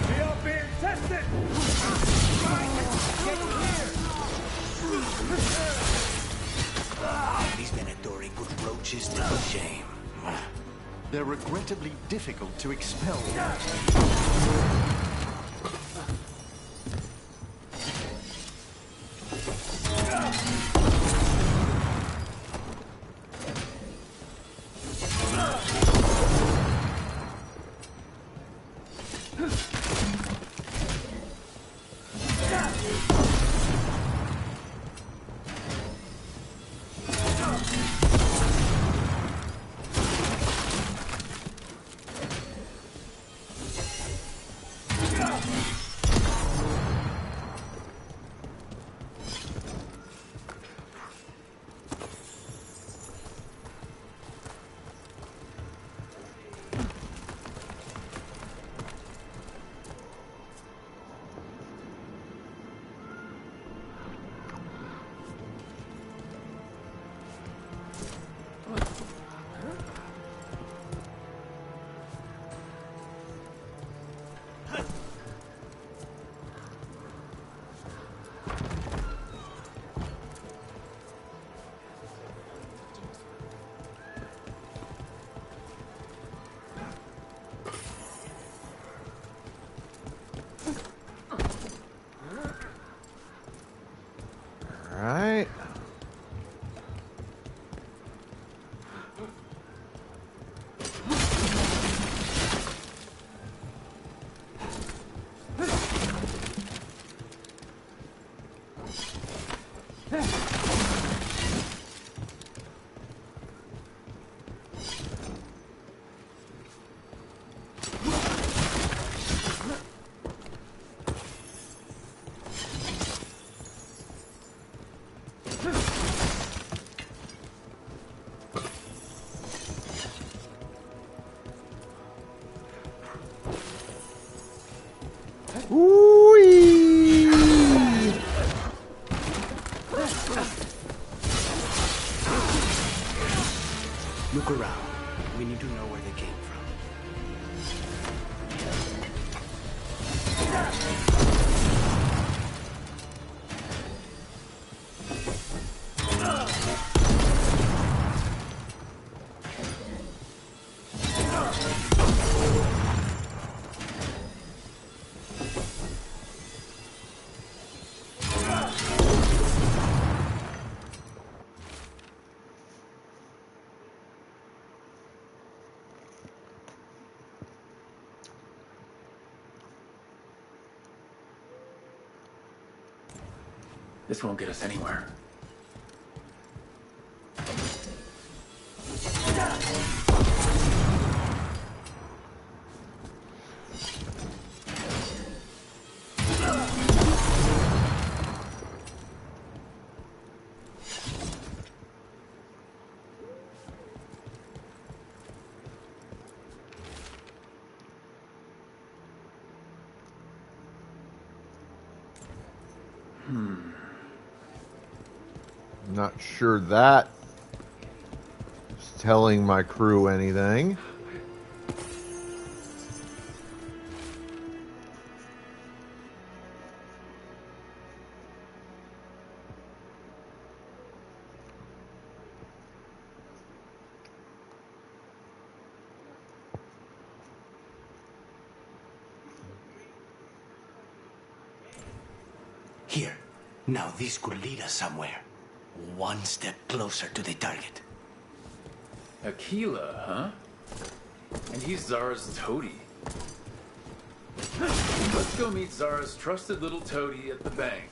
We are being tested! Get These Venatori good roaches to the shame. They're regrettably difficult to expel. Alright. Look around. We need to know where they came from. This won't get us anywhere. Not sure that is telling my crew anything. Here. Now this could lead us somewhere. One step closer to the target. Aquila, huh? And he's Zara's toady. Let's go meet Zara's trusted little toady at the bank.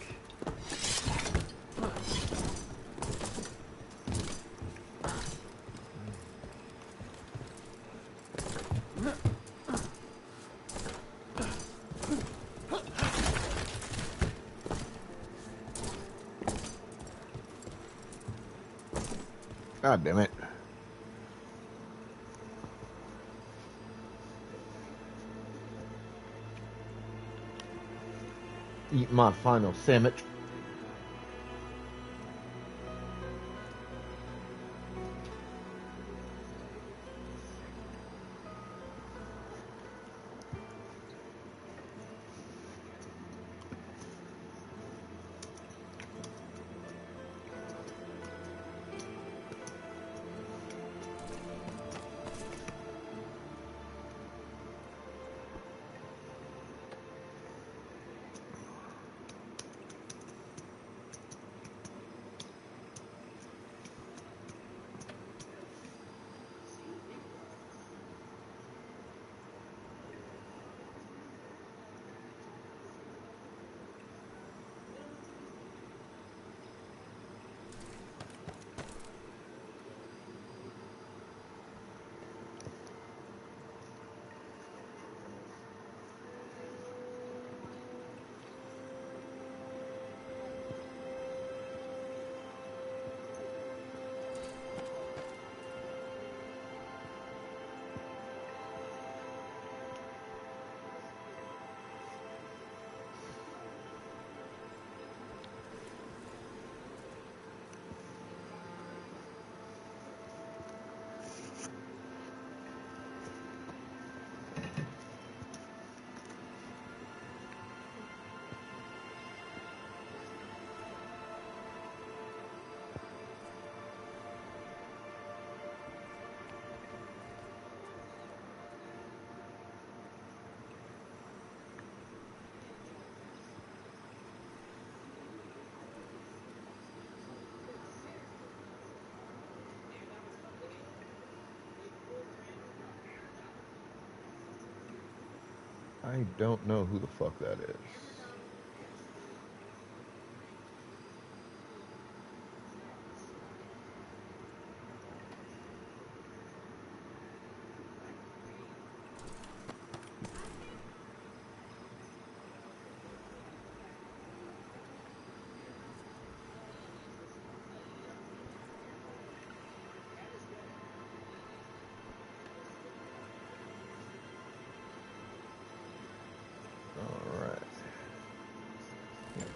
God damn it. Eat my final sandwich. I don't know who the fuck that is.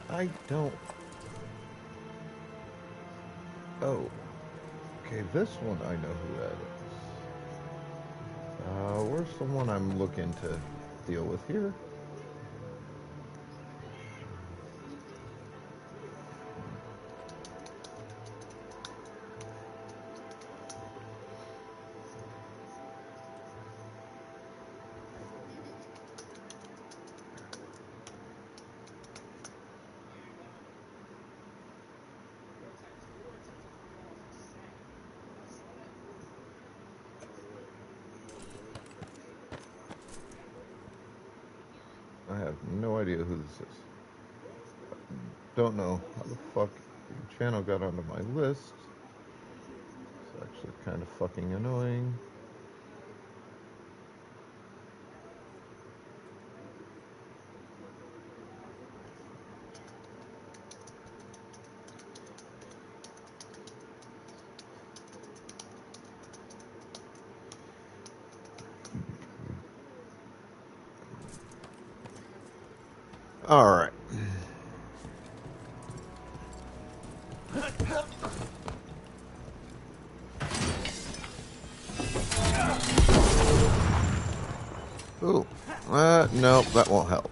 I don't... Oh. Okay, this one I know who that is. Where's the one I'm looking to deal with here? I have no idea who this is. Don't know how the fuck the channel got onto my list. It's actually kind of fucking annoying. All right. Ooh. No, that won't help.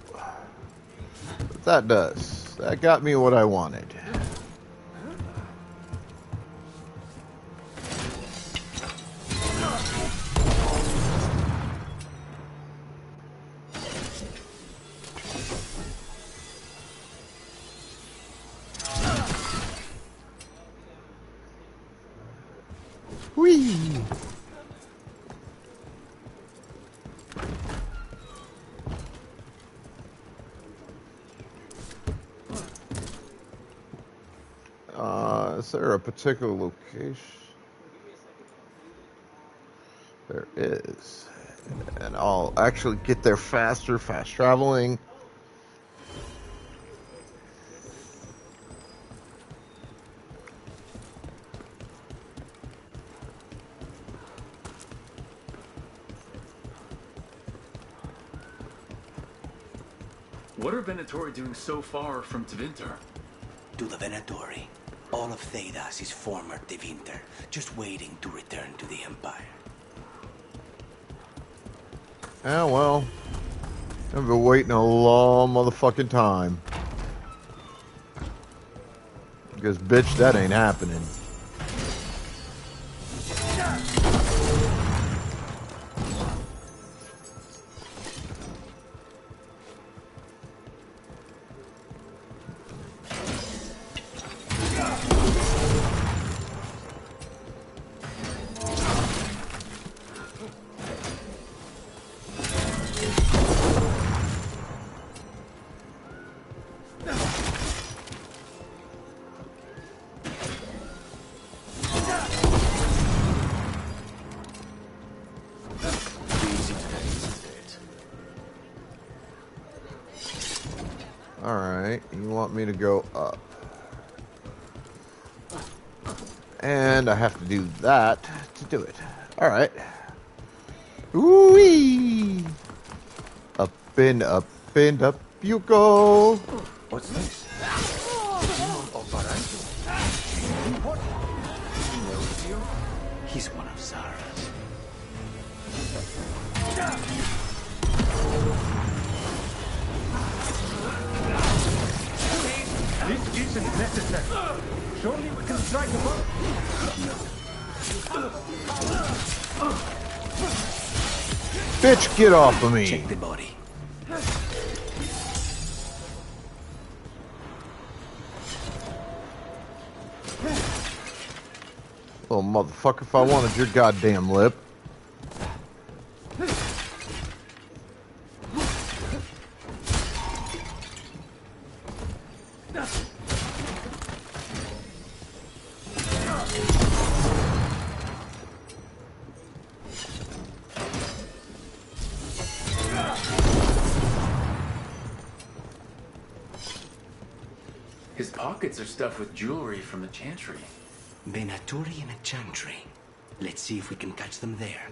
But that does. That got me what I wanted. Whee! there a particular location? There is. And I'll actually get there faster, fast traveling. What are Venatori doing so far from Tevinter? To the Venatori, all of Thedas is former Tevinter, just waiting to return to the Empire. Yeah, well, I've been waiting a long motherfucking time. Because, bitch, that ain't happening. Alright, you want me to go up. And I have to do that to do it. Alright. Ooh-wee! Up and up you go! What's this? He's one of Zara's. This isn't necessary. Surely we can strike the boat. Bitch, get off of me! Check the body. Little motherfucker, if I wanted your goddamn lip. His pockets are stuffed with jewelry from the Chantry. Venatori and a Chantry. Let's see if we can catch them there.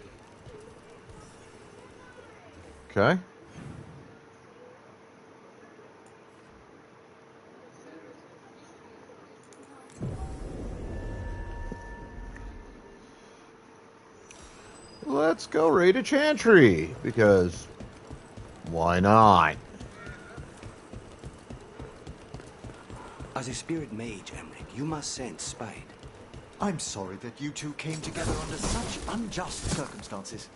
Okay. Let's go raid a Chantry, because why not? As a spirit mage, Emmerich, you must sense spite. I'm sorry that you two came together under such unjust circumstances.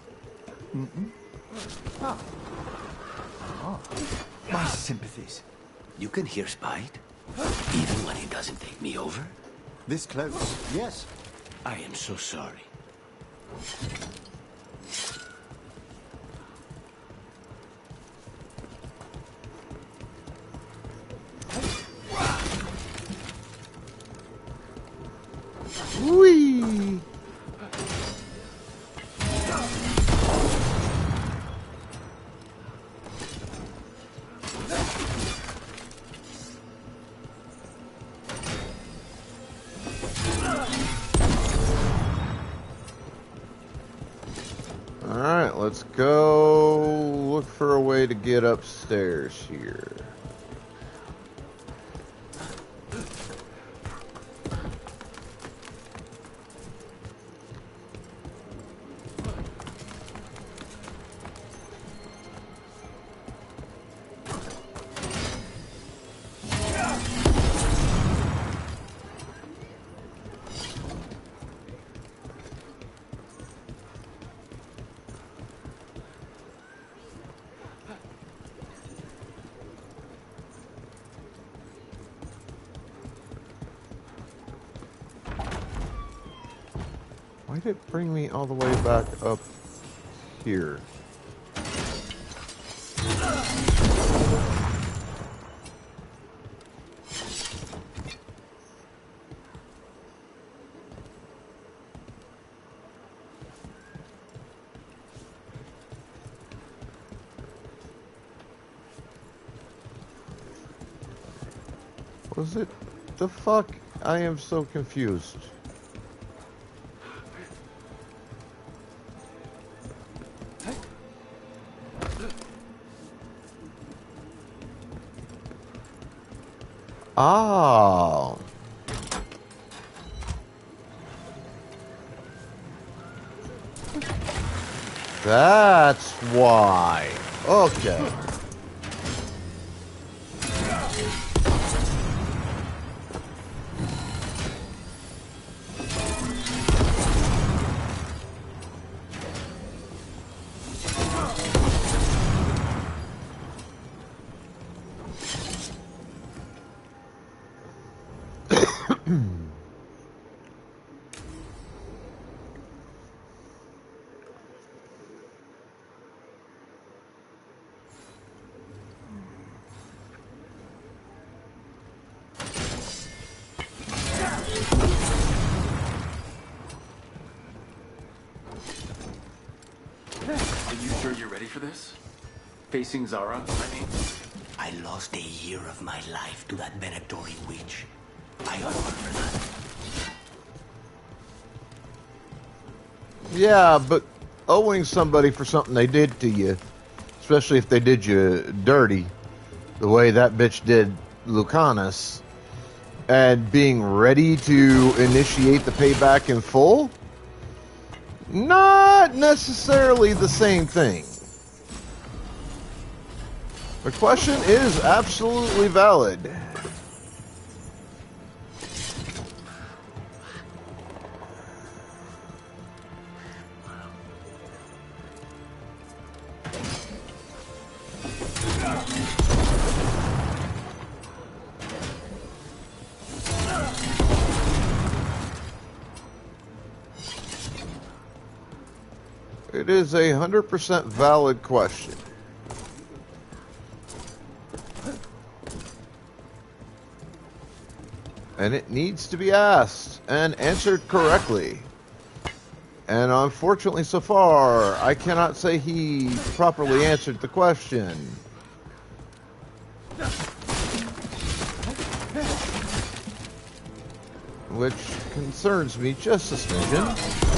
My sympathies. You can hear spite, even when it doesn't take me over. This close, yes. I am so sorry. Whee! Alright, let's go look for a way to get upstairs here. Why did it bring me all the way back up here? Was it the fuck? I am so confused. Oh. That's why. Okay. Are you sure you're ready for this? Facing Zara, I mean? I lost a year of my life to that Venatori witch. I got one for that. Yeah, but owing somebody for something they did to you, especially if they did you dirty, the way that bitch did Lucanus, and being ready to initiate the payback in full, not necessarily the same thing. The question is absolutely valid. It is a 100% valid question. And it needs to be asked and answered correctly. And unfortunately, so far, I cannot say he properly answered the question. Which concerns me just a smidgen.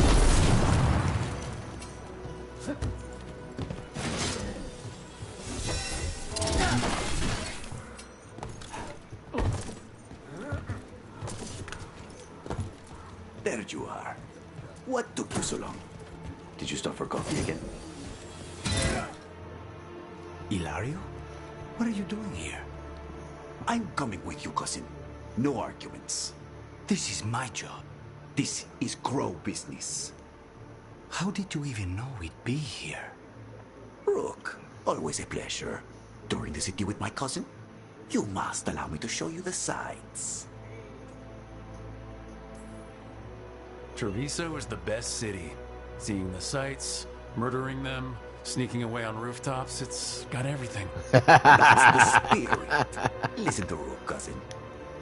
There you are. What took you so long? Did you stop for coffee again? Hilario? What are you doing here? I'm coming with you, cousin. No arguments. This is my job. This is Crow business. How did you even know we'd be here? Rook, always a pleasure. Touring the city with my cousin? You must allow me to show you the sights. Treviso is the best city. Seeing the sights, murdering them, sneaking away on rooftops, it's got everything. That's the spirit. Listen to Rook, cousin.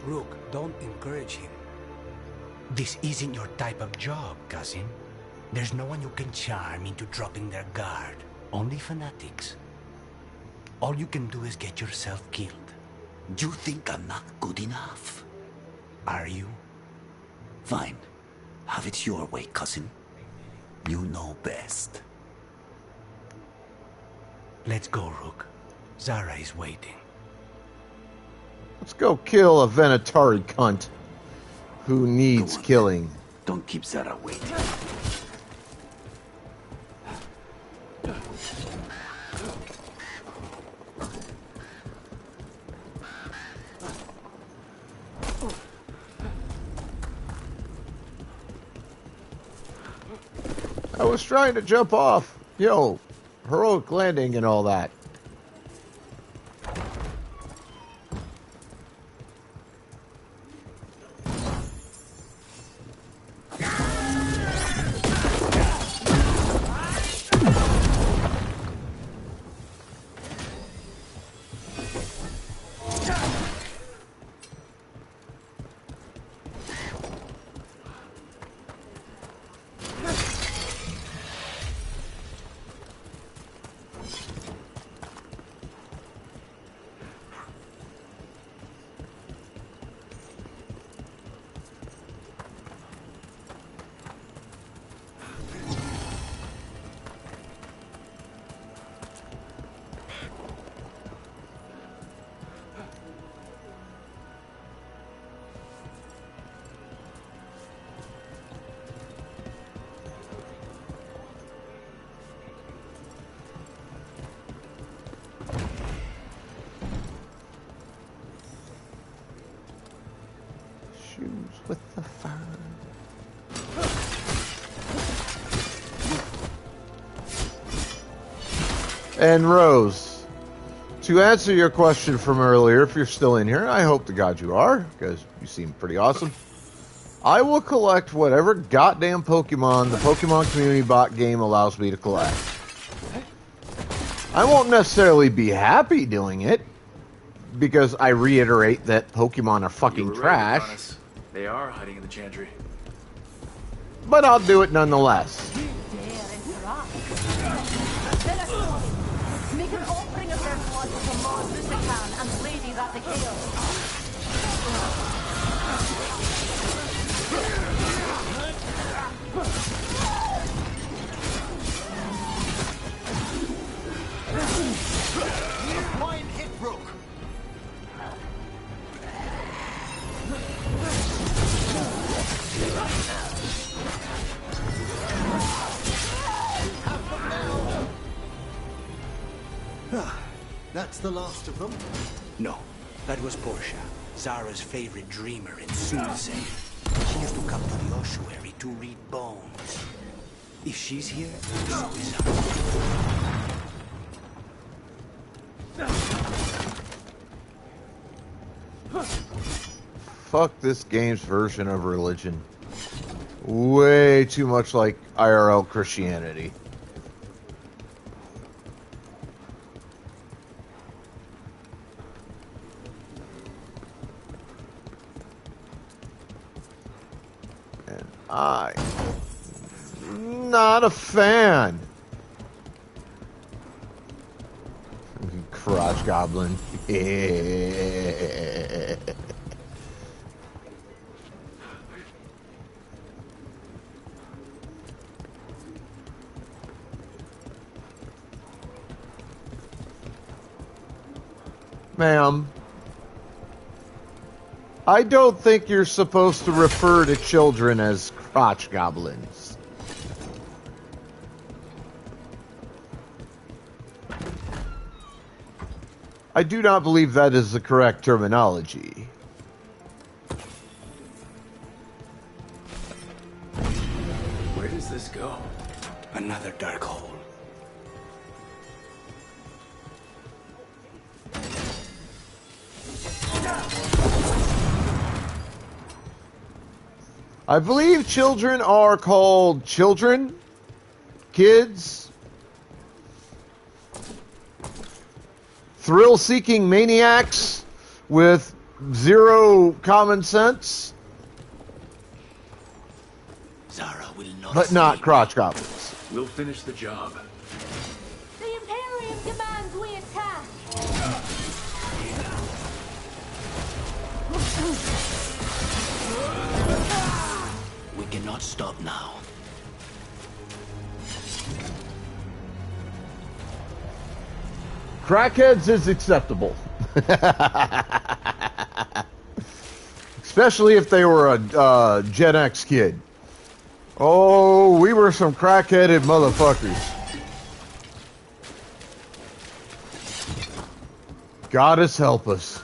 Rook, don't encourage him. This isn't your type of job, cousin. There's no one you can charm into dropping their guard. Only fanatics. All you can do is get yourself killed. You think I'm not good enough? Are you? Fine. Have it your way, cousin. You know best. Let's go, Rook. Zara is waiting. Let's go kill a Venatari cunt who needs killing. Don't keep Zara waiting. I was trying to jump off. Yo, heroic landing and all that. Shoes with the fur. And Rose, to answer your question from earlier, if you're still in here, I hope to God you are, because you seem pretty awesome. I will collect whatever goddamn Pokemon the Pokemon Community Bot game allows me to collect. I won't necessarily be happy doing it, because I reiterate that Pokemon are fucking trash. Right, they are hiding in the Chantry. But I'll do it nonetheless. Make an offering of their blood to Lord Lucican and Lady Rathacale. Mine hit broke. That's the last of them? No, that was Portia, Zara's favorite dreamer and soothsayer. She used to come to the Age-uary to read bones. If she's here, so is Fuck this game's version of religion. Way too much like IRL Christianity. And I'm not a fan. Crotch Goblin. Ma'am, I don't think you're supposed to refer to children as crotch goblins. I do not believe that is the correct terminology. Where does this go? Another dark hole. I believe children are called children, kids, thrill-seeking maniacs with zero common sense, Zara will not, but not crotch goblins. We'll finish the job. The Imperium demands we attack. We cannot stop now. Crackheads is acceptable. Especially if they were a Gen X kid. Oh, we were some crackheaded motherfuckers. Goddess help us.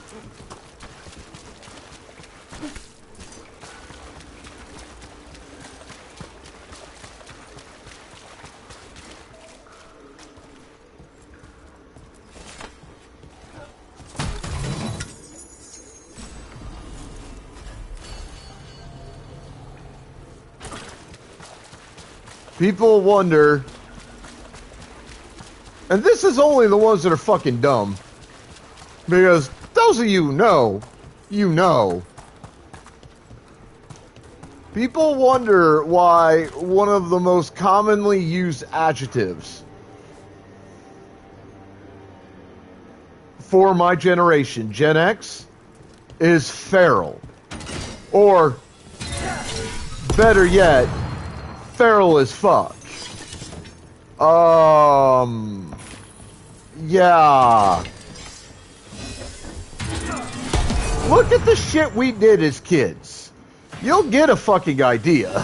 People wonder, and this is only the ones that are fucking dumb, because those of you know, people wonder why one of the most commonly used adjectives for my generation, Gen X, is feral. Or, better yet, feral as fuck. Yeah. Look at the shit we did as kids. You'll get a fucking idea.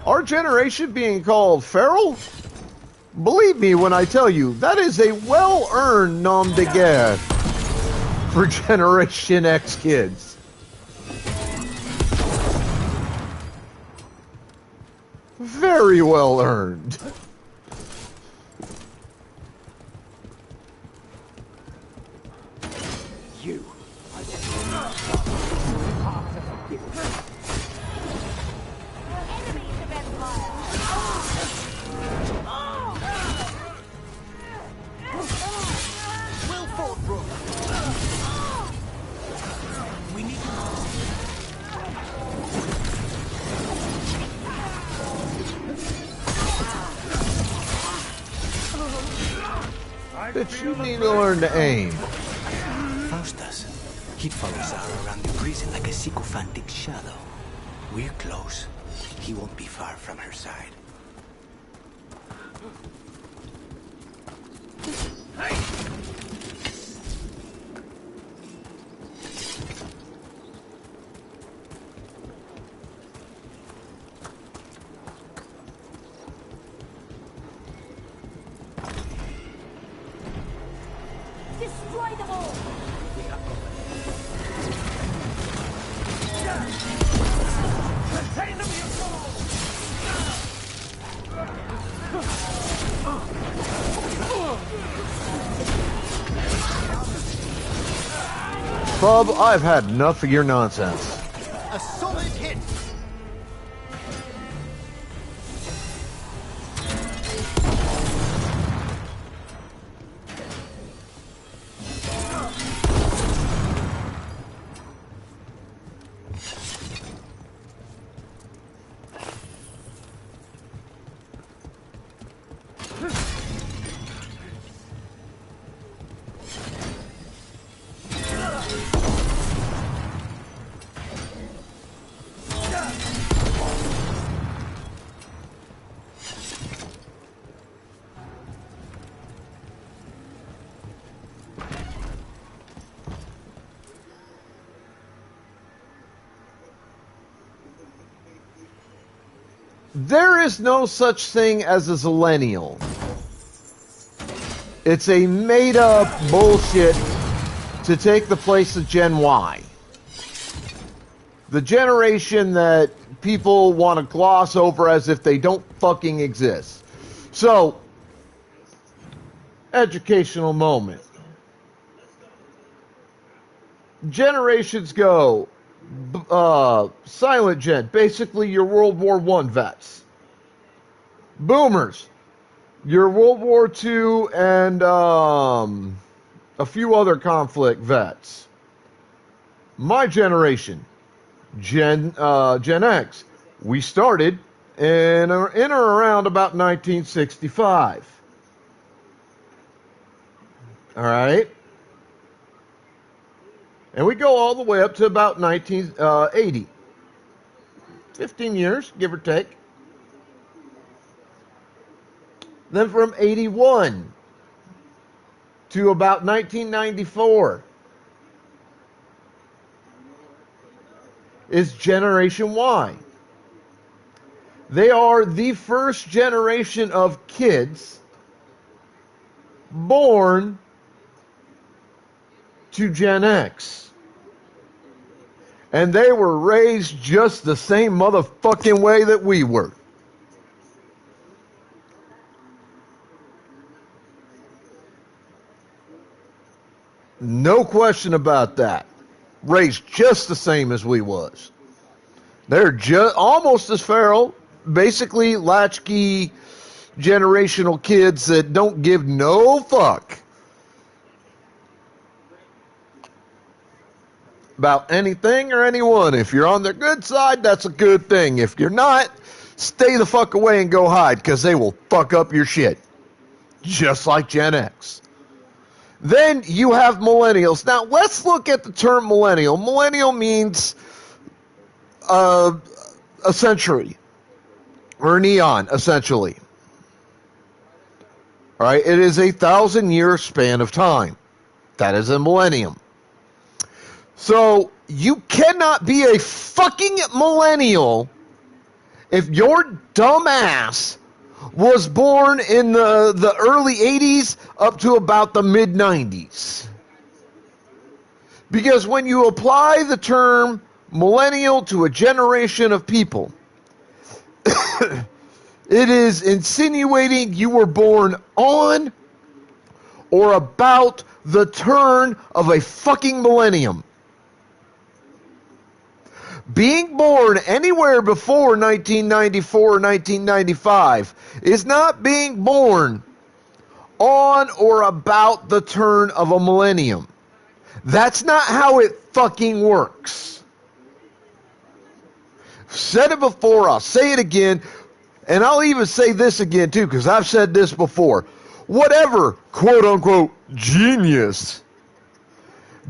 Our generation being called feral? Believe me when I tell you, that is a well-earned nom de guerre for Generation X kids. Very well earned. You. Well fought, bro. We need That you need to learn to aim. Faustus. He follows Zara around the prison like a sycophantic shadow. We're close. He won't be far from her side. Destroy them all! Contain them, you Bub, I've had enough of your nonsense. A solid hit. There is no such thing as a zillennial. It's a made-up bullshit to take the place of Gen Y. The generation that people want to gloss over as if they don't fucking exist. So, educational moment. Generations go. Silent Gen, basically your World War I vets. Boomers, your World War II and a few other conflict vets. My generation, Gen X, we started in or around about 1965. All right? And we go all the way up to about 1980. 15 years, give or take. Then from 81 to about 1994 is Generation Y. They are the first generation of kids born to Gen X. And they were raised just the same motherfucking way that we were. No question about that. Raised just the same as we was. They're just almost as feral, basically latchkey generational kids that don't give no fuck about anything or anyone. If you're on their good side, that's a good thing. If you're not, stay the fuck away and go hide, because they will fuck up your shit. Just like Gen X. Then you have millennials. Now, let's look at the term millennial. Millennial means a century. Or an eon, essentially. All right? It is a 1,000-year span of time. That is a millennium. So, you cannot be a fucking millennial if your dumb ass was born in the early 80s up to about the mid 90s. Because when you apply the term millennial to a generation of people, it is insinuating you were born on or about the turn of a fucking millennium. Being born anywhere before 1994 or 1995 is not being born on or about the turn of a millennium. That's not how it fucking works. Said it before, I'll say it again, and I'll even say this again too, because I've said this before. Whatever, quote unquote, genius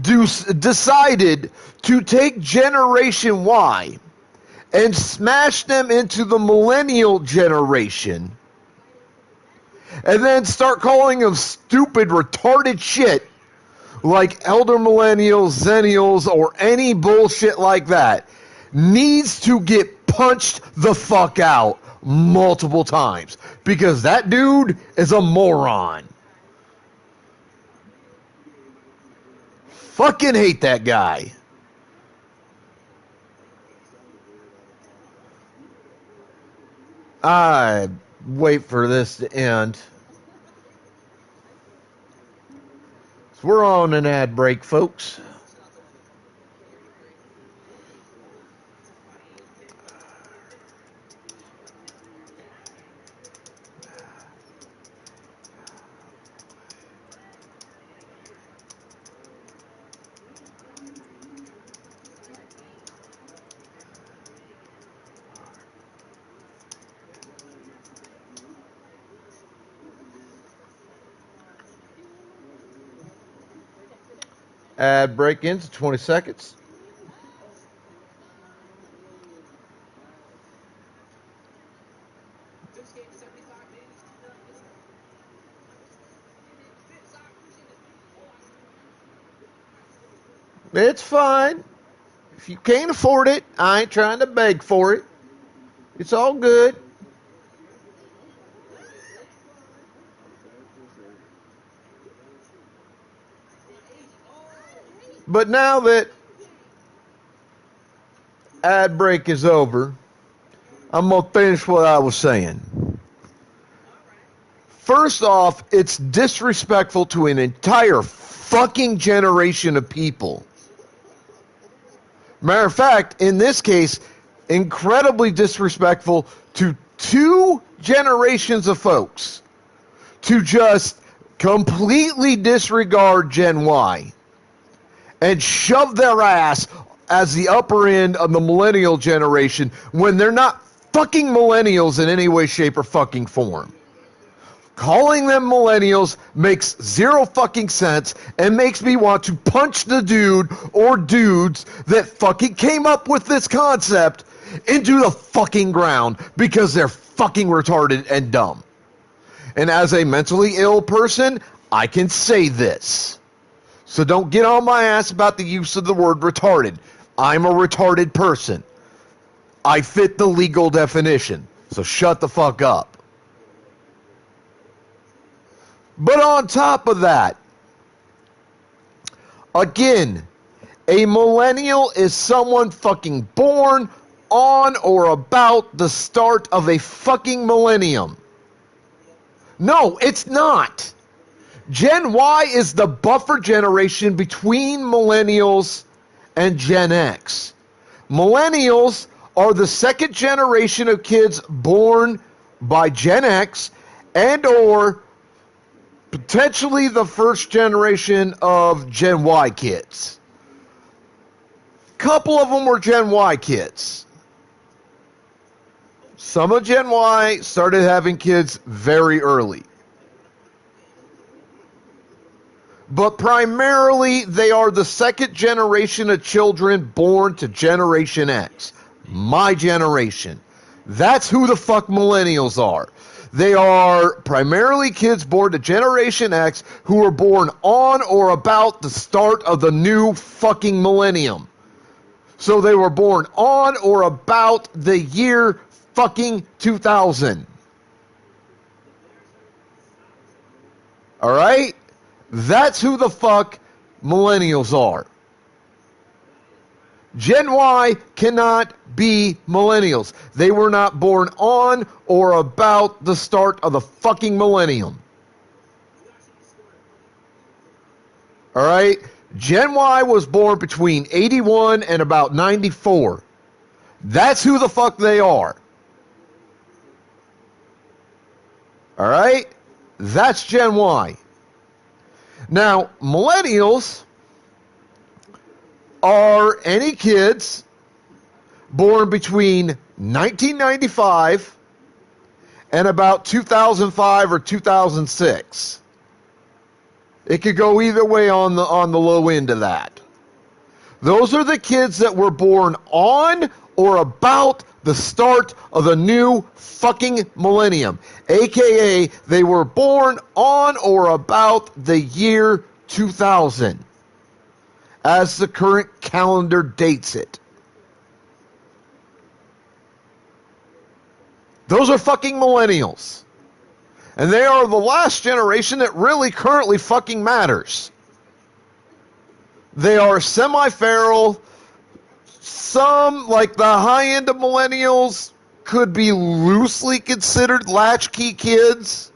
decided to take Generation Y and smash them into the millennial generation and then start calling them stupid, retarded shit like elder millennials, zennials, or any bullshit like that needs to get punched the fuck out multiple times because that dude is a moron. Fucking hate that guy. I wait for this to end. So we're on an ad break, folks. Ad break ends 20 seconds. It's fine. If you can't afford it, I ain't trying to beg for it. It's all good. But now that ad break is over, I'm going to finish what I was saying. First off, it's disrespectful to an entire fucking generation of people. Matter of fact, in this case, incredibly disrespectful to 2 generations of folks to just completely disregard Gen Y and shove their ass as the upper end of the millennial generation when they're not fucking millennials in any way, shape, or fucking form. Calling them millennials makes zero fucking sense and makes me want to punch the dude or dudes that fucking came up with this concept into the fucking ground because they're fucking retarded and dumb. And as a mentally ill person, I can say this. So don't get on my ass about the use of the word retarded. I'm a retarded person. I fit the legal definition. So shut the fuck up. But on top of that, again, a millennial is someone fucking born on or about the start of a fucking millennium. No, it's not. Gen Y is the buffer generation between millennials and Gen X. Millennials are the second generation of kids born by Gen X and or potentially the first generation of Gen Y kids. Couple of them were Gen Y kids. Some of Gen Y started having kids very early. But primarily, they are the second generation of children born to Generation X. My generation. That's who the fuck millennials are. They are primarily kids born to Generation X who were born on or about the start of the new fucking millennium. So they were born on or about the year fucking 2000. All right? That's who the fuck millennials are. Gen Y cannot be millennials. They were not born on or about the start of the fucking millennium. All right? Gen Y was born between 81 and about 94. That's who the fuck they are. All right? That's Gen Y. Now, millennials are any kids born between 1995 and about 2005 or 2006. It could go either way on the low end of that. Those are the kids that were born on or about the start of the new fucking millennium. AKA, they were born on or about the year 2000, as the current calendar dates it. Those are fucking millennials. And they are the last generation that really currently fucking matters. They are semi-feral. Some, like the high end of millennials, could be loosely considered latchkey kids.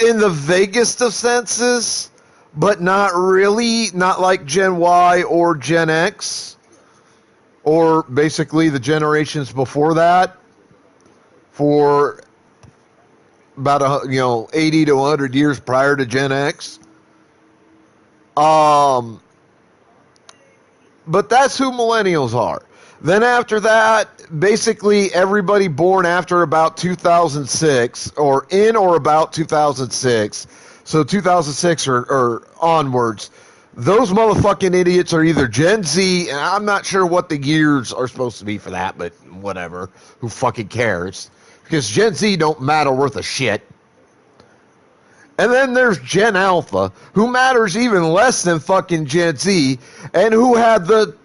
In the vaguest of senses, but not really, not like Gen Y or Gen X, or basically the generations before that, for about 80 to 100 years prior to Gen X. But that's who millennials are. Then after that, basically everybody born after about 2006 or in or about 2006, so 2006 or onwards, those motherfucking idiots are either Gen Z, and I'm not sure what the years are supposed to be for that, but whatever. Who fucking cares? Because Gen Z don't matter worth a shit. And then there's Gen Alpha, who matters even less than fucking Gen Z, and who had the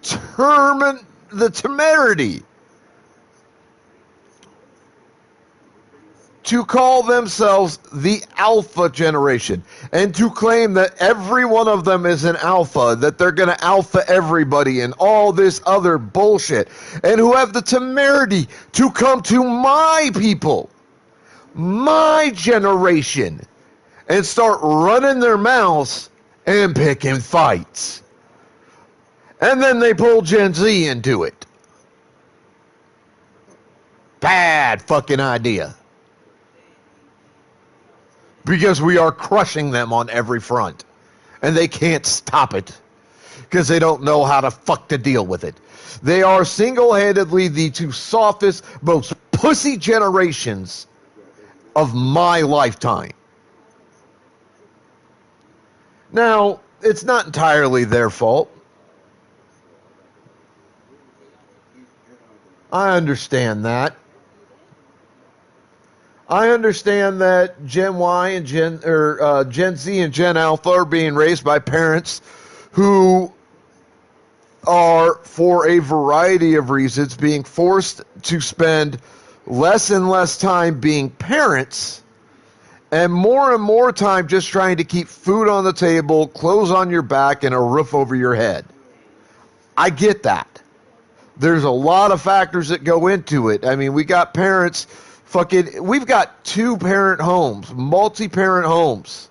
temerity to call themselves the Alpha generation, and to claim that every one of them is an alpha, that they're going to alpha everybody and all this other bullshit, and who have the temerity to come to my people, my generation, and start running their mouths and picking fights. And then they pull Gen Z into it. Bad fucking idea. Because we are crushing them on every front. And they can't stop it. Because they don't know how to fuck to deal with it. They are single-handedly the two softest, most pussy generations of my lifetime. Now, it's not entirely their fault. I understand that. I understand that Gen Y and Gen Z and Gen Alpha are being raised by parents who are, for a variety of reasons, being forced to spend less and less time being parents and more time just trying to keep food on the table, clothes on your back, and a roof over your head. I get that. There's a lot of factors that go into it. I mean, we got parents, we've got two-parent homes, multi-parent homes,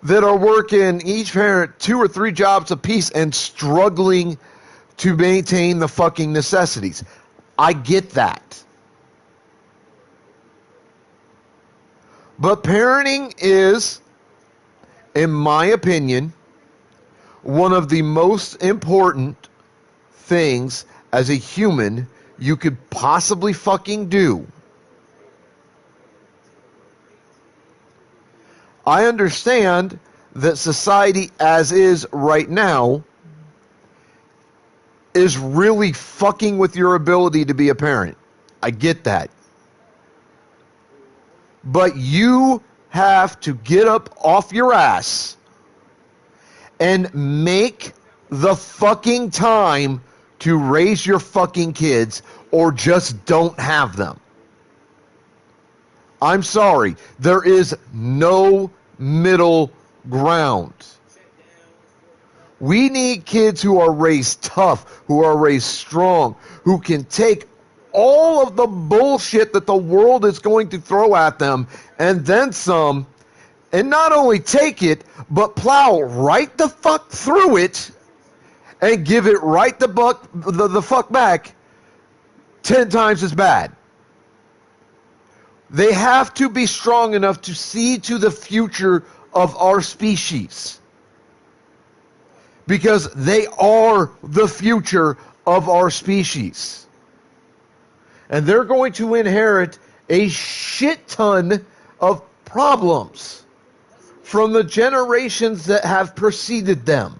that are working, each parent, 2 or 3 jobs apiece and struggling to maintain the fucking necessities. I get that. But parenting is, in my opinion, one of the most important things as a human you could possibly fucking do. I understand that society as is right now is really fucking with your ability to be a parent. I get that. But you have to get up off your ass and make the fucking time to raise your fucking kids, or just don't have them. I'm sorry. There is no middle ground. We need kids who are raised tough, who are raised strong, who can take all of the bullshit that the world is going to throw at them and then some, and not only take it, but plow right the fuck through it and give it right the fuck back 10 times as bad. They have to be strong enough to see to the future of our species. Because they are the future of our species. And they're going to inherit a shit ton of problems from the generations that have preceded them.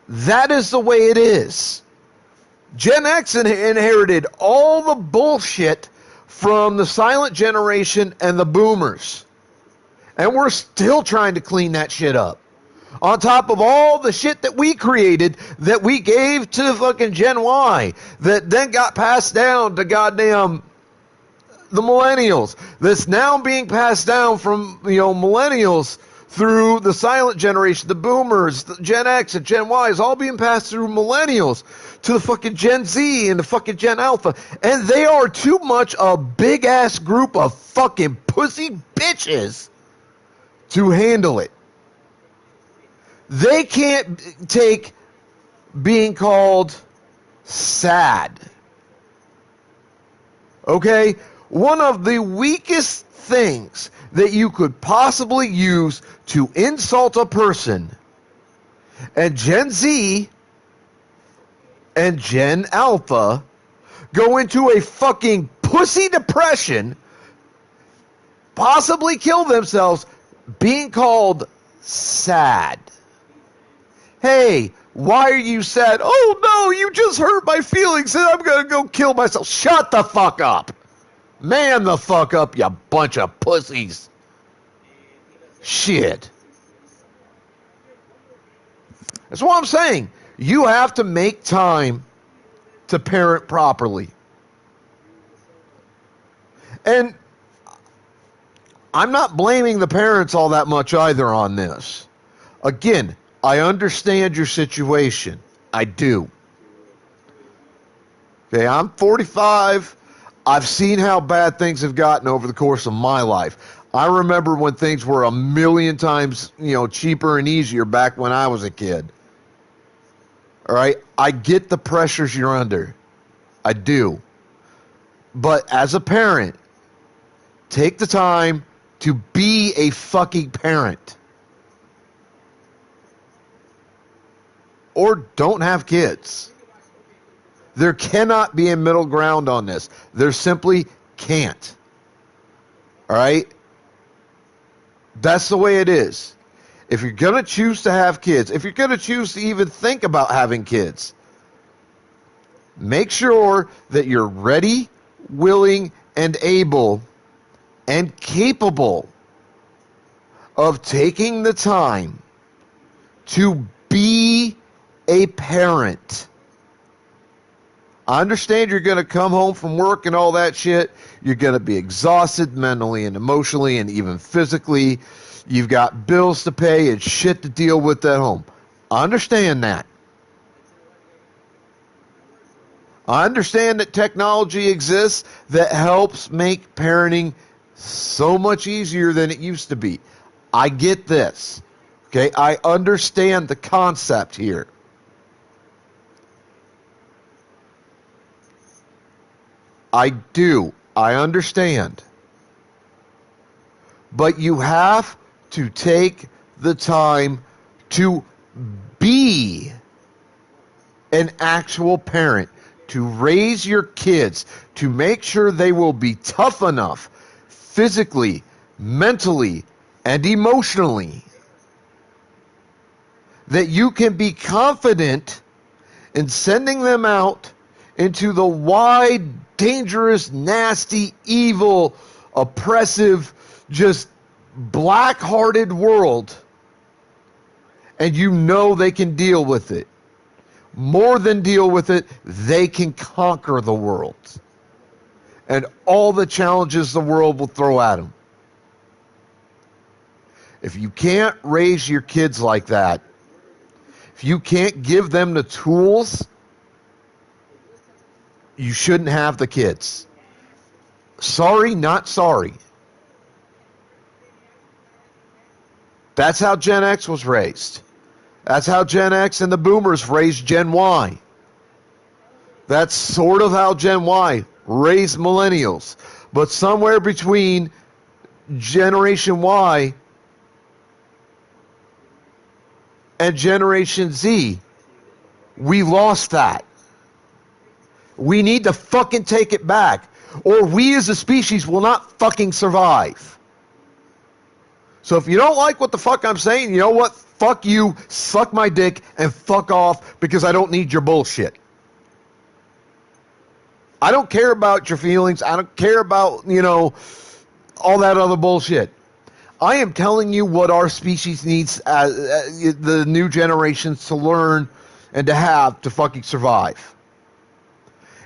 That is the way it is. Gen X inherited all the bullshit from the silent generation and the boomers. And we're still trying to clean that shit up. On top of all the shit that we created, that we gave to fucking Gen Y, that then got passed down to goddamn the millennials, that's now being passed down from, millennials through the silent generation, the boomers, the Gen X and Gen Y is all being passed through millennials to the fucking Gen Z and the fucking Gen Alpha. And they are too much a big-ass group of fucking pussy bitches to handle it. They can't take being called sad. Okay? One of the weakest things that you could possibly use to insult a person, and Gen Z and Gen Alpha go into a fucking pussy depression, possibly kill themselves, being called sad. Hey, why are you sad? Oh no, you just hurt my feelings and I'm gonna go kill myself. Shut the fuck up. Man the fuck up, you bunch of pussies. Shit. That's what I'm saying. You have to make time to parent properly. And I'm not blaming the parents all that much either on this. Again, I understand your situation. I do. Okay, I'm 45. I've seen how bad things have gotten over the course of my life. I remember when things were a million times, cheaper and easier back when I was a kid. All right? I get the pressures you're under. I do. But as a parent, take the time to be a fucking parent. Or don't have kids. There cannot be a middle ground on this. There simply can't. All right? That's the way it is. If you're going to choose to have kids, if you're going to choose to even think about having kids, make sure that you're ready, willing, and able and capable of taking the time to be a parent. I understand you're going to come home from work and all that shit. You're going to be exhausted mentally and emotionally and even physically. You've got bills to pay and shit to deal with at home. I understand that. I understand that technology exists that helps make parenting so much easier than it used to be. I get this. Okay, I understand the concept here. I do. I understand. But you have to take the time to be an actual parent, to raise your kids, to make sure they will be tough enough physically, mentally, and emotionally that you can be confident in sending them out into the wide, dangerous, nasty, evil, oppressive, just black-hearted world, and you know they can deal with it. more than deal with it. They can conquer the world and all the challenges the world will throw at them. If you can't raise your kids like that, if you can't give them the tools, you shouldn't have the kids. Sorry, not sorry. That's how Gen X was raised. That's how Gen X and the boomers raised Gen Y. That's sort of how Gen Y raised millennials. But somewhere between Generation Y and Generation Z, we lost that. We need to fucking take it back, or we as a species will not fucking survive. So if you don't like what the fuck I'm saying, you know what? Fuck you, suck my dick, and fuck off, because I don't need your bullshit. I don't care about your feelings. I don't care about, all that other bullshit. I am telling you what our species needs, the new generations, to learn and to have to fucking survive.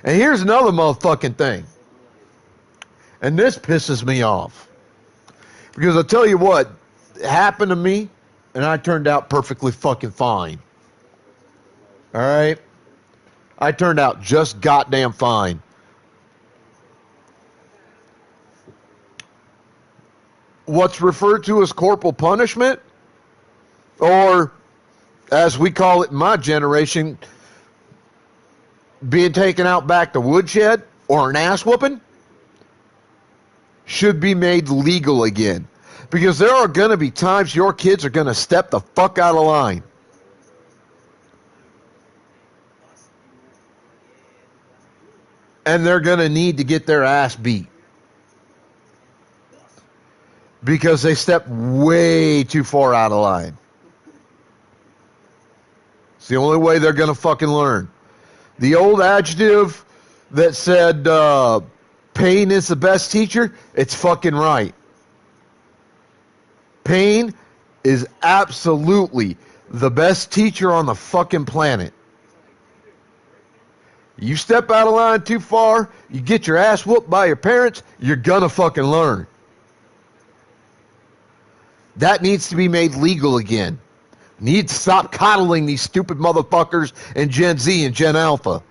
And here's another motherfucking thing. And this pisses me off. Because I'll tell you what, it happened to me, and I turned out perfectly fucking fine. Alright? I turned out just goddamn fine. What's referred to as corporal punishment, or as we call it in my generation, being taken out back to woodshed, or an ass whooping, should be made legal again. Because there are going to be times your kids are going to step the fuck out of line. And they're going to need to get their ass beat. Because they stepped way too far out of line. It's the only way they're going to fucking learn. The old adjective that said pain is the best teacher, it's fucking right. Pain is absolutely the best teacher on the fucking planet. You step out of line too far, you get your ass whooped by your parents, you're gonna fucking learn. That needs to be made legal again. Need to stop coddling these stupid motherfuckers in Gen Z and Gen Alpha.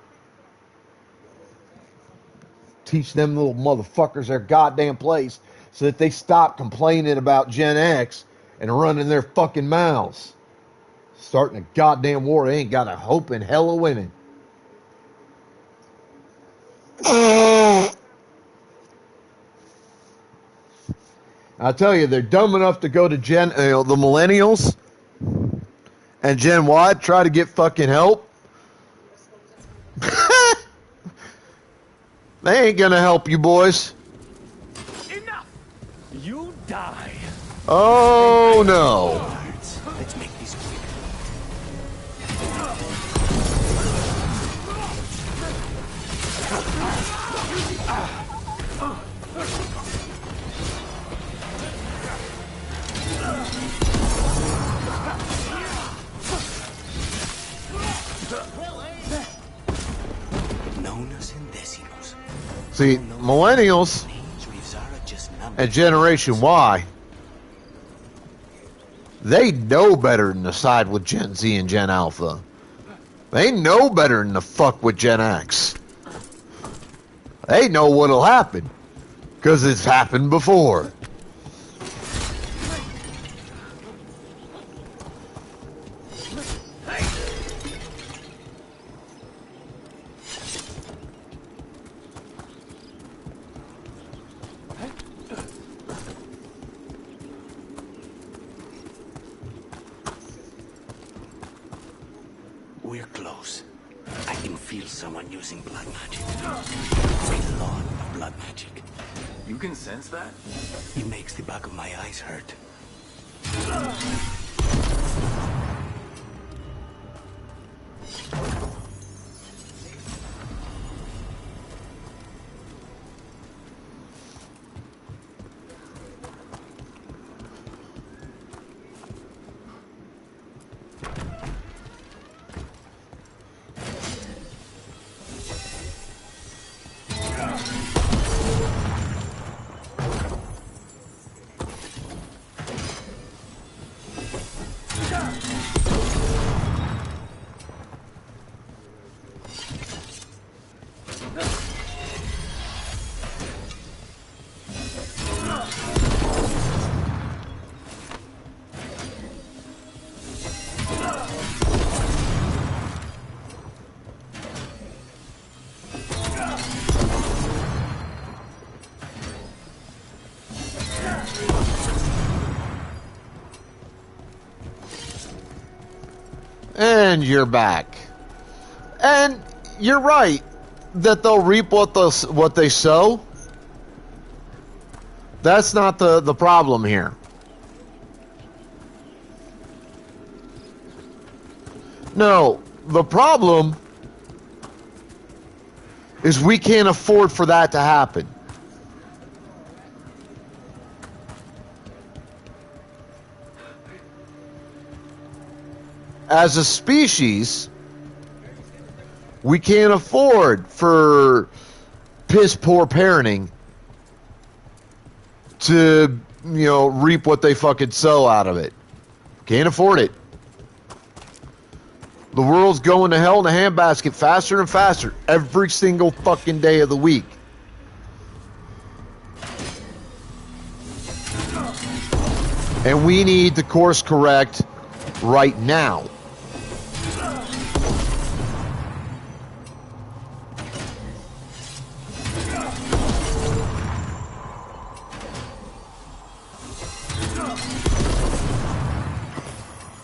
Teach them little motherfuckers their goddamn place so that they stop complaining about Gen X and running their fucking mouths. Starting a goddamn war they ain't got a hope in hell of winning. I tell you, they're dumb enough to go to the millennials and Gen Y, try to get fucking help. They ain't gonna help you, boys. Enough! You die. Oh no. Let's make this quick. See, millennials and Generation Y, they know better than to side with Gen Z and Gen Alpha. They know better than to fuck with Gen X. They know what'll happen, because it's happened before. We're close. I can feel someone using blood magic. A lot of blood magic. You can sense that? It makes the back of my eyes hurt. And you're back. And you're right that they'll reap what they sow. That's not the problem here. No, the problem is we can't afford for that to happen. As a species, we can't afford for piss poor parenting to, reap what they fucking sow out of it. Can't afford it. The world's going to hell in a handbasket faster and faster every single fucking day of the week. And we need to course correct right now.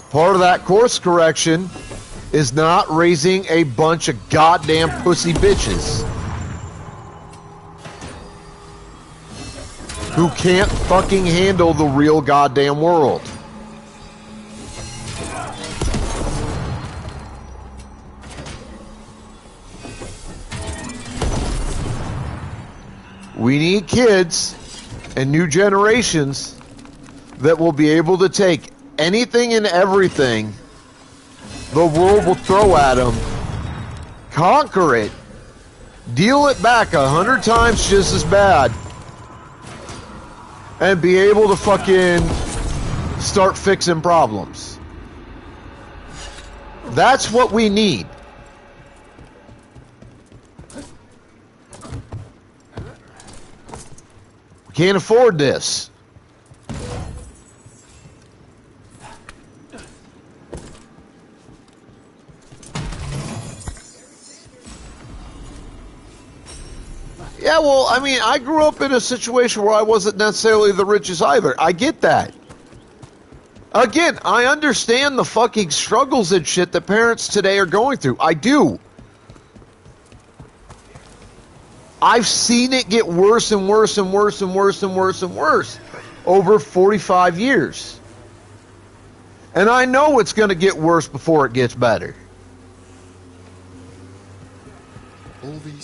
Part of that course correction is not raising a bunch of goddamn pussy bitches who can't fucking handle the real goddamn world. We need kids and new generations that will be able to take anything and everything the world will throw at them, conquer it, deal it back 100 times just as bad, and be able to fucking start fixing problems. That's what we need. We can't afford this. Yeah, well, I mean, I grew up in a situation where I wasn't necessarily the richest either. I get that. Again, I understand the fucking struggles and shit that parents today are going through. I do. I've seen it get worse and worse and worse and worse and worse and worse over 45 years. And I know it's going to get worse before it gets better.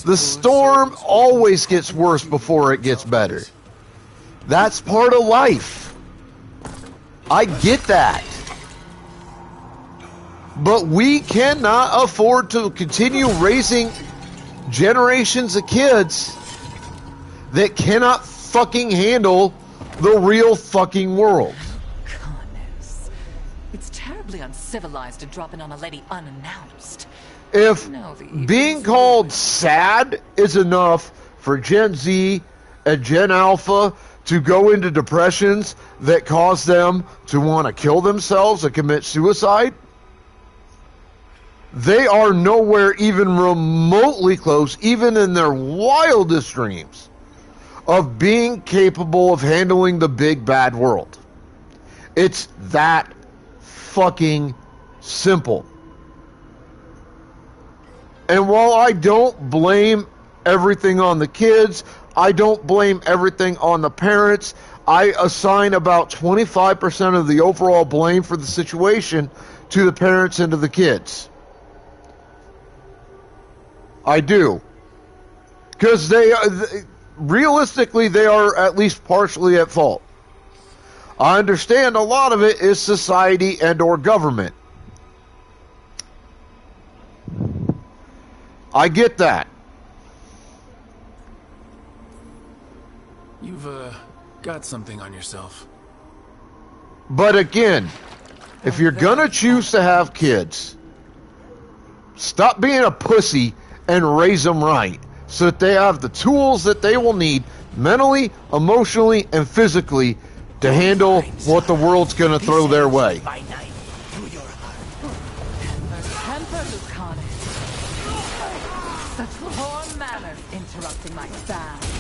The storm always gets worse before it gets better. That's part of life. I get that. But we cannot afford to continue raising generations of kids that cannot fucking handle the real fucking world. Goodness. It's terribly uncivilized to drop in on a lady unannounced. If being called sad is enough for Gen Z and Gen Alpha to go into depressions that cause them to want to kill themselves and commit suicide, they are nowhere even remotely close, even in their wildest dreams, of being capable of handling the big bad world. It's that fucking simple. And while I don't blame everything on the kids, I don't blame everything on the parents, I assign about 25% of the overall blame for the situation to the parents and to the kids. I do. Because realistically, they are at least partially at fault. I understand a lot of it is society and or government. I get that. You've, got something on yourself. But again, if you're gonna choose to have kids, stop being a pussy and raise them right so that they have the tools that they will need mentally, emotionally, and physically to handle what the world's gonna throw their way. Interrupting my fast.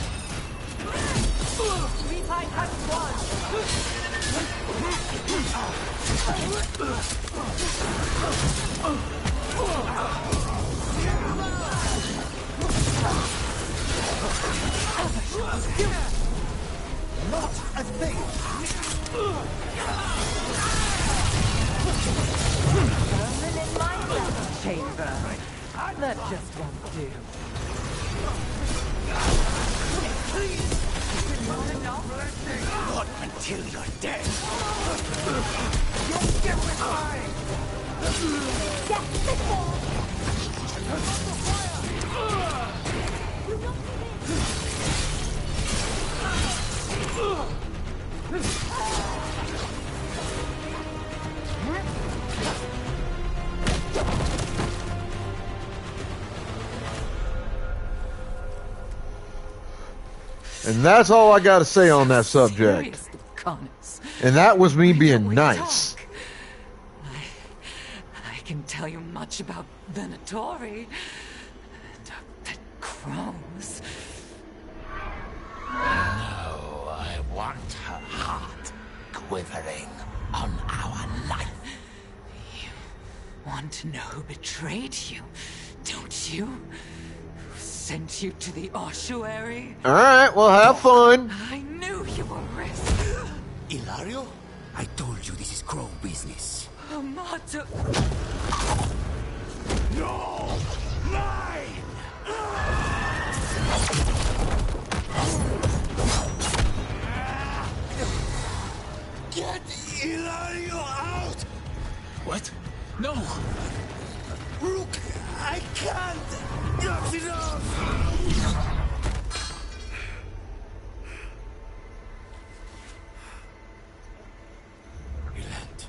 That just won't do. Not until you're dead. Don't get behind! And that's all I got to say on that subject. Seriously, Connors. And that was me being nice. I can tell you much about Venatori. The crows. No, I want her heart quivering on our life. Want to know who betrayed you, don't you? Who sent you to the Age-uary? Alright, well, have fun. I knew you were risk. Ilario? I told you this is crow business. Amato. No! Mine! Get Ilario out! What? No! Rook, I can't! Not enough! Relent.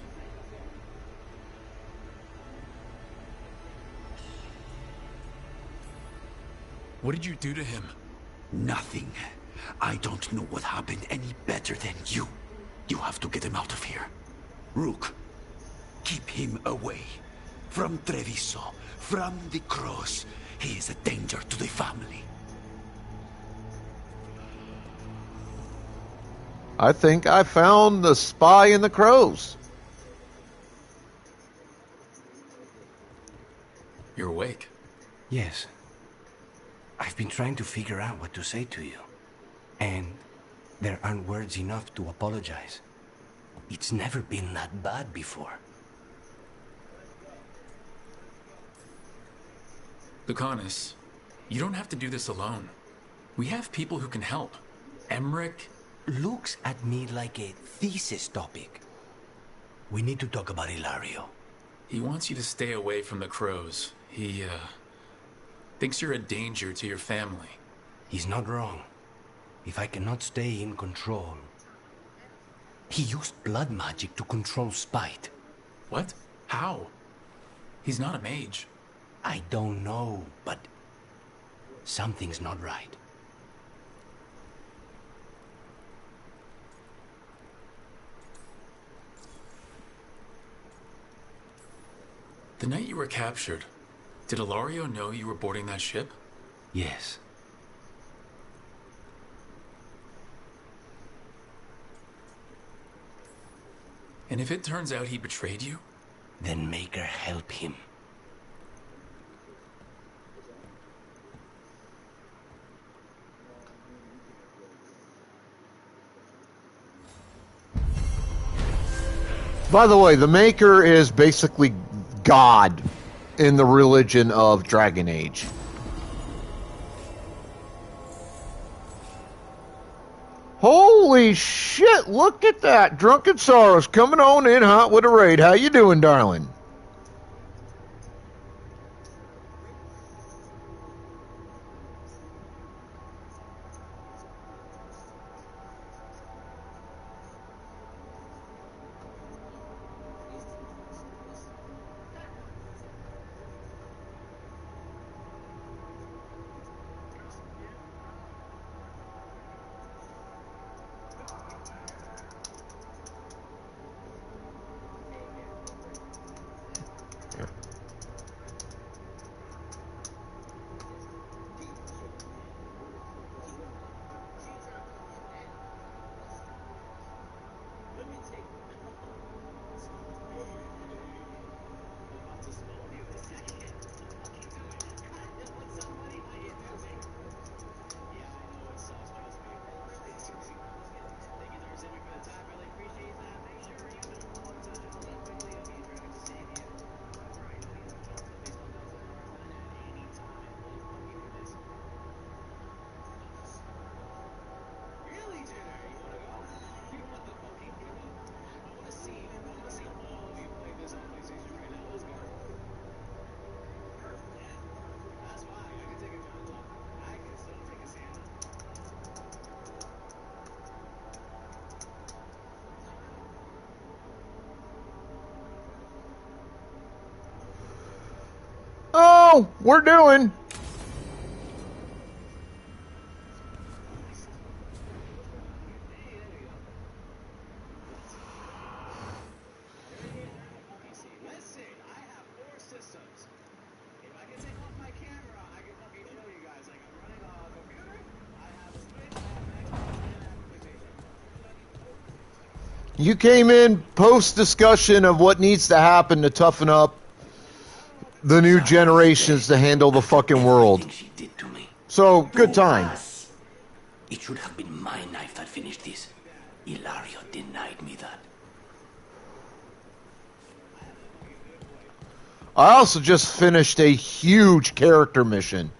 What did you do to him? Nothing. I don't know what happened any better than you. You have to get him out of here. Rook, keep him away. From Treviso, from the cross. He is a danger to the family. I think I found the spy in the crows. You're awake. Yes. I've been trying to figure out what to say to you. And there aren't words enough to apologize. It's never been that bad before. Lucanus, you don't have to do this alone. We have people who can help. Emmerich looks at me like a thesis topic. We need to talk about Ilario. He wants you to stay away from the crows. He, thinks you're a danger to your family. He's not wrong. If I cannot stay in control... He used blood magic to control spite. What? How? He's not a mage. I don't know, but... something's not right. The night you were captured, did Ilario know you were boarding that ship? Yes. And if it turns out he betrayed you? Then make her help him. By the way, the Maker is basically God in the religion of Dragon Age. Holy shit, look at that. Drunken Sorrow's coming on in hot with a raid. How you doing, darling? know, we're doing. You came in post-discussion of what needs to happen to toughen up the new generations to handle the fucking world. So, good time. It should have been my knife that finished this. Ilario denied me that. I also just finished a huge character mission.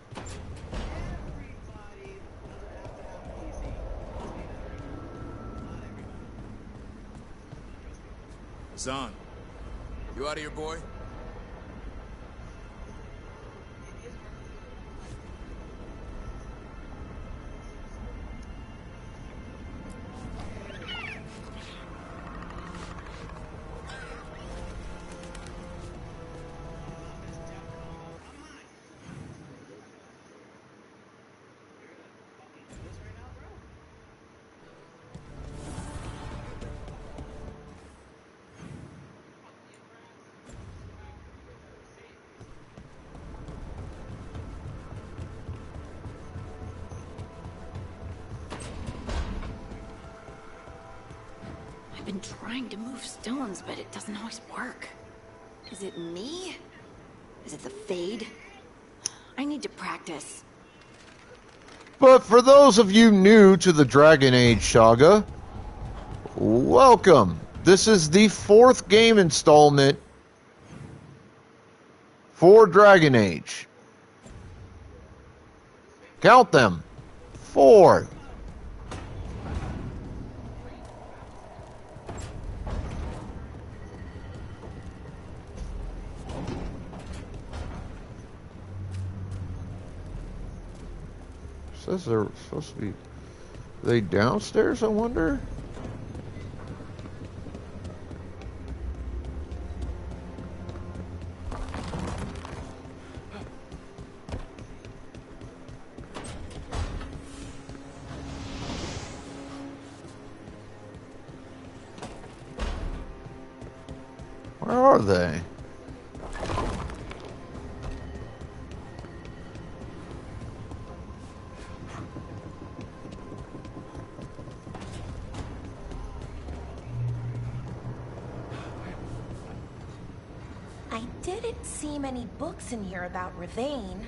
Zahn, you out of here, boy? I've been trying to move stones, but it doesn't always work. Is it me? Is it the Fade? I need to practice. But for those of you new to the Dragon Age saga, welcome. This is the 4th game installment for Dragon Age. Count them. 4. Says they're supposed to be... Are they downstairs, I wonder? Where are they? I didn't see many books in here about Ravane.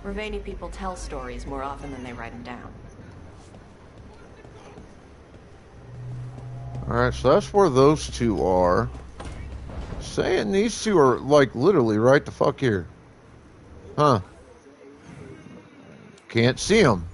Ravani people tell stories more often than they write them down. Alright, so that's where those two are. Saying these two are, like, literally right the fuck here. Huh. Can't see them.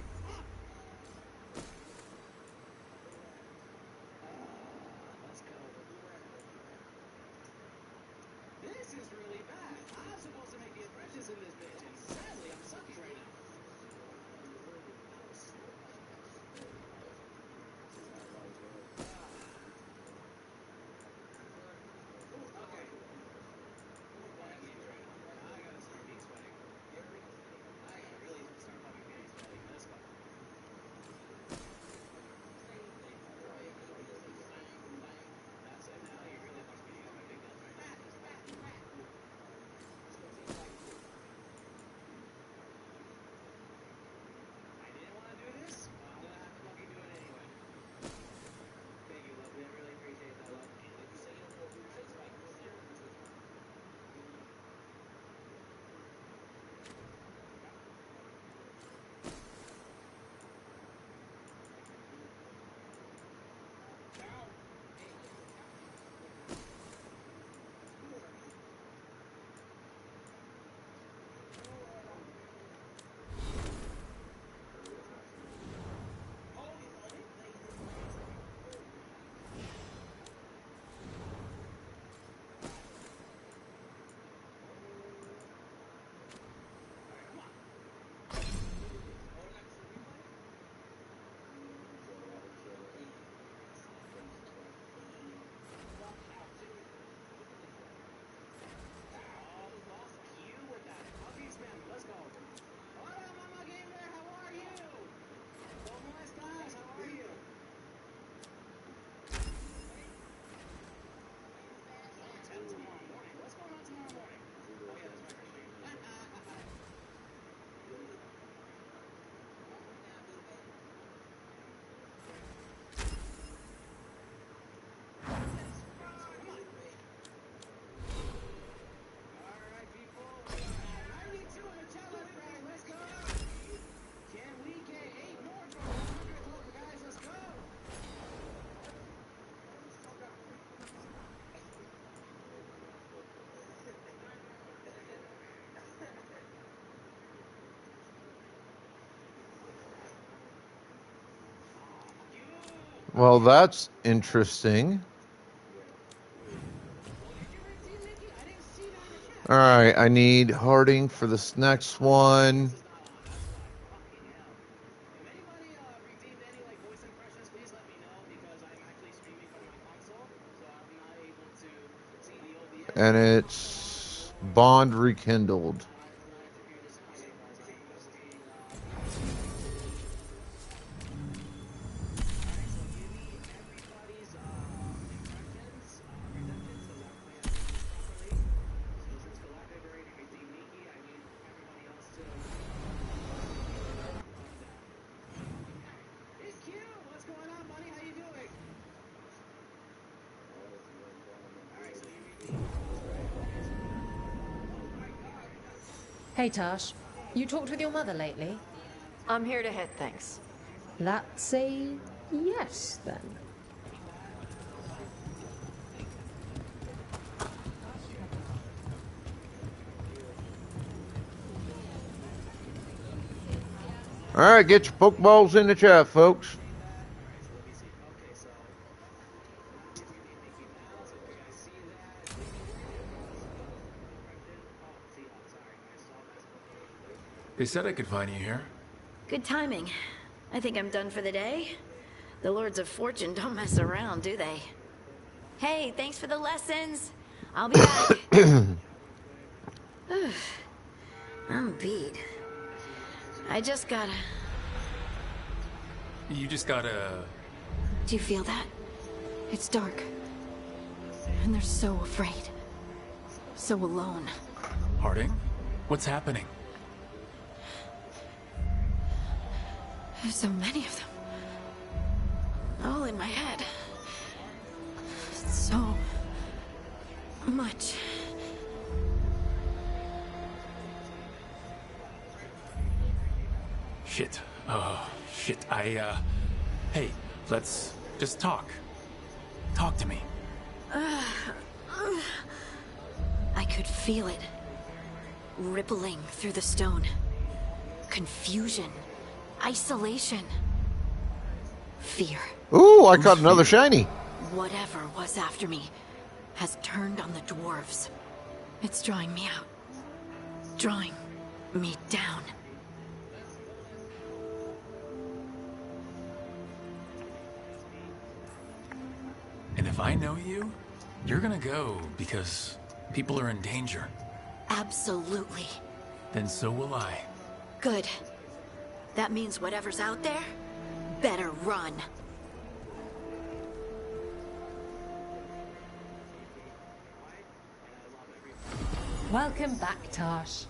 Well, that's interesting. Alright, I need Harding for this next one. And it's Bond Rekindled. Hey, Tash. You talked with your mother lately? I'm here to hit things. That's a yes, then. Alright, get your Pokeballs in the chat, folks. They said I could find you here. Good timing. I think I'm done for the day. The Lords of Fortune don't mess around, do they? Hey, thanks for the lessons. I'll be back. I'm beat. I just gotta... You just gotta... Do you feel that? It's dark. And they're so afraid. So alone. Harding? What's happening? There's so many of them. All in my head. So much. Shit. Oh, shit. Hey, let's just talk. Talk to me. I could feel it. Rippling through the stone. Confusion. Isolation. Fear. Ooh, I caught another shiny. Whatever was after me has turned on the dwarves. It's drawing me out. Drawing me down. And if I know you, you're gonna go because people are in danger. Absolutely. Then so will I. Good. That means whatever's out there better run. Welcome back, Tash.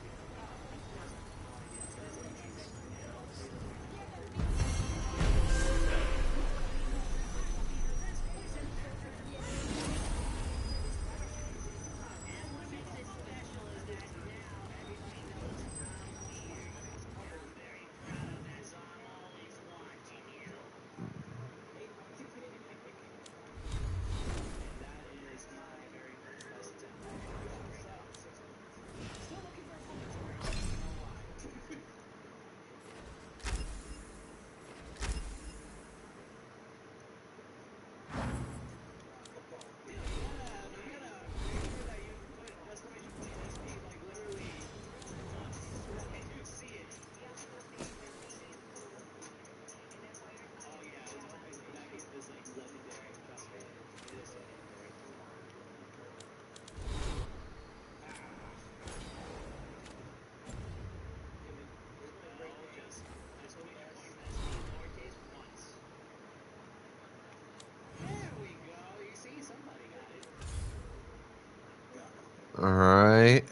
All right.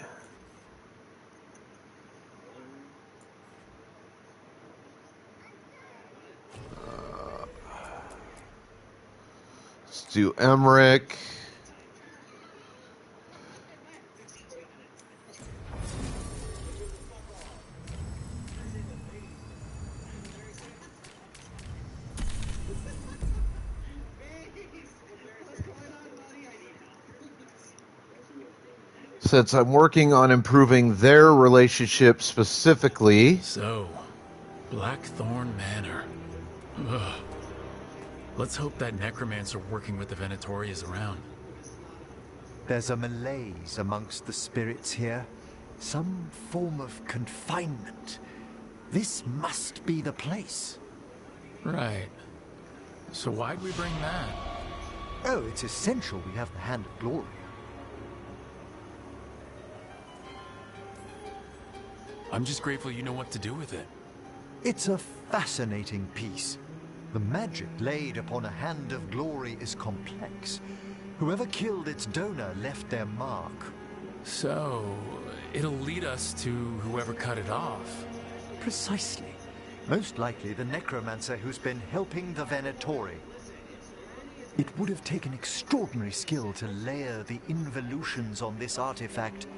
Let's do Emmerich. Since I'm working on improving their relationship specifically. So, Blackthorn Manor. Ugh. Let's hope that necromancer working with the Venatori is around. There's a malaise amongst the spirits here. Some form of confinement. This must be the place. Right. So why'd we bring that? Oh, it's essential we have the Hand of Glory. I'm just grateful you know what to do with it. It's a fascinating piece. The magic laid upon a Hand of Glory is complex. Whoever killed its donor left their mark. So, it'll lead us to whoever cut it off. Precisely. Most likely the necromancer who's been helping the Venatori. It would have taken extraordinary skill to layer the involutions on this artifact.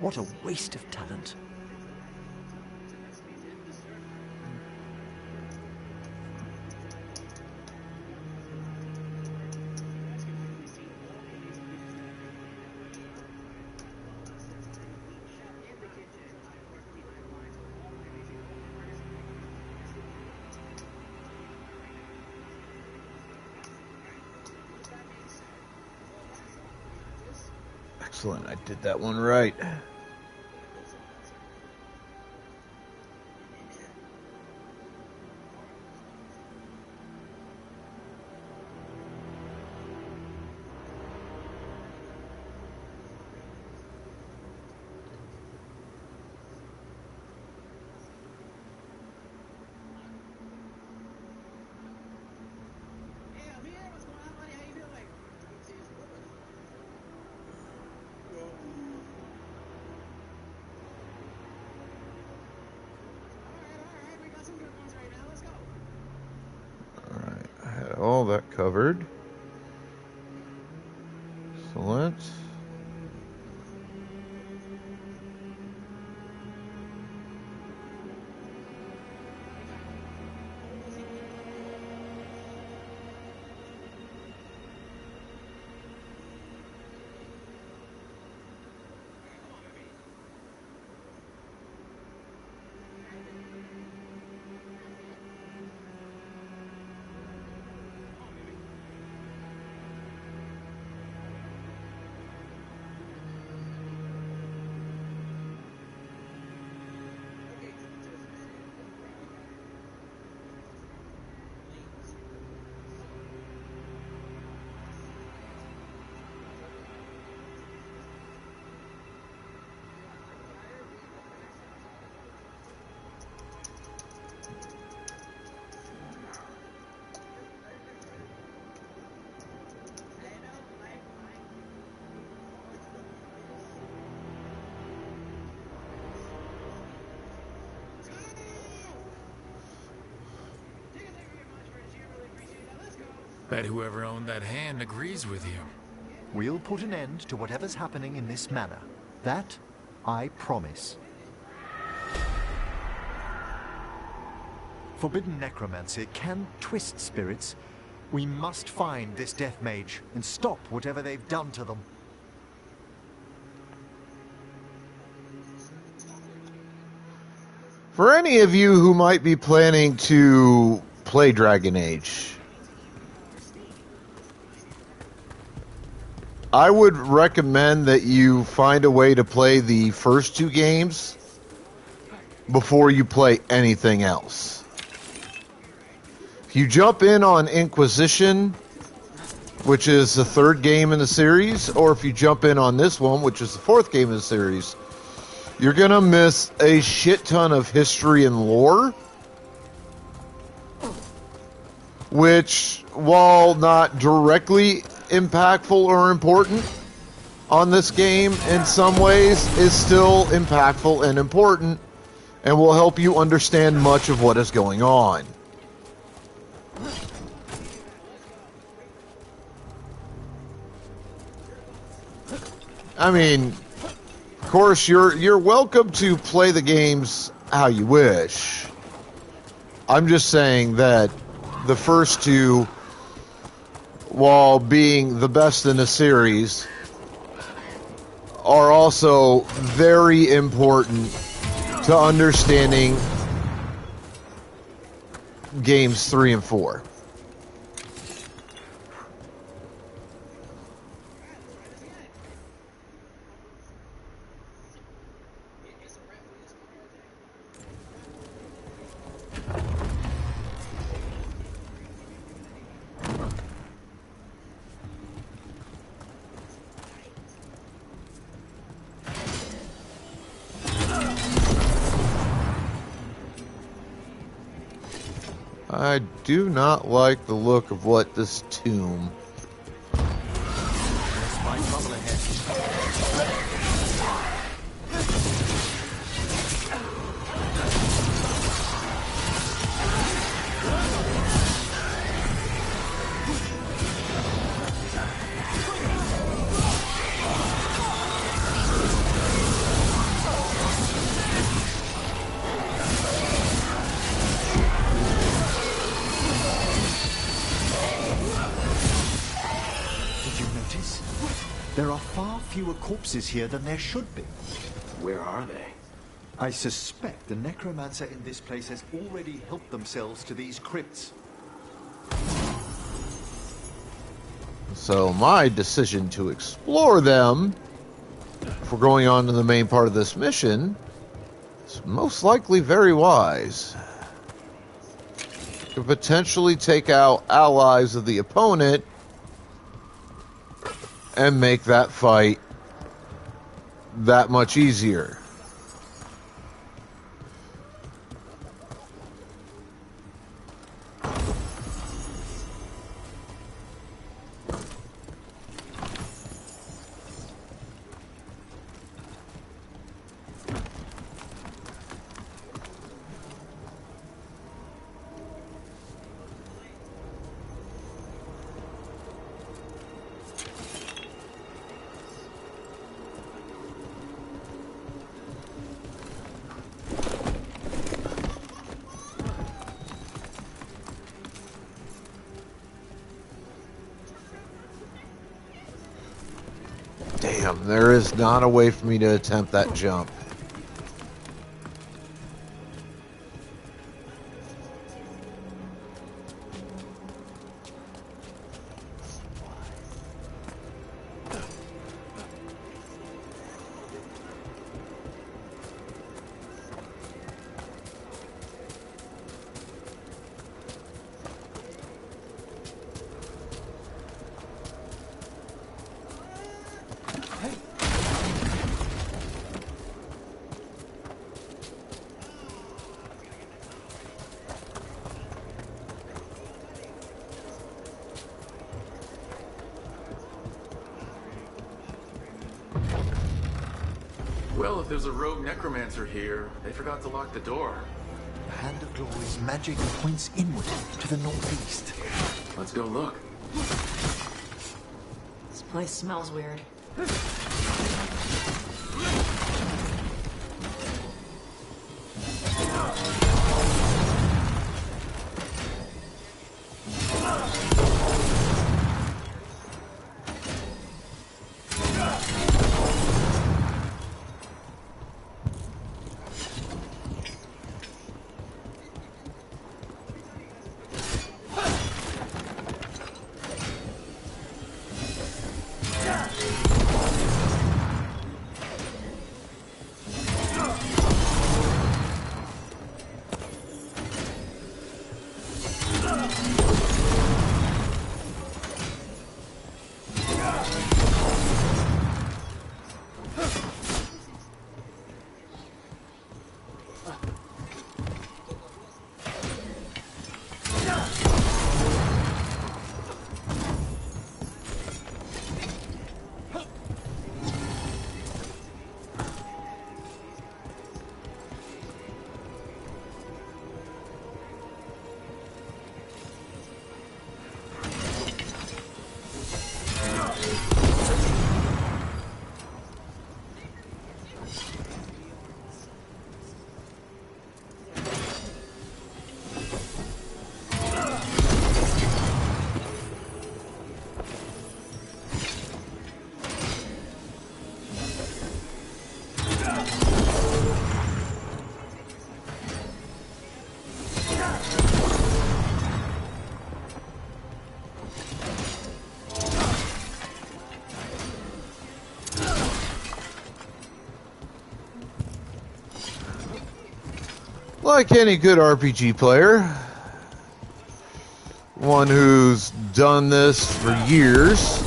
What a waste of talent. Excellent, I did that one right. All that covered. Excellent. Bet whoever owned that hand agrees with you. We'll put an end to whatever's happening in this manor. That, I promise. Forbidden necromancy can twist spirits. We must find this death mage and stop whatever they've done to them. For any of you who might be planning to play Dragon Age, I would recommend that you find a way to play the first two games before you play anything else. If you jump in on Inquisition, which is the third game in the series, or if you jump in on this one, which is the fourth game in the series, you're going to miss a shit ton of history and lore, which, while not directly impactful or important on this game in some ways, is still impactful and important and will help you understand much of what is going on. I mean, of course, you're welcome to play the games how you wish. I'm just saying that the first two, while being the best in the series, are also very important to understanding games 3 and 4. I do not like the look of what this tomb. Let's find trouble ahead. There are far fewer corpses here than there should be. Where are they? I suspect the necromancer in this place has already helped themselves to these crypts. So my decision to explore them, if we're going on to the main part of this mission, is most likely very wise. Could potentially take out allies of the opponent and make that fight that much easier. Damn, there is not a way for me to attempt that jump. Well, if there's a rogue necromancer here, they forgot to lock the door. The Hand of Glory's magic points inward to the northeast. Let's go look. This place smells weird. Like any good RPG player, one who's done this for years,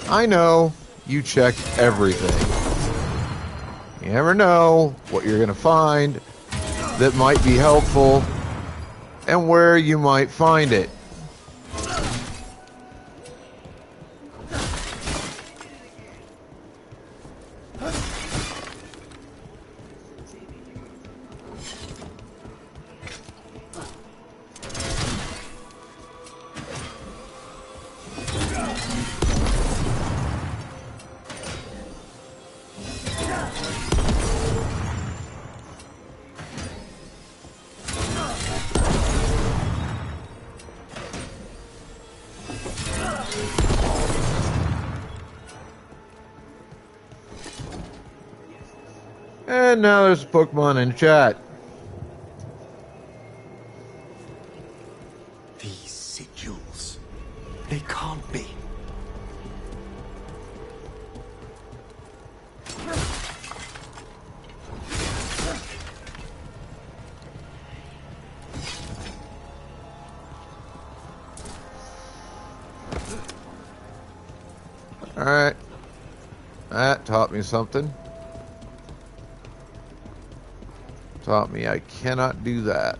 I know you check everything. You never know what you're going to find that might be helpful and where you might find it. And now there's a Pokemon in chat. These sigils. They can't be. Alright. That taught me something. Taught me I cannot do that.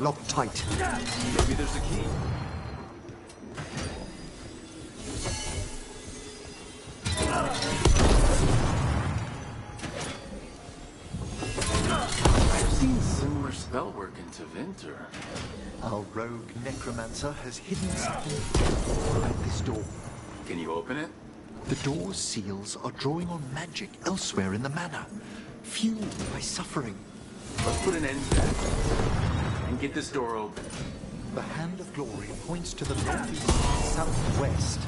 Locked tight. Maybe there's a key. I've seen similar spell work in Tevinter. Our rogue necromancer has hidden something at this door. Can you open it? The door's seals are drawing on magic elsewhere in the manor, fueled by suffering. Let's put an end to that and get this door open. The hand of glory points to the northeast southwest.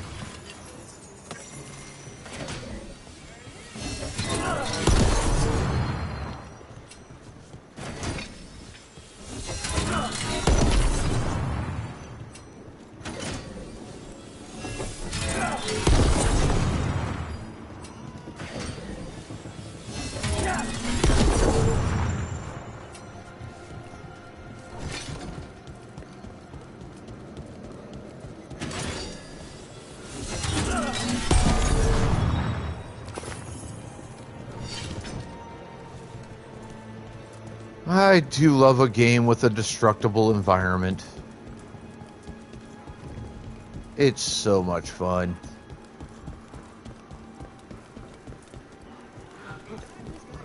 I do love a game with a destructible environment. It's so much fun.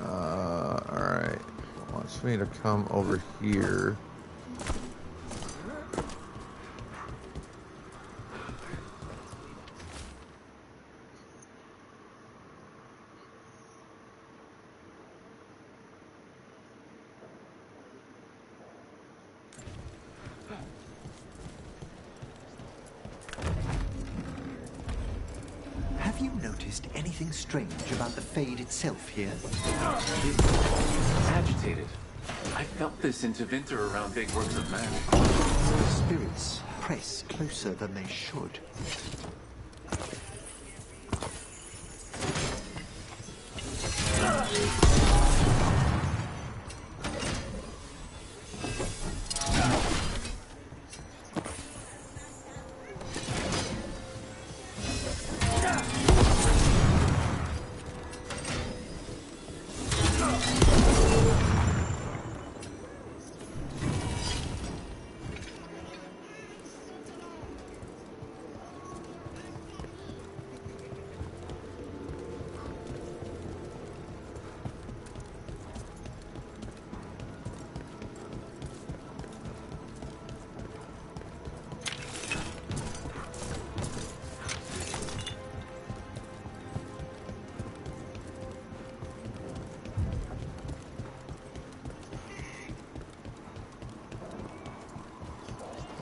Alright. Wants me to come over here. Have you noticed anything strange about the Fade itself here? It's agitated. I felt this in Tevinter around big works of magic. The spirits press closer than they should.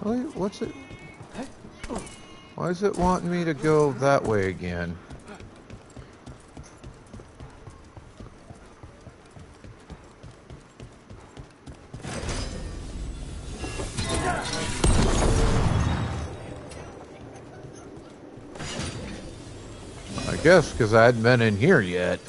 What's it? Why is it wanting me to go that way again? I guess because I hadn't been in here yet.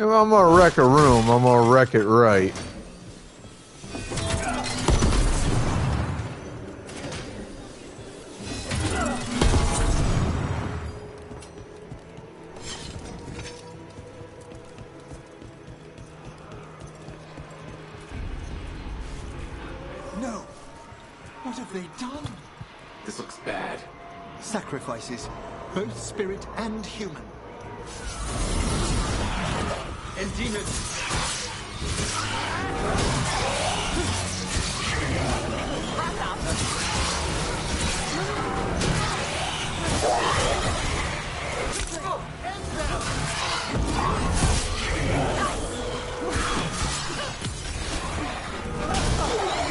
If I'm gonna wreck a room, I'm gonna wreck it right. No! What have they done? This looks bad. Sacrifices, both spirit and human. And demons.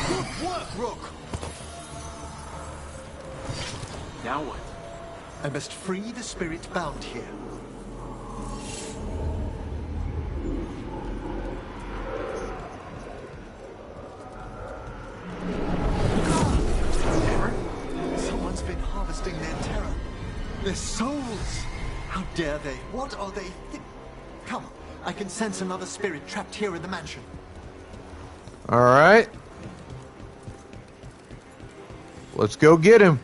Good work, Rook! Now what? I must free the spirit bound here. Someone's been harvesting their terror. Their souls! How dare they? What are they? Come, I can sense another spirit trapped here in the mansion. All right. Let's go get him.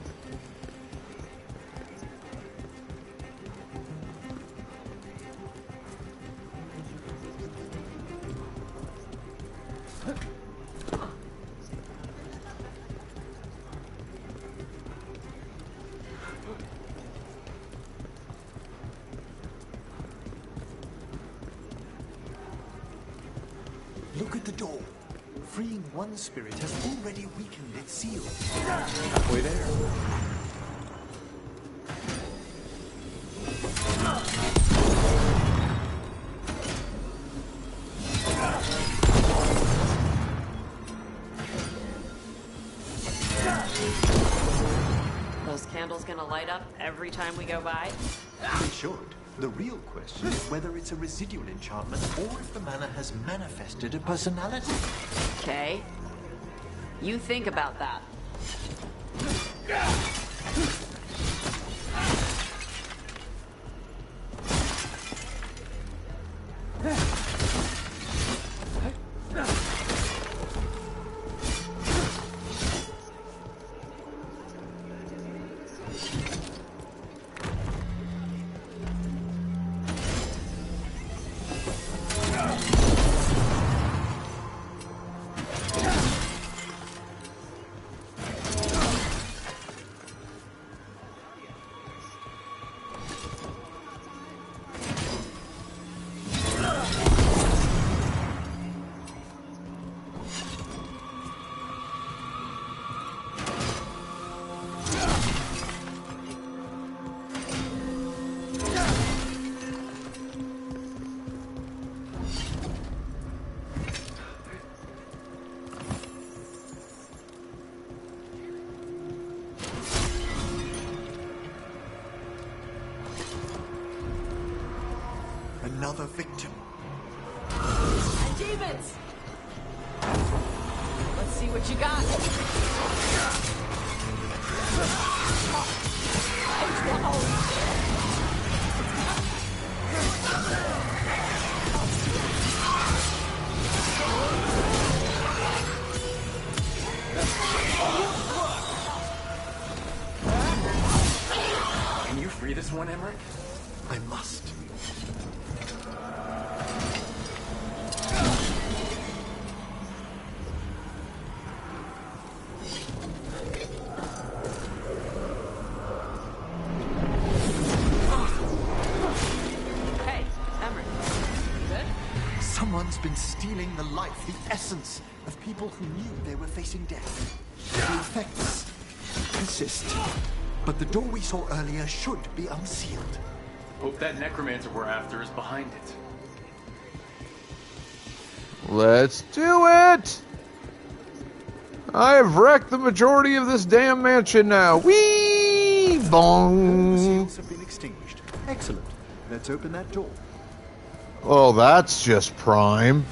Look at the door. Freeing one spirit has already weakened its seal. Halfway there. Those candles gonna light up every time we go by? They should. The real question is whether it's a residual enchantment or if the mana has manifested a personality. Okay. You think about that. Another victim. Demons! Let's see what you got. Can you free this one, Emmerich? I must. been stealing the life, the essence of people who knew they were facing death. The effects persist. But the door we saw earlier should be unsealed. Hope that necromancer we're after is behind it. Let's do it! I have wrecked the majority of this damn mansion now. Whee! Bong! The seals have been extinguished. Excellent. Let's open that door. Oh, that's just prime.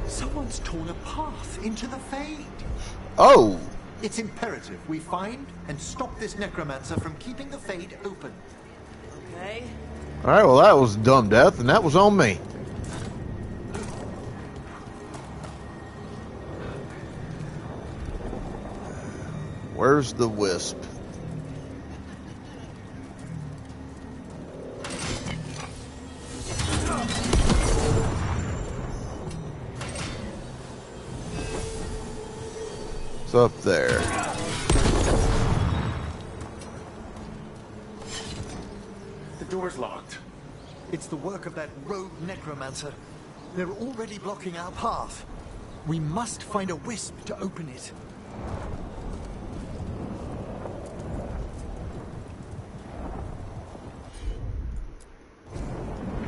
Someone's torn a path into the Fade. Oh! It's imperative we find and stop this necromancer from keeping the Fade open. Okay. Alright, well that was dumb death, and that was on me. Where's the wisp? It's up there. The door's locked. It's the work of that rogue necromancer. They're already blocking our path. We must find a wisp to open it.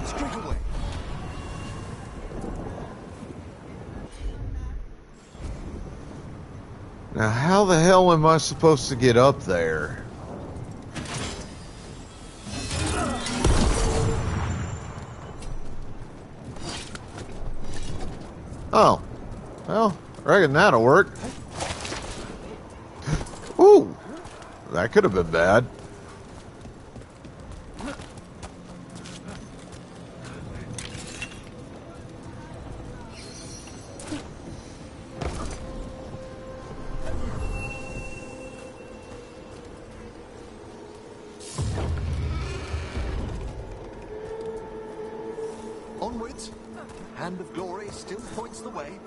Straight away. Now, how the hell am I supposed to get up there? Oh. Well, I reckon that'll work. Ooh. That could have been bad. Onwards. Hand of Glory still points the way.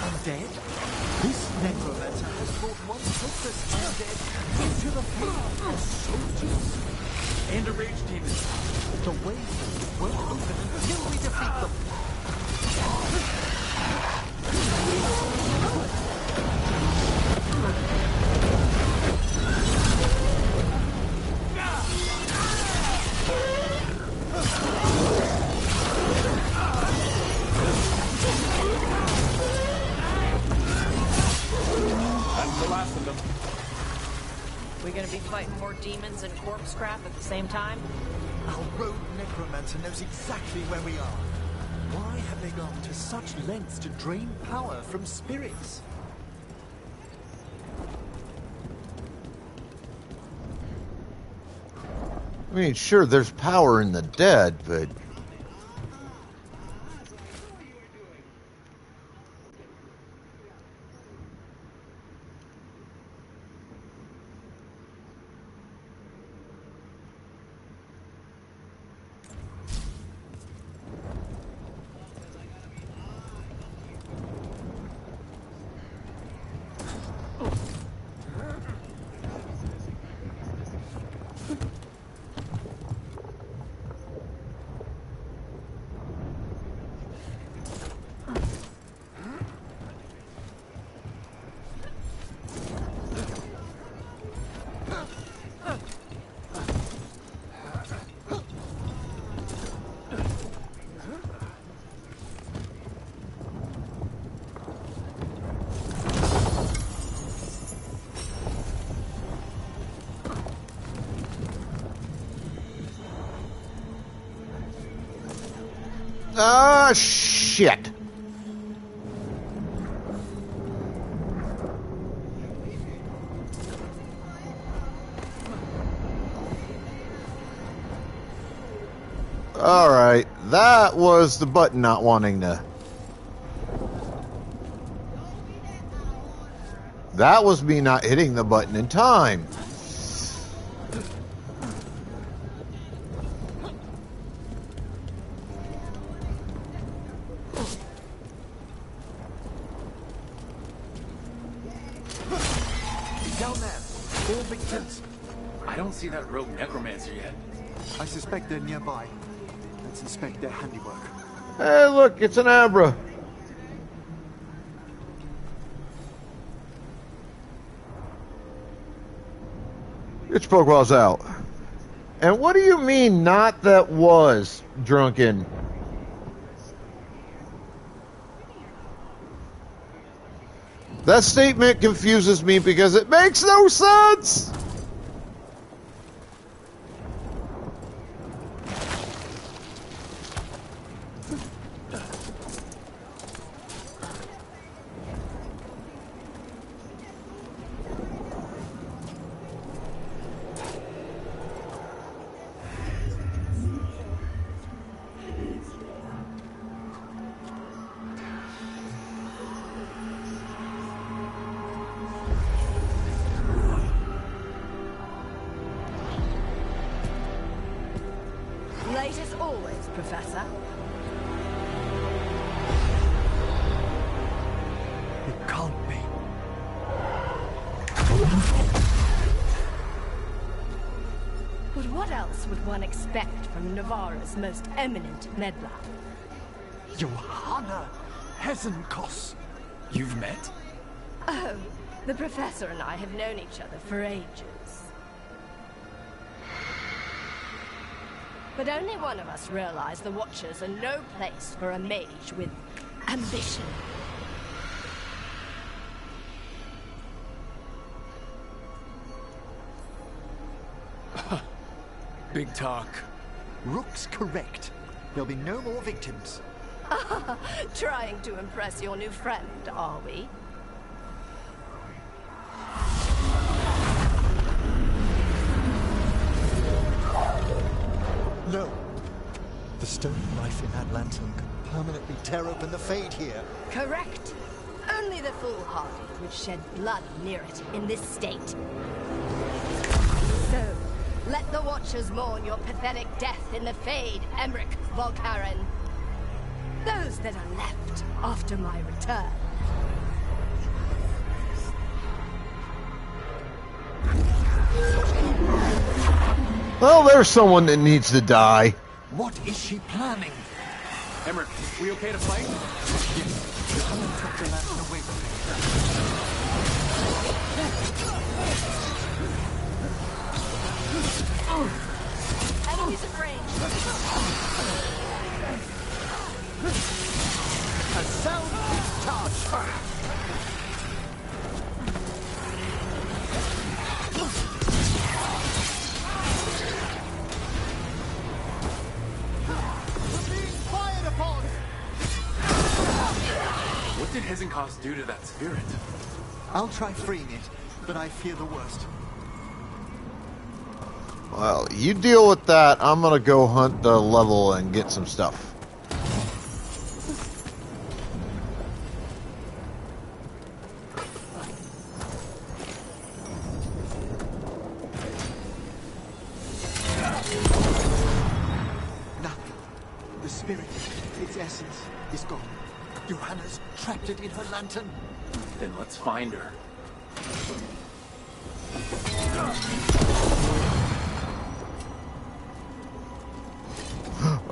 Undead? This necromancer has brought one hopeless undead into the field as soldiers. And a rage demon. The way won't open until we defeat them. That's the last of them. We gonna be fighting more demons and corpse crap at the same time? Our rogue necromancer knows exactly where we are. Why have they gone to such lengths to drain power from spirits? I mean, sure, there's power in the dead, but... Ah, shit. Alright, that was the button not wanting to... That was me not hitting the button in time. Down there. All victims. I don't see that rogue necromancer yet. I suspect they're nearby. Let's inspect their handiwork. Hey, look, it's an Abra. It's Pokeball's out. And what do you mean, not that was drunken? That statement confuses me because it makes no sense! Late as always, Professor. It can't be. But what else would one expect from Navarra's most eminent meddler? Johanna Hesenkos. You've met? Oh, the Professor and I have known each other for ages. But only one of us realized the Watchers are no place for a mage with ambition. Big talk. Rook's correct. There'll be no more victims. Trying to impress your new friend, are we? No. The stone knife in that lantern can permanently tear open the Fade here. Correct. Only the foolhardy would shed blood near it in this state. So, let the Watchers mourn your pathetic death in the Fade, Emmerich Volkaren. Those that are left after my return. Well, there's someone that needs to die. What is she planning? Emmerich, we okay to fight? Yes. Johanna took the lantern away from me. Enemies at range. A sound charge. What did Hesenkos do to that spirit? I'll try freeing it, but I fear the worst. Well, you deal with that. I'm gonna go hunt the level and get some stuff. Nothing. The spirit, its essence, is gone. Johanna's trapped it in her lantern. Then let's find her.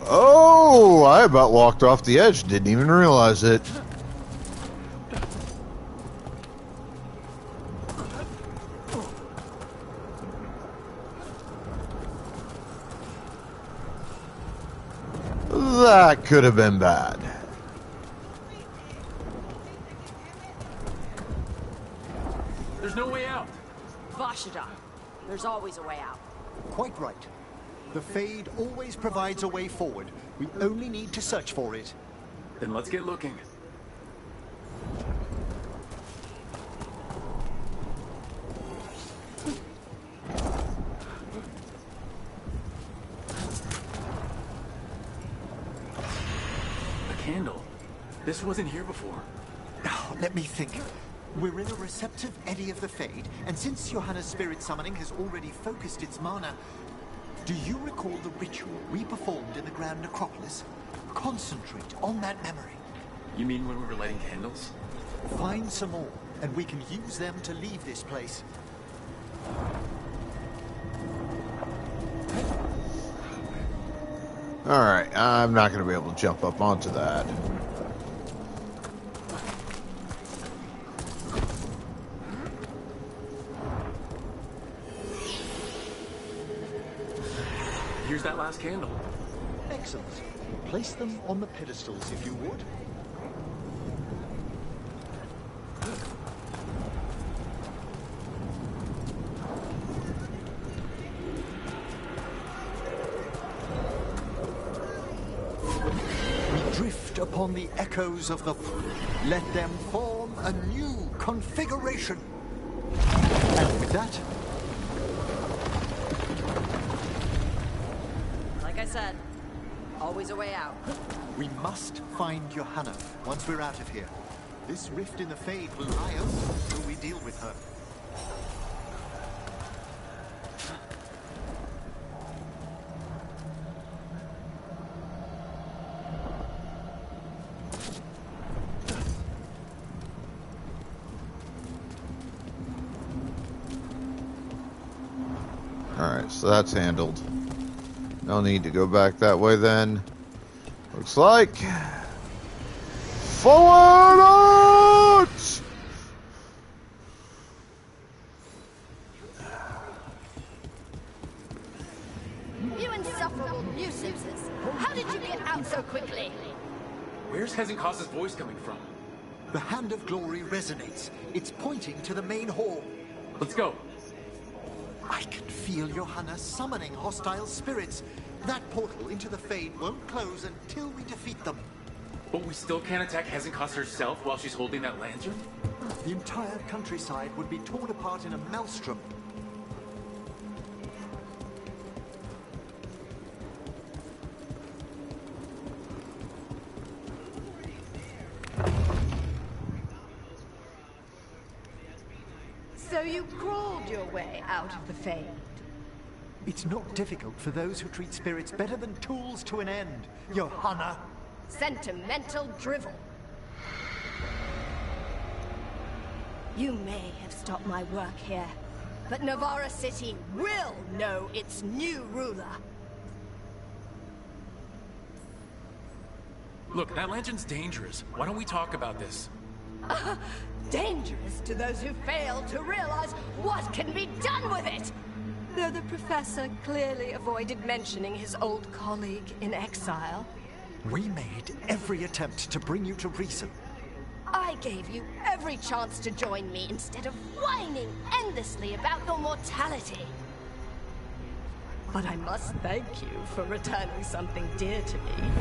Oh, I about walked off the edge. Didn't even realize it. That could have been bad. There's no way out. Vashida, there's always a way out. Quite right. The Fade always provides a way forward. We only need to search for it. Then let's get looking. A candle. This wasn't here before. Now, let me think. We're in a receptive eddy of the Fade, and since Johanna's spirit summoning has already focused its mana, do you recall the ritual we performed in the Grand Necropolis? Concentrate on that memory. You mean when we were lighting candles? Find some more, and we can use them to leave this place. Alright, I'm not going to be able to jump up onto that. Here's that last candle. Excellent. Place them on the pedestals, if you would. We drift upon the echoes of the... Let them form a new configuration. And with that... Like I said, always a way out. We must find Johanna once we're out of here. This rift in the Fade will lie open until we deal with her. Alright, so that's handled. No need to go back that way then. Looks like... Forward out! You insufferable nuisances! How did you get out so quickly? Where's Hezekiah's voice coming from? The Hand of Glory resonates. It's pointing to the main hall. Let's go. I can feel Johanna summoning hostile spirits. That portal into the Fade won't close until we defeat them. But we still can't attack Hezekiah herself while she's holding that lantern? The entire countryside would be torn apart in a maelstrom. So you crawled your way out of the Fade. It's not difficult for those who treat spirits better than tools to an end, Johanna. Sentimental drivel. You may have stopped my work here, but Navarra City will know its new ruler. Look, that lantern's dangerous. Why don't we talk about this? Dangerous to those who fail to realize what can be done with it! Though the professor clearly avoided mentioning his old colleague in exile. We made every attempt to bring you to reason. I gave you every chance to join me instead of whining endlessly about your mortality. But I must thank you for returning something dear to me.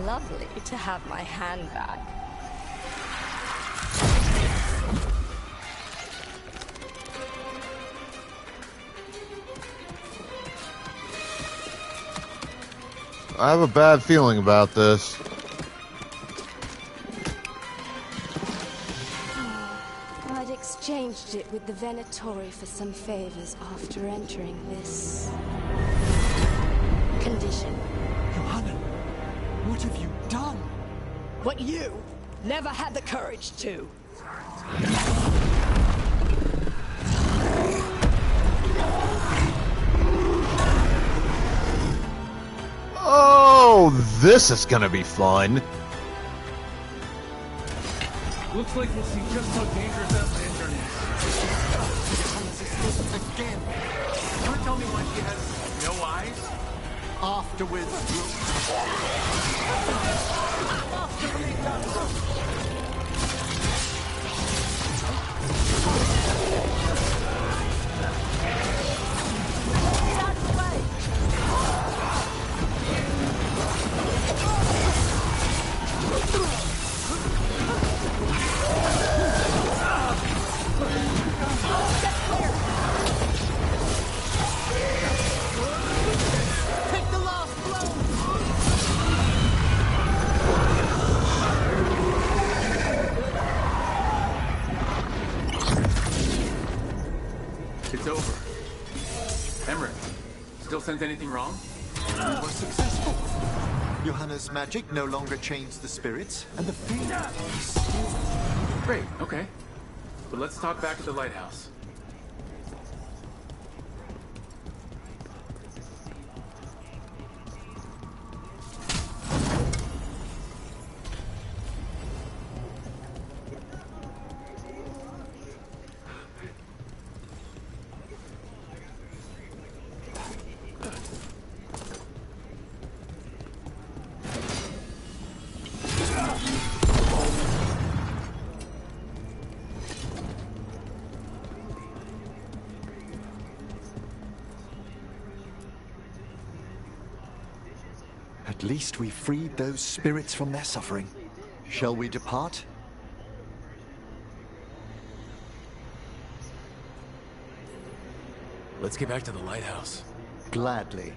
Lovely to have my hand back. I have a bad feeling about this. I'd exchanged it with the Venatori for some favors after entering this condition. Johanna, what have you done? What you never had the courage to. Oh, this is gonna be fun. Looks like we'll see just how dangerous that lantern is. Again. You want to tell me why she has no eyes? Afterwards, Take the last blow! It's over. Emmerich, still sense anything wrong? we were successful. Johanna's magic no longer chains the spirits, and the Fade is still... Great, okay. But let's talk back at the lighthouse. At least we freed those spirits from their suffering. Shall we depart? Let's get back to the lighthouse. Gladly.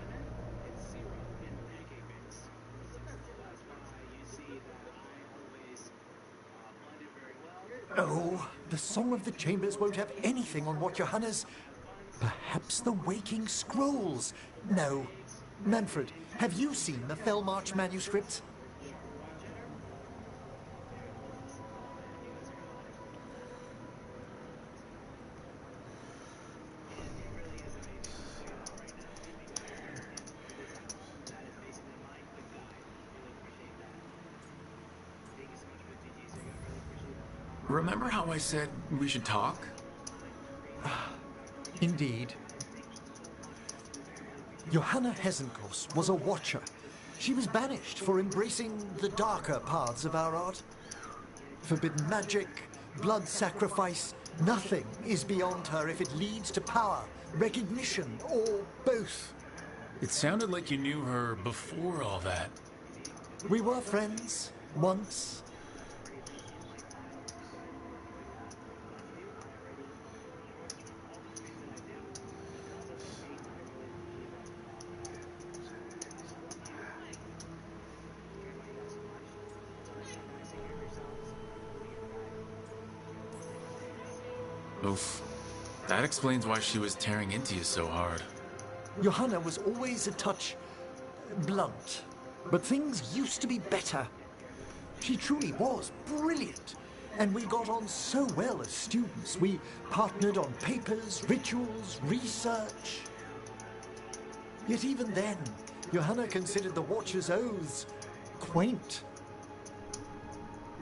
Oh, the Song of the Chambers won't have anything on what Johanna's... Perhaps the Waking Scrolls? No. Manfred, have you seen the Fellmarch manuscripts? Remember how I said we should talk? Indeed. Johanna Hesenkos was a watcher. She was banished for embracing the darker paths of our art. Forbidden magic, blood sacrifice, nothing is beyond her if it leads to power, recognition, or both. It sounded like you knew her before all that. We were friends, once. Oof. That explains why she was tearing into you so hard. Johanna was always a touch blunt, but things used to be better. She truly was brilliant, and we got on so well as students. We partnered on papers, rituals, research. Yet even then, Johanna considered the Watcher's oaths quaint.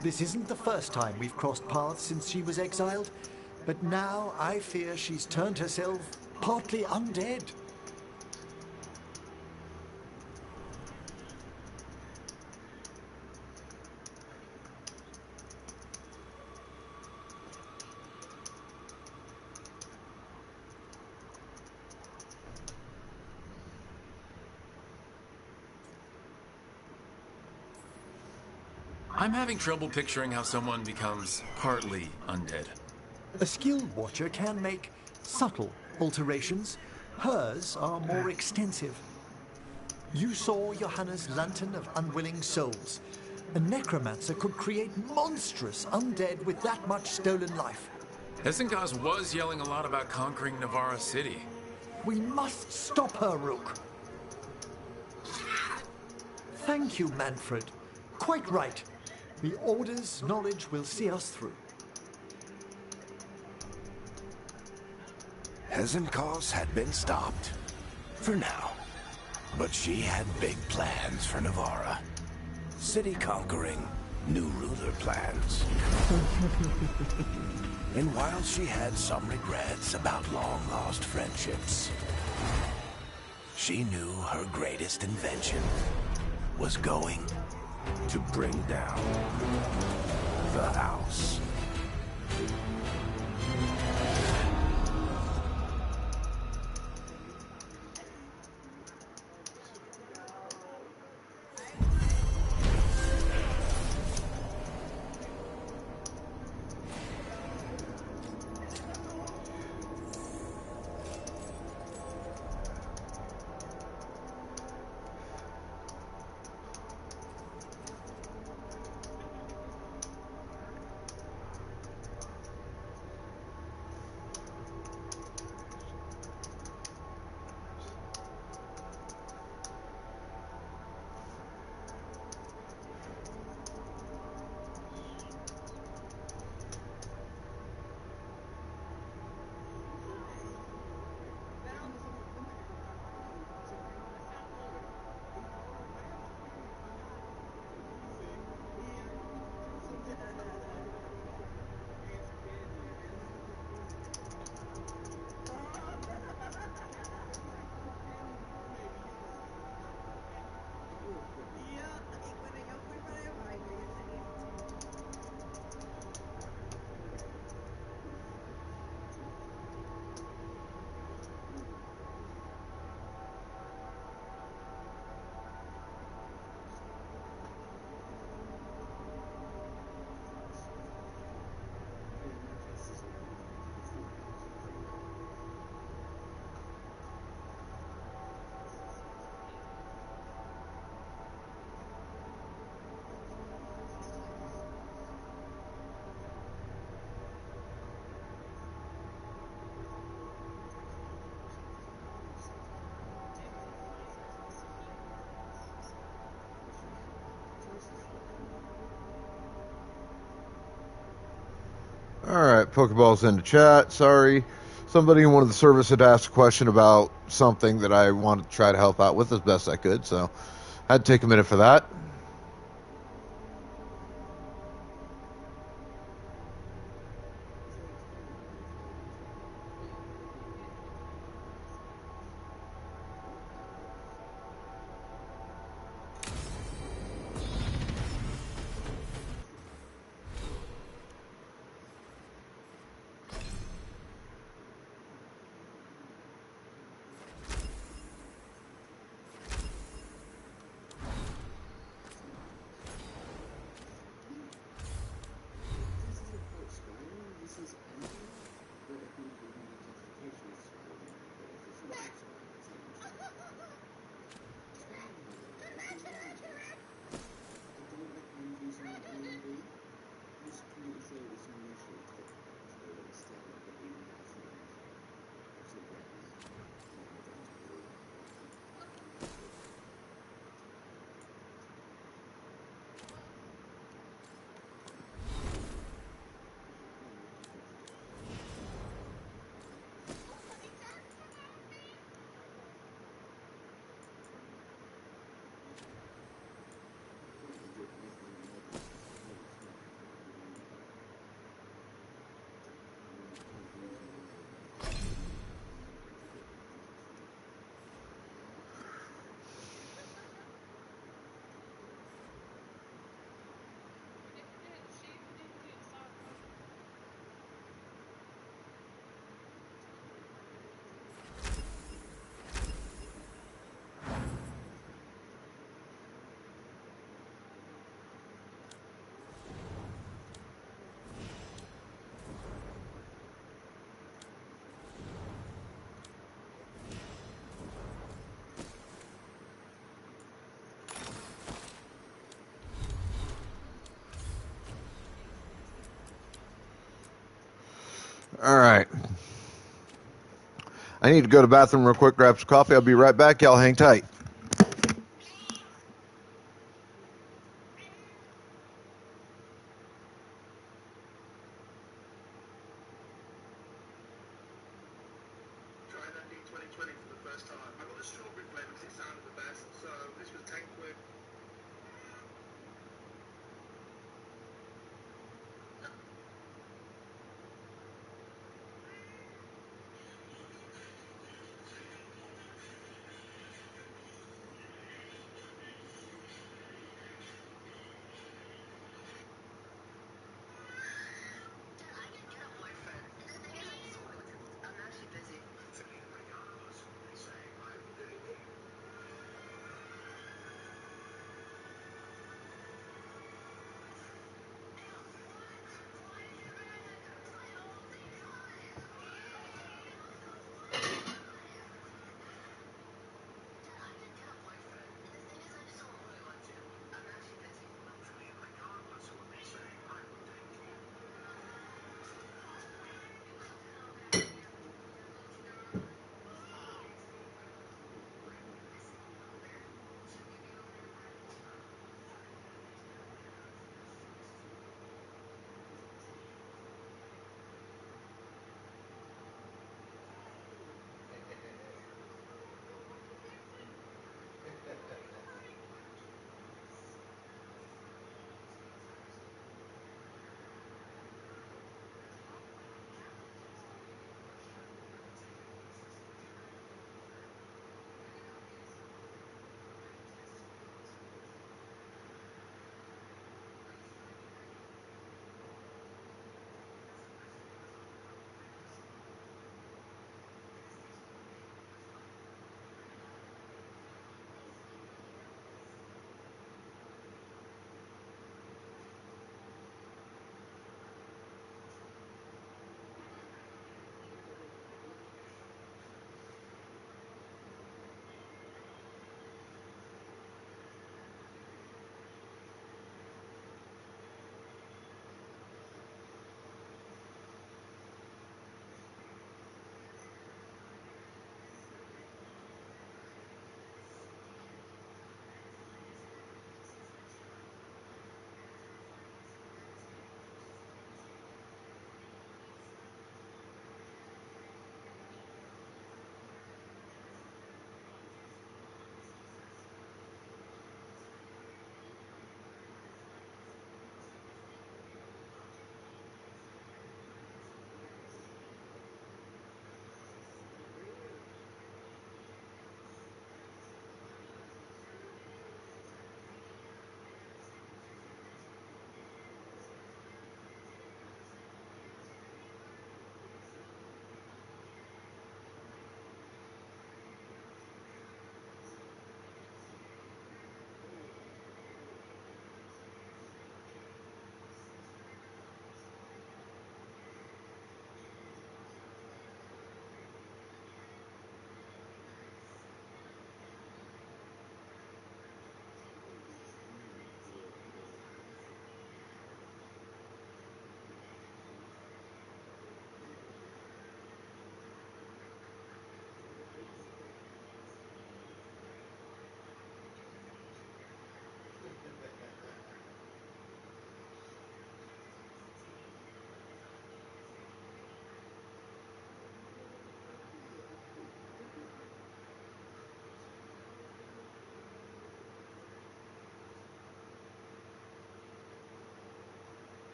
This isn't the first time we've crossed paths since she was exiled, but now I fear she's turned herself partly undead. I'm having trouble picturing how someone becomes partly undead. A skilled watcher can make subtle alterations. Hers are more extensive. You saw Johanna's Lantern of Unwilling Souls. A necromancer could create monstrous undead with that much stolen life. Hesenkos was yelling a lot about conquering Navarra City. We must stop her, Rook. Thank you, Manfred. Quite right. The Order's knowledge will see us through. Hesenkos had been stopped. For now. But she had big plans for Navarra. City conquering, new ruler plans. And while she had some regrets about long-lost friendships, she knew her greatest invention was going to bring down the house. Alright, Pokeballs in the chat. Sorry. Somebody in one of the service had asked a question about something that I wanted to try to help out with as best I could, so I had to take a minute for that. Alright. I need to go to the bathroom real quick, grab some coffee. I'll be right back. Y'all hang tight.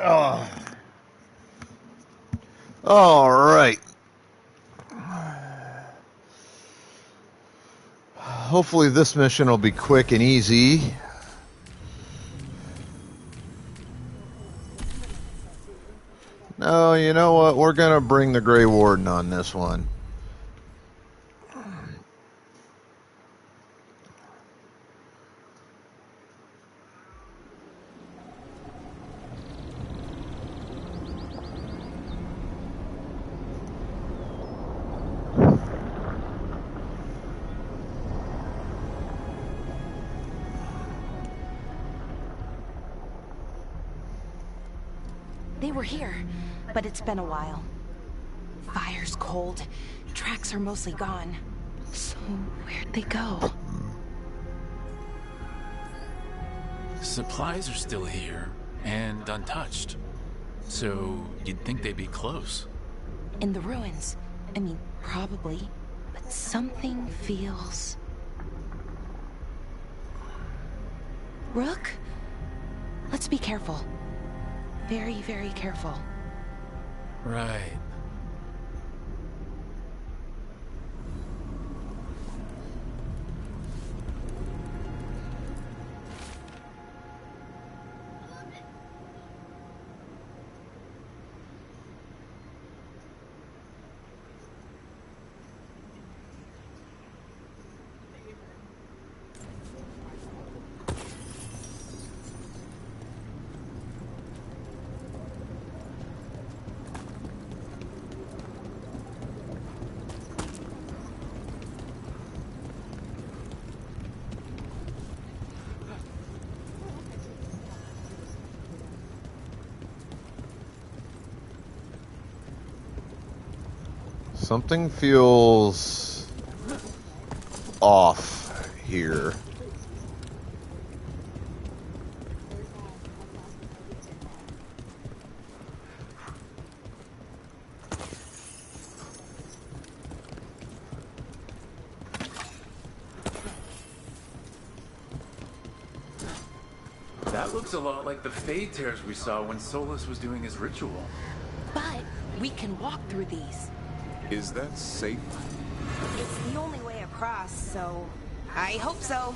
Oh. All right. Hopefully this mission will be quick and easy. No, you know what? We're going to bring the Grey Warden on this one. They were here, but it's been a while. Fire's cold. Tracks are mostly gone. So where'd they go? Supplies are still here, and untouched. So you'd think they'd be close. In the ruins. I mean, probably. But something feels... Rook? Let's be careful. Very, very careful. Right. Something feels off here. That looks a lot like the Fade Tears we saw when Solus was doing his ritual. But we can walk through these. Is that safe? It's the only way across, so... I hope so.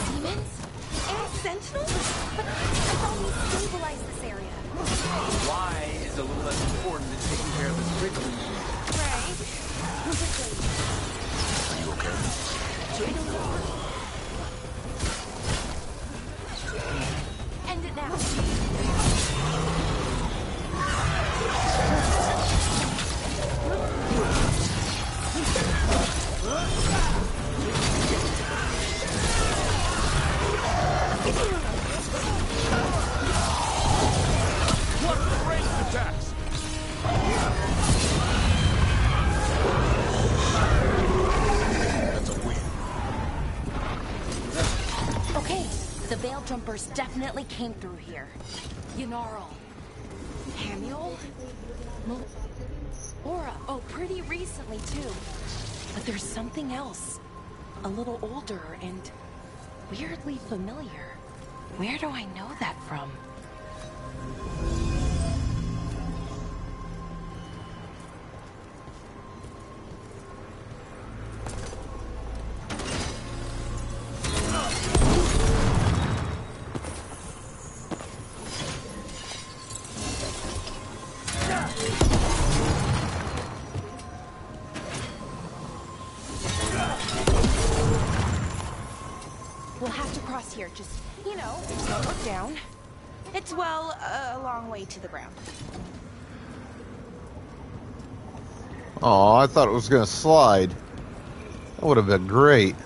Demons? And sentinels? But I thought we stabilized this area. Why is a little less important than taking care of this quickly? Right. Are you okay? End it now. What ranged attacks? That's a win. Okay, the Veil Jumpers definitely came through here. Ynarl. Hamiel? Aura. Oh, pretty recently, too. But there's something else. A little older and weirdly familiar. Where do I know that from? We'll have to cross here, just, you know, don't look down. It's, well, a long way to the ground. Oh, I thought it was going to slide. That would have been great.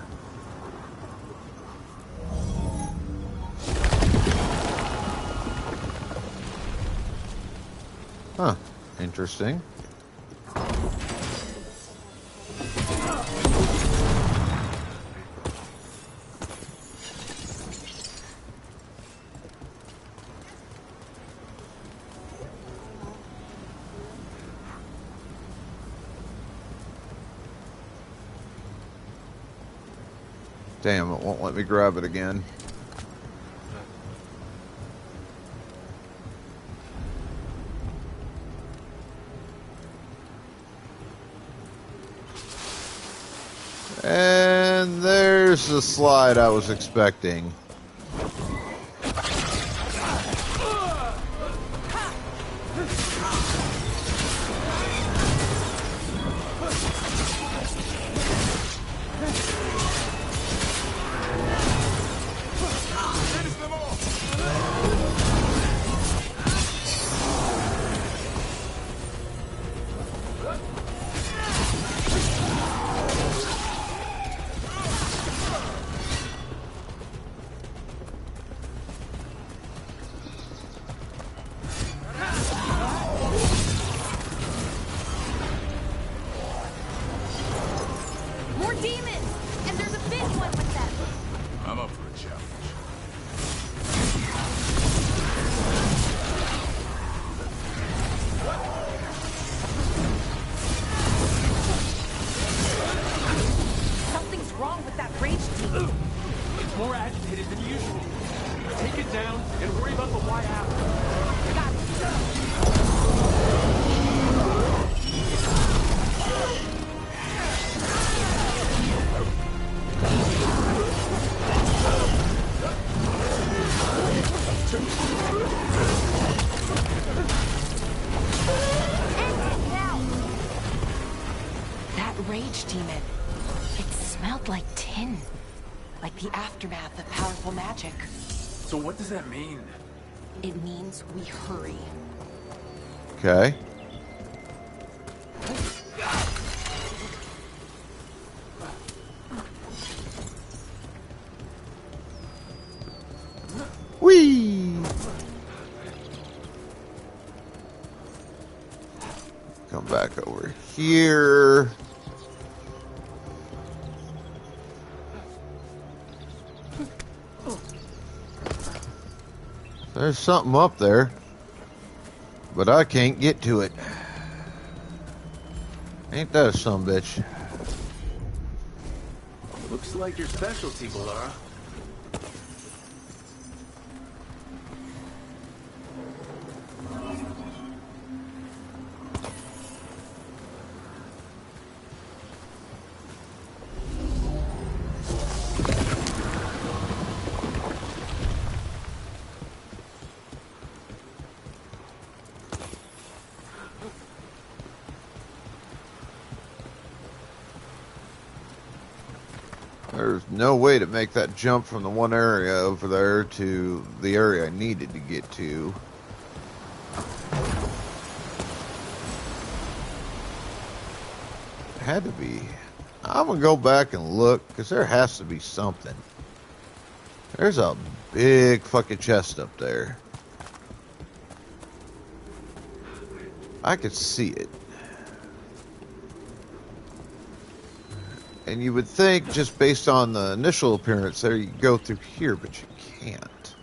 Huh. Interesting. Damn, it won't let me grab it again. And there's the slide I was expecting. More demons! And there's a big one with them! I'm up for a challenge. Something's wrong with that rage demon. It's more agitated than usual. Take it down and worry about the why after. Got it. That rage demon. It smelled like tin. Like the aftermath of powerful magic. So what does that mean? It means we hurry. Okay. Whee! Come back over here. There's something up there, but I can't get to it. Ain't that a sumbitch? Looks like your specialty, Balara. There's no way to make that jump from the one area over there to the area I needed to get to. Had to be. I'm gonna go back and look, because there has to be something. There's a big fucking chest up there. I could see it. And you would think, just based on the initial appearance there, you go through here, but you can't.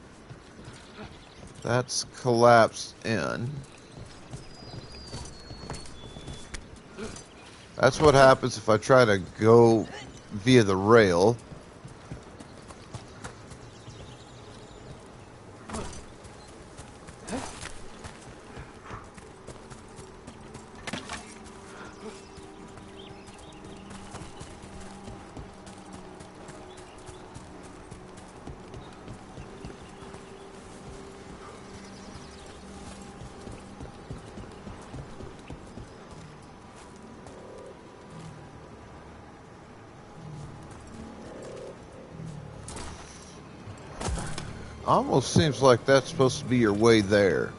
That's collapsed in. That's what happens if I try to go via the rail. Almost seems like that's supposed to be your way there.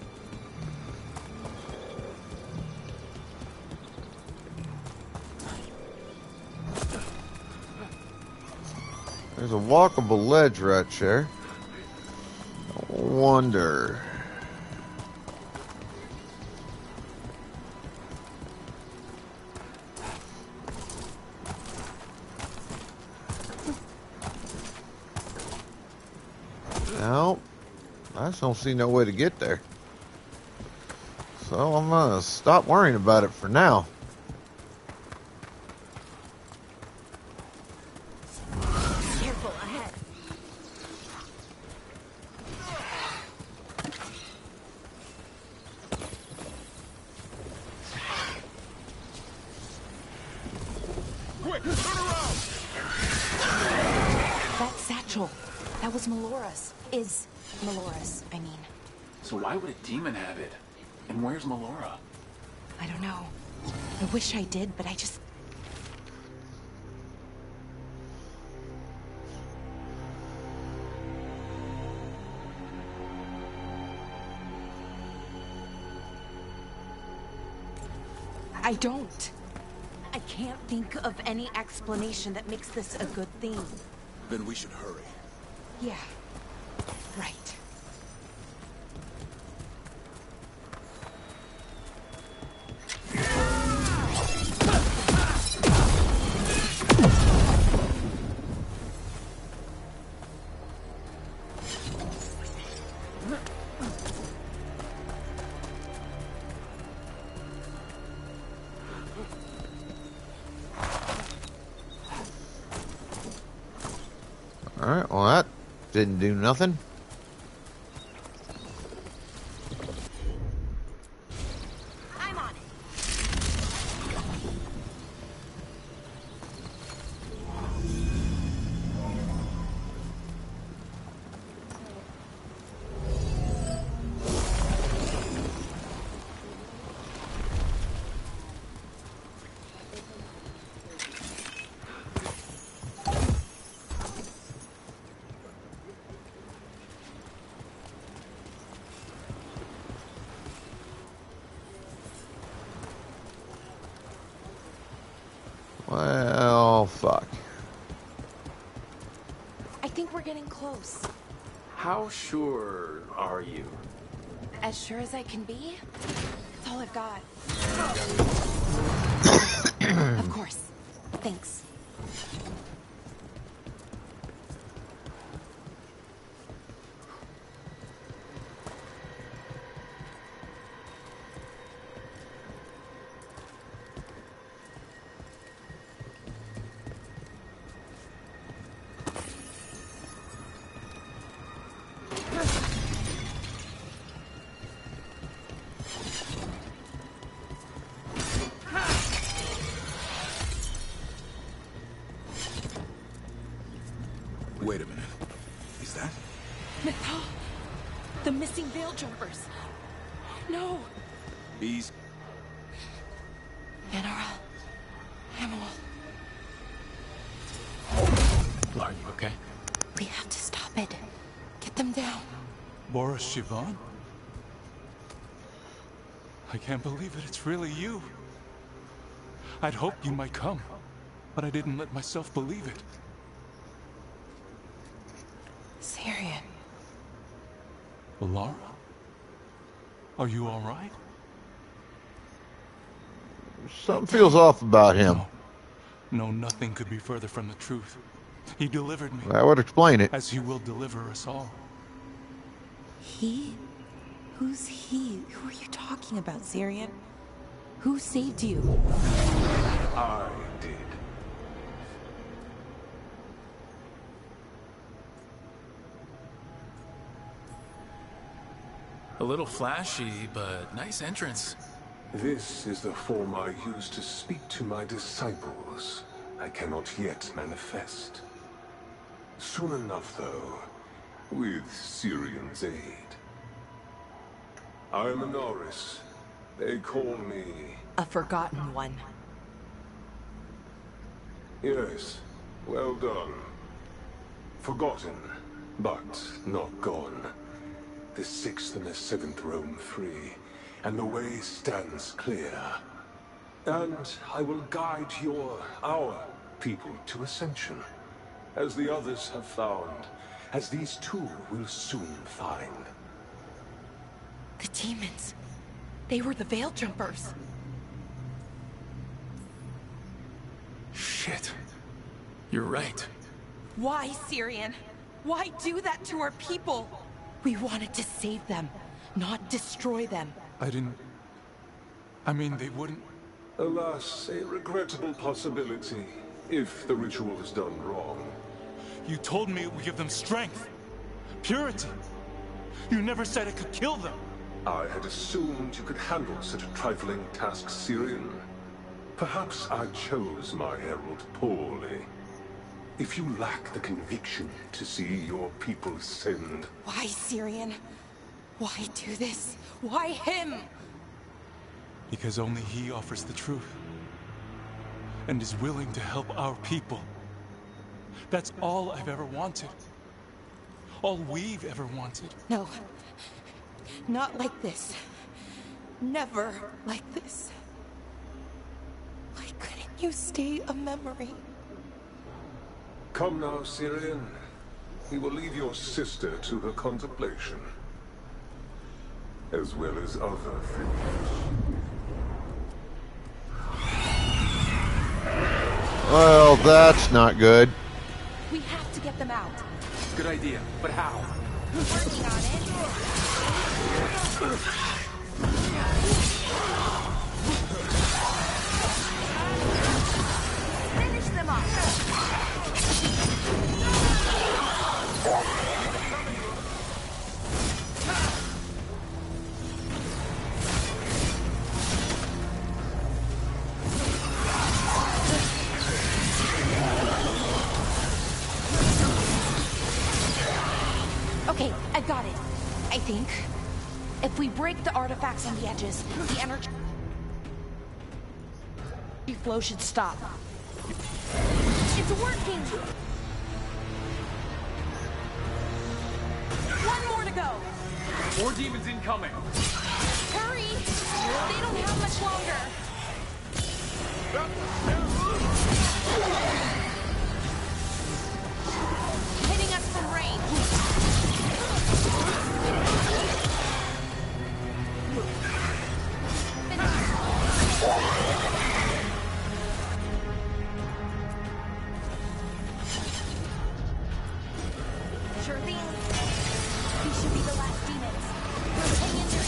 There's a walkable ledge right there. I wonder. No, I just don't see no way to get there. So I'm gonna stop worrying about it for now. Careful. Rachel. That was Melora's. Is Melora's, I mean. So why would a demon have it? And where's Melora? I don't know. I wish I did, but I just... I don't. I can't think of any explanation that makes this a good thing. Then we should hurry. Yeah. Right. Alright, well that didn't do nothing. I'm on it. Well, fuck. I think we're getting close. How sure are you? As sure as I can be. That's all I've got. Of course. Thanks. Wait a minute. Is that? Mythal! The missing veil jumpers! No! He's... Manara. Hamill. Are you okay? We have to stop it. Get them down. Boris Sivan? I can't believe it. It's really you. I'd hoped you might come, but I didn't let myself believe it. Syrian. Laura? Are you all right? Something feels off about him. No, nothing could be further from the truth. He delivered me. That would explain it. As he will deliver us all. He? Who's he? Who are you talking about, Syrian? Who saved you? I did. A little flashy, but nice entrance. This is the form I use to speak to my disciples. I cannot yet manifest. Soon enough, though, with Syrian's aid. I'm a Norris. They call me... A forgotten one. Yes, well done. Forgotten, but not gone. The 6th and the 7th roam free, and the way stands clear. And I will guide our people to ascension, as the others have found, as these two will soon find. The demons. They were the veil jumpers. Shit. You're right. Why, Syrian? Why do that to our people? We wanted to save them, not destroy them. I mean, they wouldn't... Alas, a regrettable possibility, if the ritual is done wrong. You told me it would give them strength, purity. You never said it could kill them. I had assumed you could handle such a trifling task, Syrian. Perhaps I chose my herald poorly. if you lack the conviction to see your people sinned... Why, Syrian? Why do this? Why him? Because only he offers the truth. And is willing to help our people. That's all I've ever wanted. All we've ever wanted. No. Not like this. Never like this. Why couldn't you stay a memory? Come now, Syrian. We will leave your sister to her contemplation. As well as other things. Well, that's not good. We have to get them out. Good idea, but how? Working on it. Finish them off. Okay, I've got it. I think if we break the artifacts on the edges, the energy flow should stop. It's working! One more to go! More demons incoming! Hurry! They don't have much longer! Hitting us from range! Sure thing. These should be the last demons. Hang in there,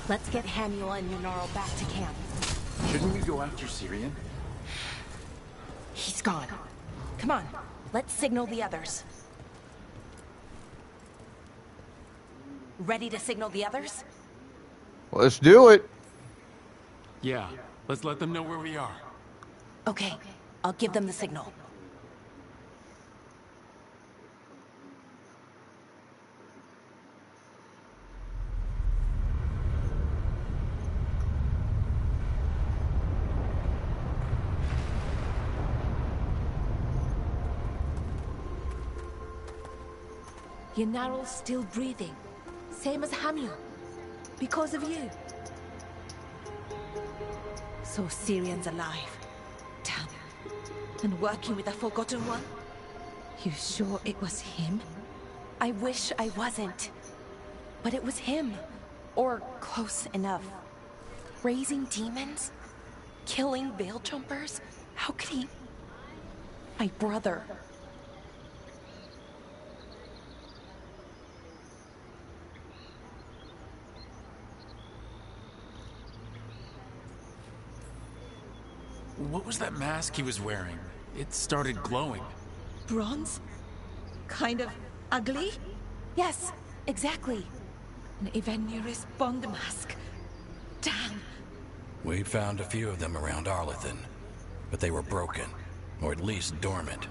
Let's get Haniel and Yunaro back to camp. Shouldn't we go after Syrian? He's gone. Come on, let's signal the others. Ready to signal the others? Let's do it. Yeah, let's let them know where we are. Okay, I'll give them the signal. Yunaro's still breathing. Same as Hamiel. Because of you. So Syrian's alive. Damn. And working with the Forgotten One? You sure it was him? I wish I wasn't. But it was him. Or close enough. Raising demons? Killing veil jumpers? How could he... My brother... What was that mask he was wearing? It started glowing. Bronze? Kind of ugly? Yes, exactly. An Age-uary Bond mask. Damn. We found a few of them around Arlethan, but they were broken, or at least dormant.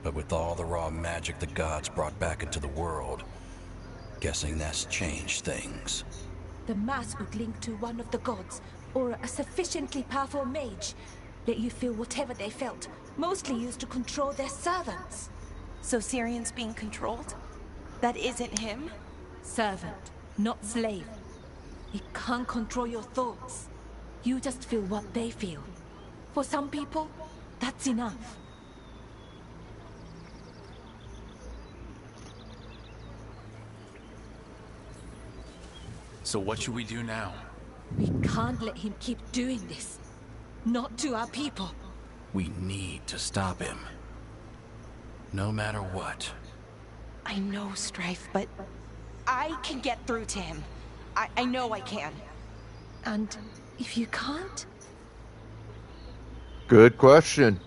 But with all the raw magic the gods brought back into the world, guessing that's changed things. The mask would link to one of the gods, or a sufficiently powerful mage. Let you feel whatever they felt, mostly used to control their servants. So Syrian's being controlled? That isn't him? Servant, not slave. It can't control your thoughts. You just feel what they feel. For some people, that's enough. So what should we do now? We can't let him keep doing this. Not to our people. We need to stop him. No matter what. I know, Strife, but I can get through to him. I know I can. And if you can't? Good question.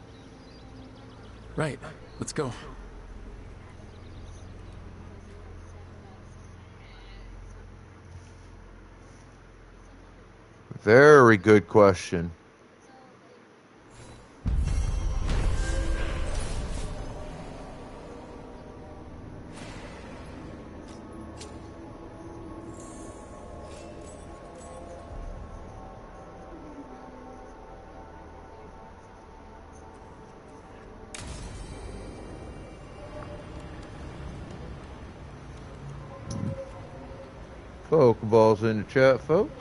Right. Let's go. Very good question. Pokeballs in the chat, folks.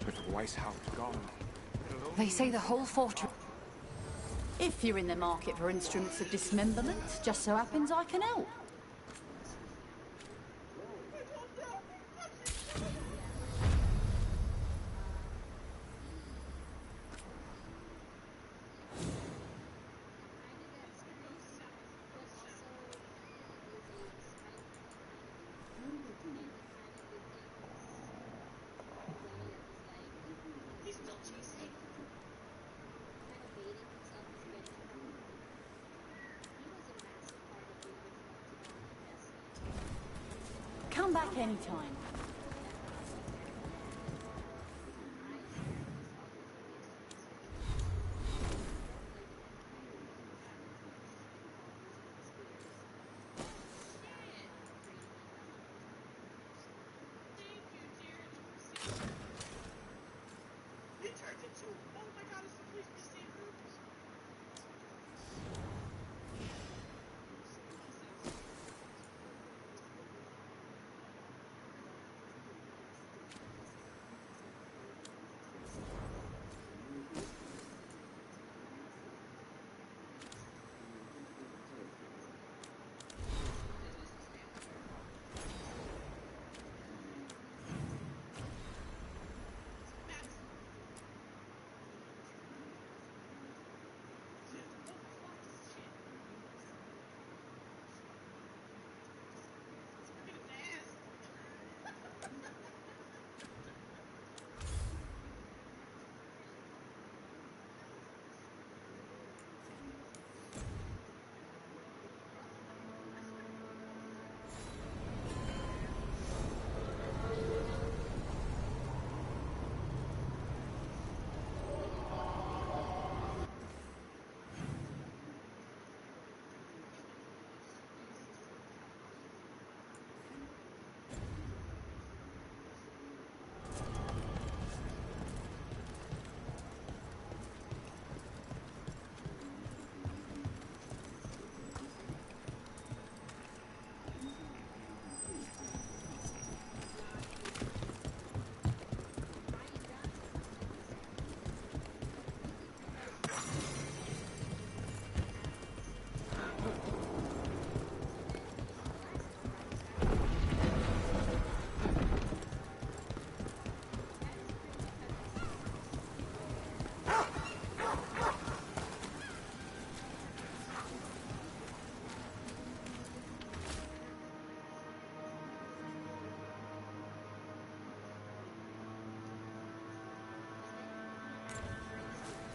But Weishaupt gone. They say the whole fortress... If you're in the market for instruments of dismemberment, just so happens I can help. Come back anytime.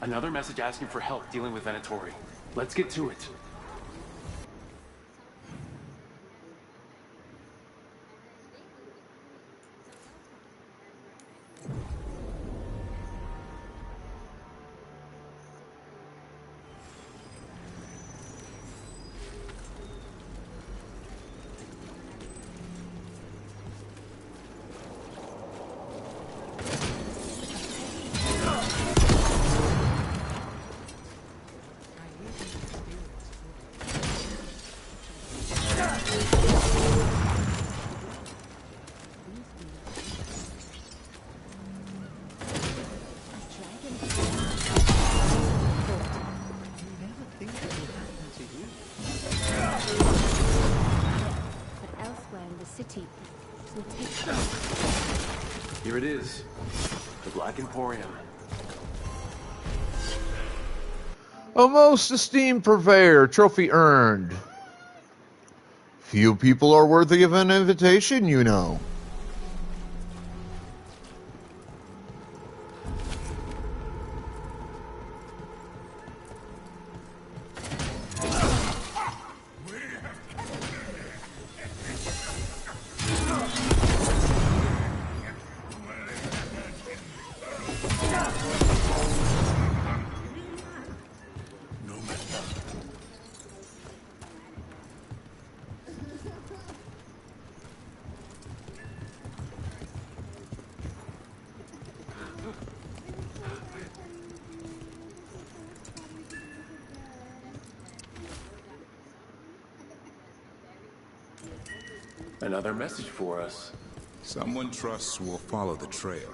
Another message asking for help dealing with Venatori. Let's get to it. Here it is. The Black Emporium. A most esteemed purveyor, trophy earned. Few people are worthy of an invitation, you know. Another message for us. Someone trusts will follow the trail.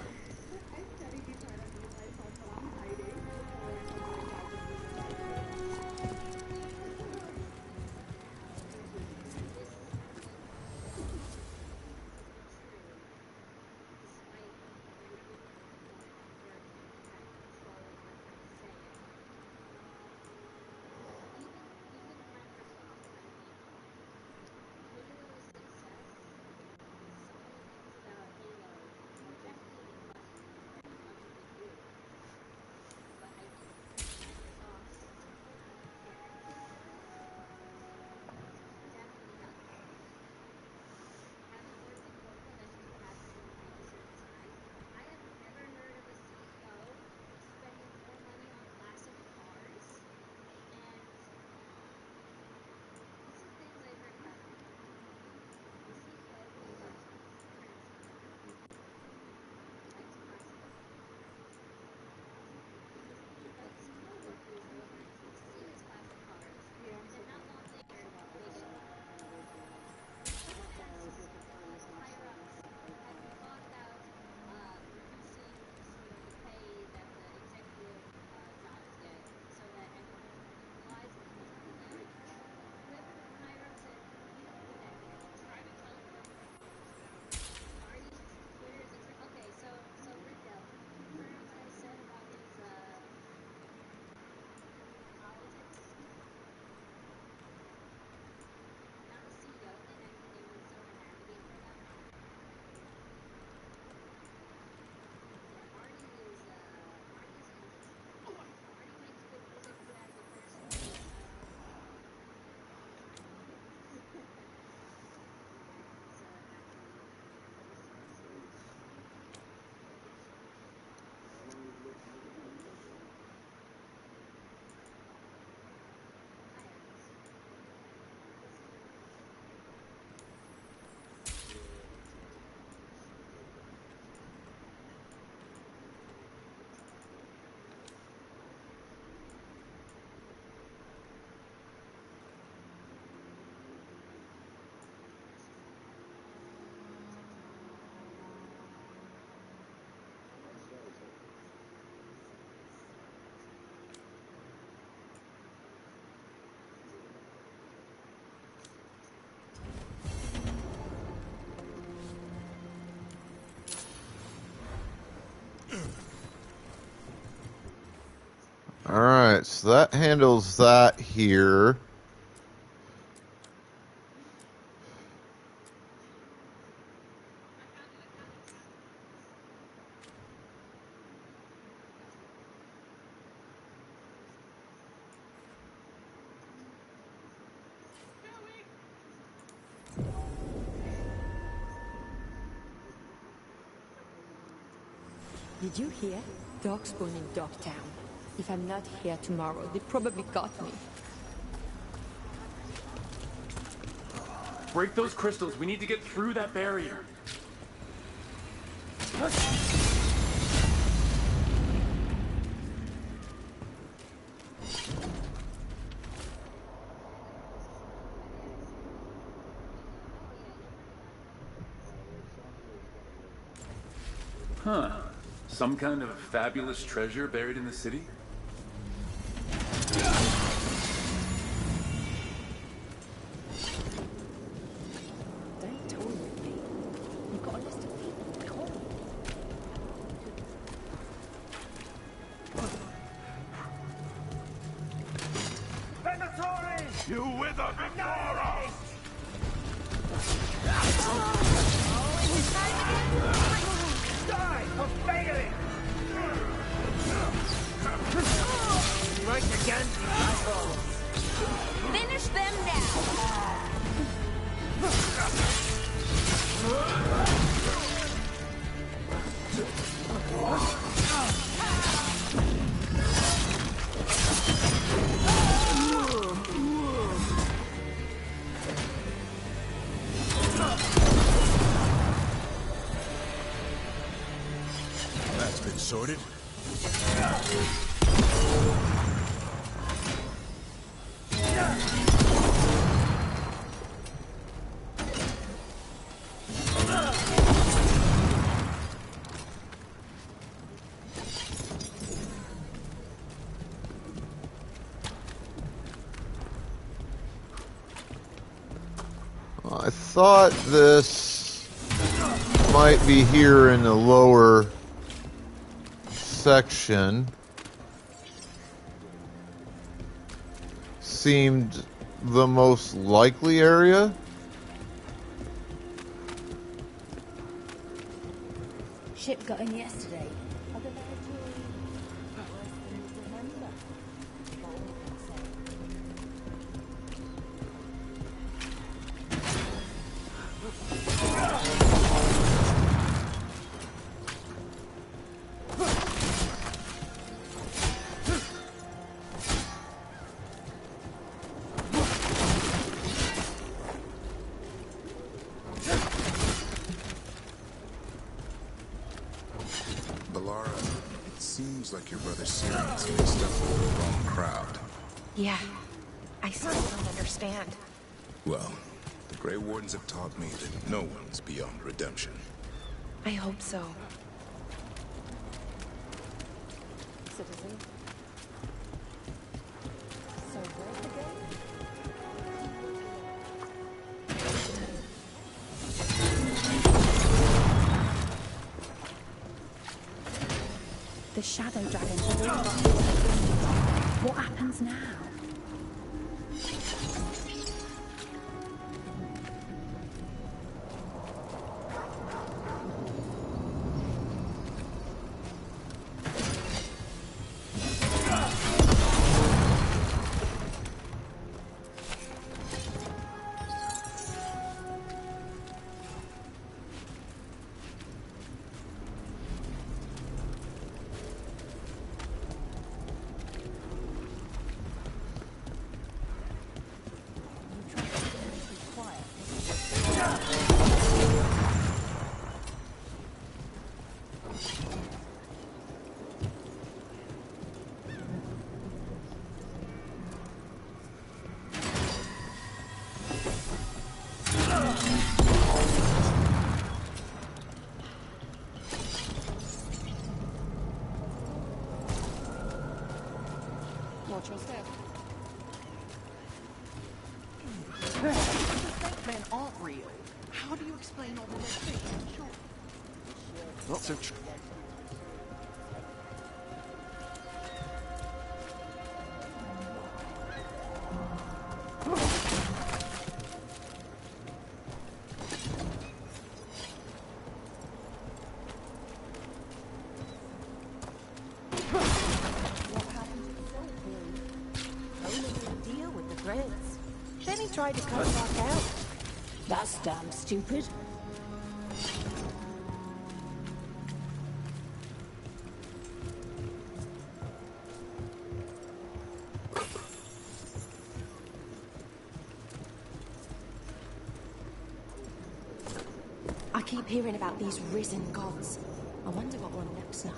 Alright, so that handles that here. Did you hear? Dogs spawn in Dogtown. If I'm not here tomorrow, they probably got me. Break those crystals. We need to get through that barrier. Huh. Some kind of fabulous treasure buried in the city? Don't toy with me. You've got a list of You wither before us! Die for failing! Right against my balls. Finish them now! That's been sorted. I thought this might be here in the lower section. Seemed the most likely area. Ship got in yesterday. Like your brother Sirius mixed up with the wrong crowd. Yeah, I still don't understand. Well, the Grey Wardens have taught me that no one's beyond redemption. I hope so. Citizen. So where's the The shadow dragons are all right. What happens now? Watch your step. Fake men aren't real. How do you explain all the things? Sure. Not so true. Then he tried to cut back out. That's damn stupid. I keep hearing about these risen gods. I wonder what one looks like.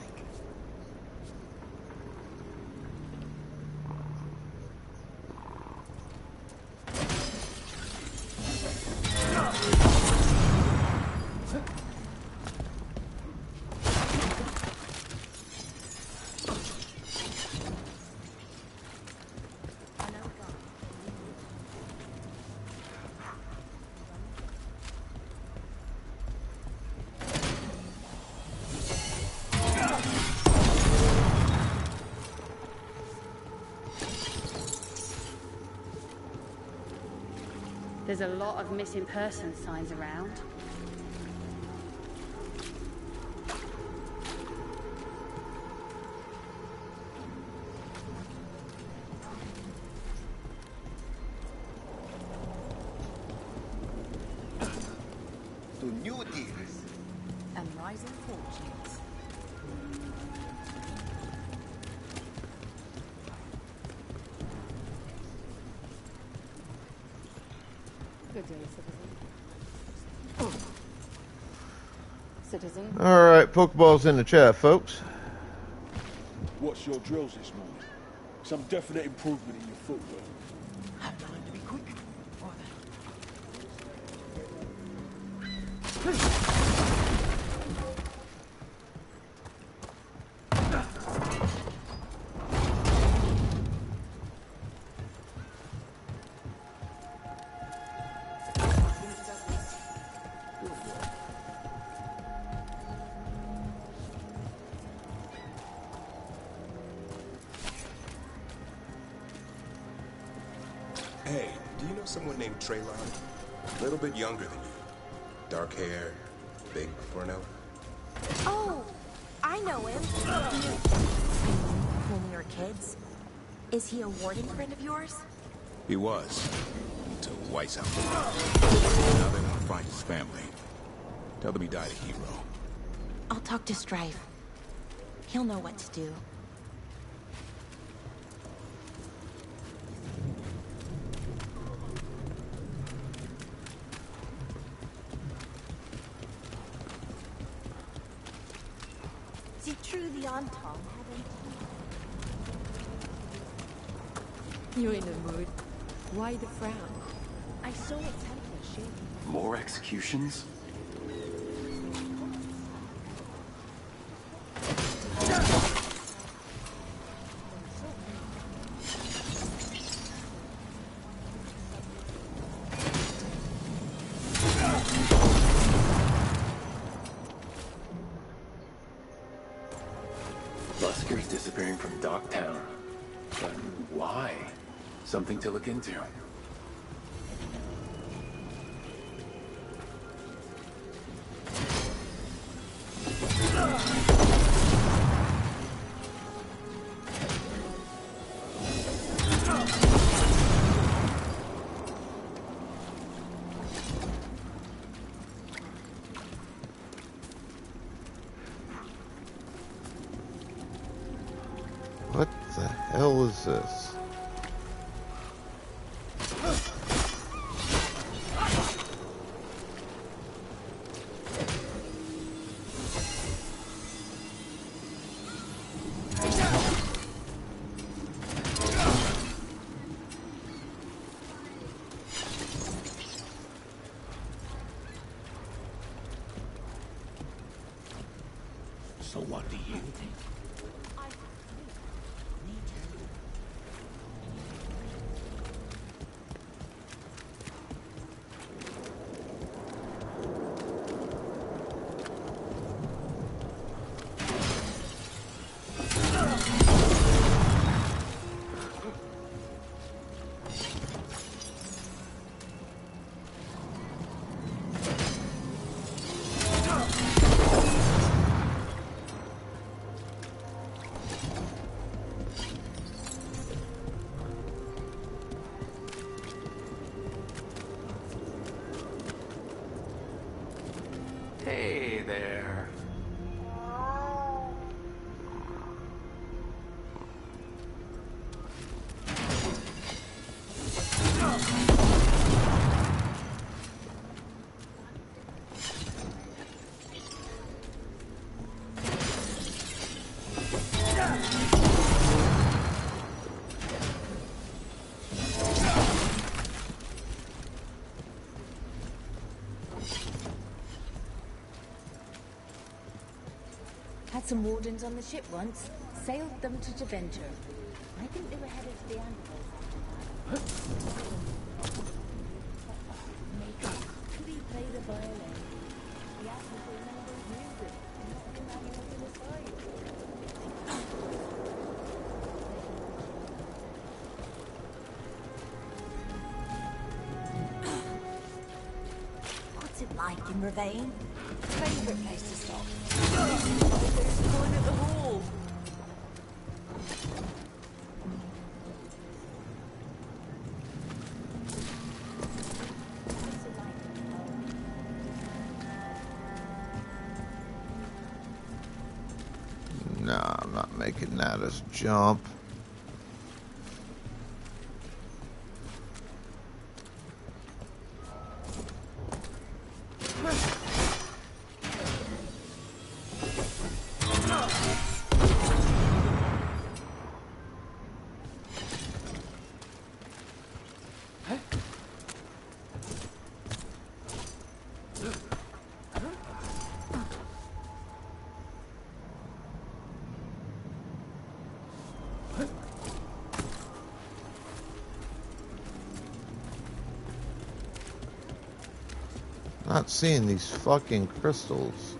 There's a lot of missing person signs around. To new deals and rising fortunes. Good day, citizen. Citizen. All right, Pokeballs in the chat, folks. What's your drills this morning? Some definite improvement in your footwork. Have time to be quick. Hey, do you know someone named Traylon? A little bit younger than you. Dark hair, big for an elf. Oh, I know him. When we were kids. Is he a warden friend of yours? He was. Until Weiss out. Now they want to find his family. Tell them he died a hero. I'll talk to Strife. He'll know what to do. Is it true the Anton haven't? You're in a mood. Why the frown? I saw a temple shaking. More executions? Buskers disappearing from Docktown. But why? Something to look into. What the hell is this? So what do you think? Hey there. Had some wardens on the ship once. Sailed them to Deventer. I think they were headed to the Anvil. Could he play the violin? He asked me for a number of music. Not the man on the side. like in Ravane? Favorite place to stop. There's one at the hall. Nah, I'm not making that as jump. Not seeing these fucking crystals.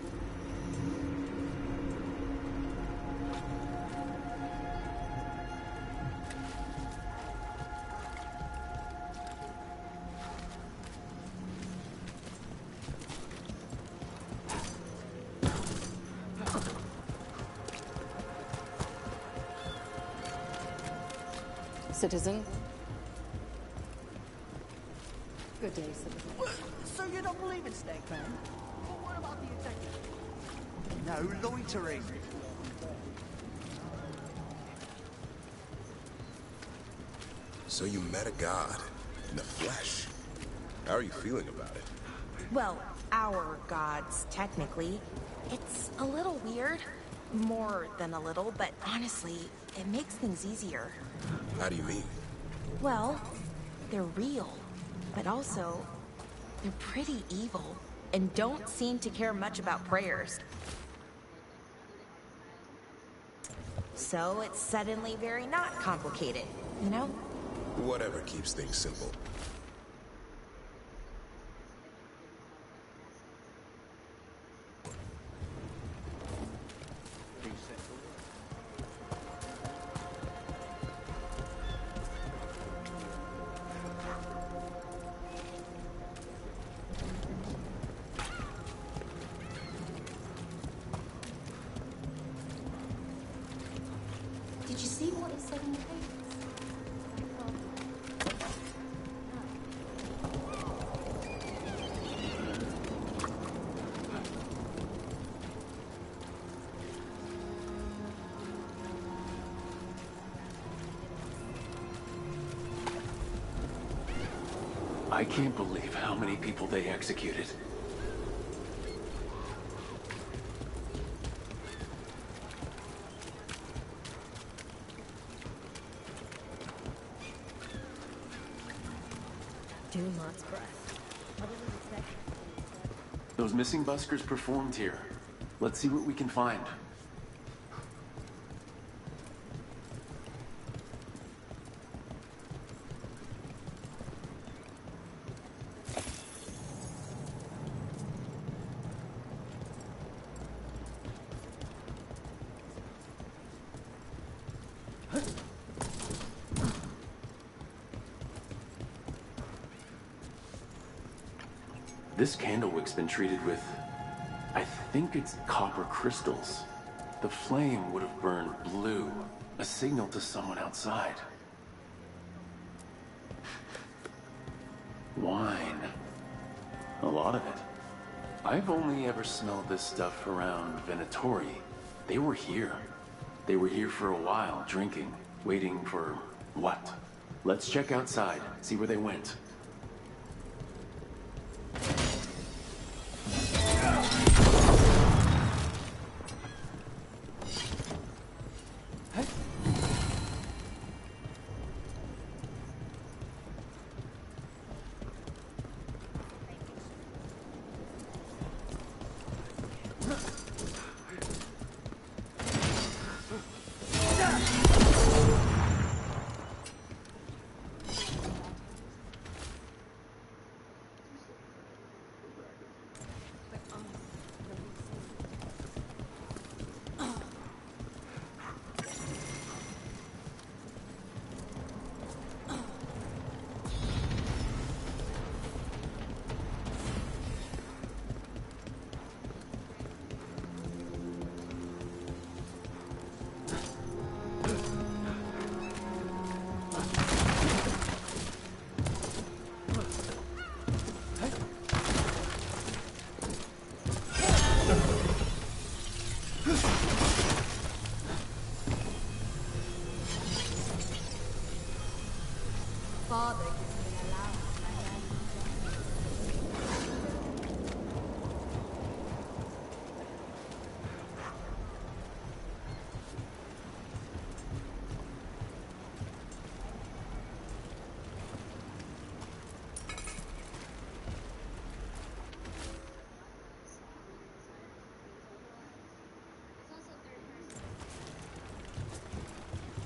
Citizen. Good day, citizen. So you don't believe in Snake Man? Well, what about the executive? No loitering. So you met a god in the flesh. How are you feeling about it? Well, our gods, technically. It's a little weird. More than a little, but honestly, it makes things easier. How do you mean? Well, they're real, but also, they're pretty evil, and don't seem to care much about prayers. So it's suddenly very not complicated, you know? Whatever keeps things simple. Did you see what it said in the papers? I can't believe how many people they executed. Dumont's breath. What did it say? Those missing buskers performed here. Let's see what we can find. This candlewick's been treated with, I think it's copper crystals. The flame would have burned blue, a signal to someone outside. Wine. A lot of it. I've only ever smelled this stuff around Venatori. They were here. They were here for a while, drinking, waiting for what? Let's check outside, see where they went. Father gives me an allowance, my dad.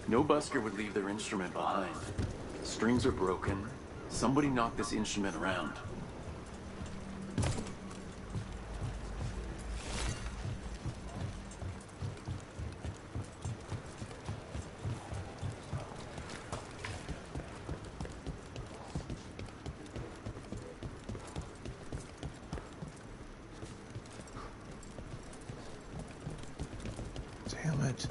No busker would leave their instrument behind. Strings are broken. Somebody knocked this instrument around. Damn it.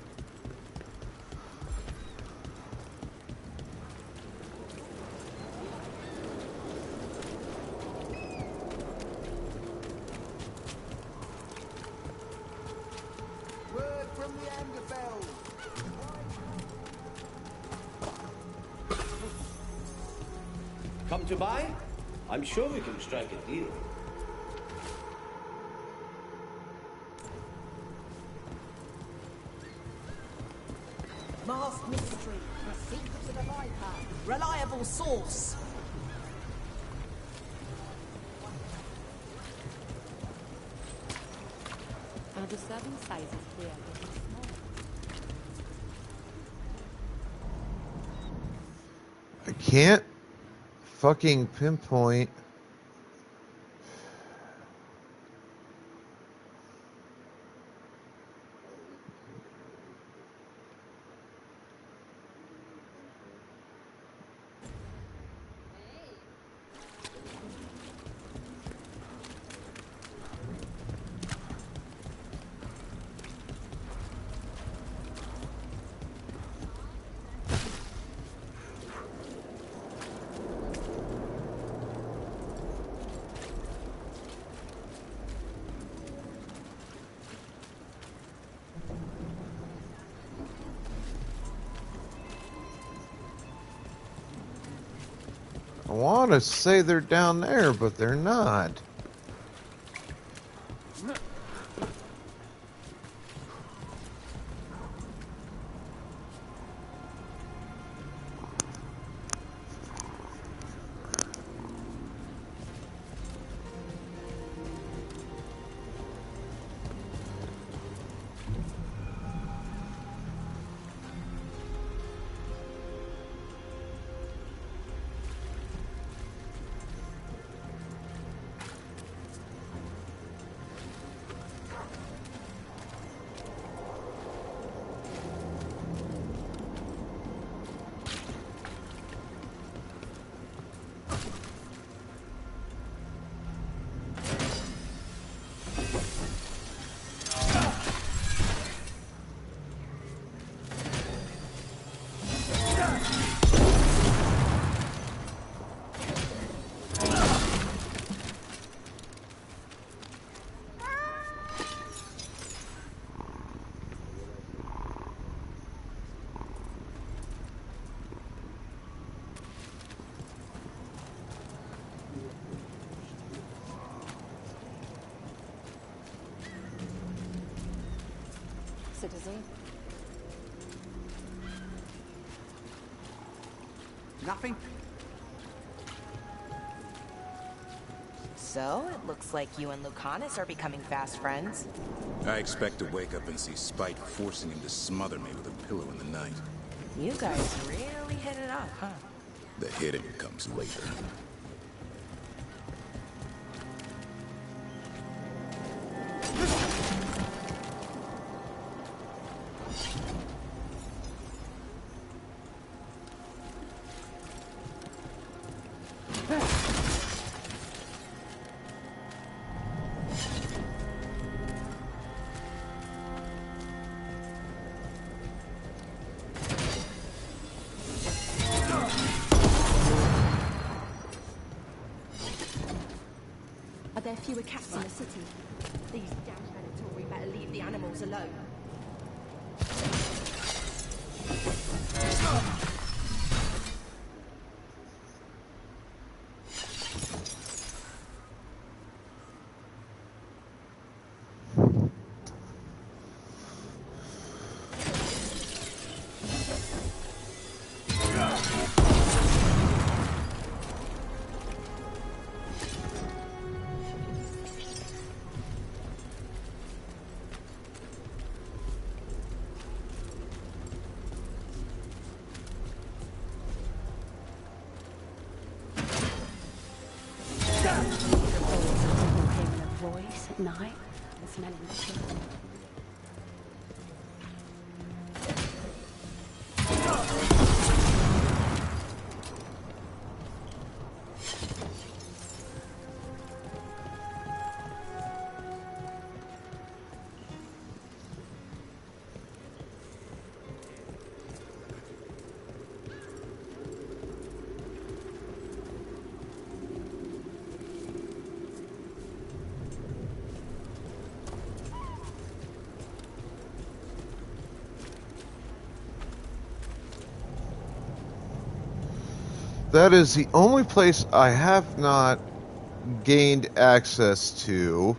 Word from the Anderfell. Come to buy? I'm sure we can strike a deal. Masked mystery. The secrets of the Viper. Reliable source. Are the serving sizes here getting smaller? I can't fucking pinpoint. I want to say they're down there, but they're not. Citizen? Nothing. So, it looks like you and Lucanus are becoming fast friends. I expect to wake up and see Spite forcing him to smother me with a pillow in the night. You guys really hit it off, huh? The hitting comes later. Are there fewer cats in the city? These damn predatory better leave the animals alone. Hearing a voice at night and smelling the chicken. That is the only place I have not gained access to.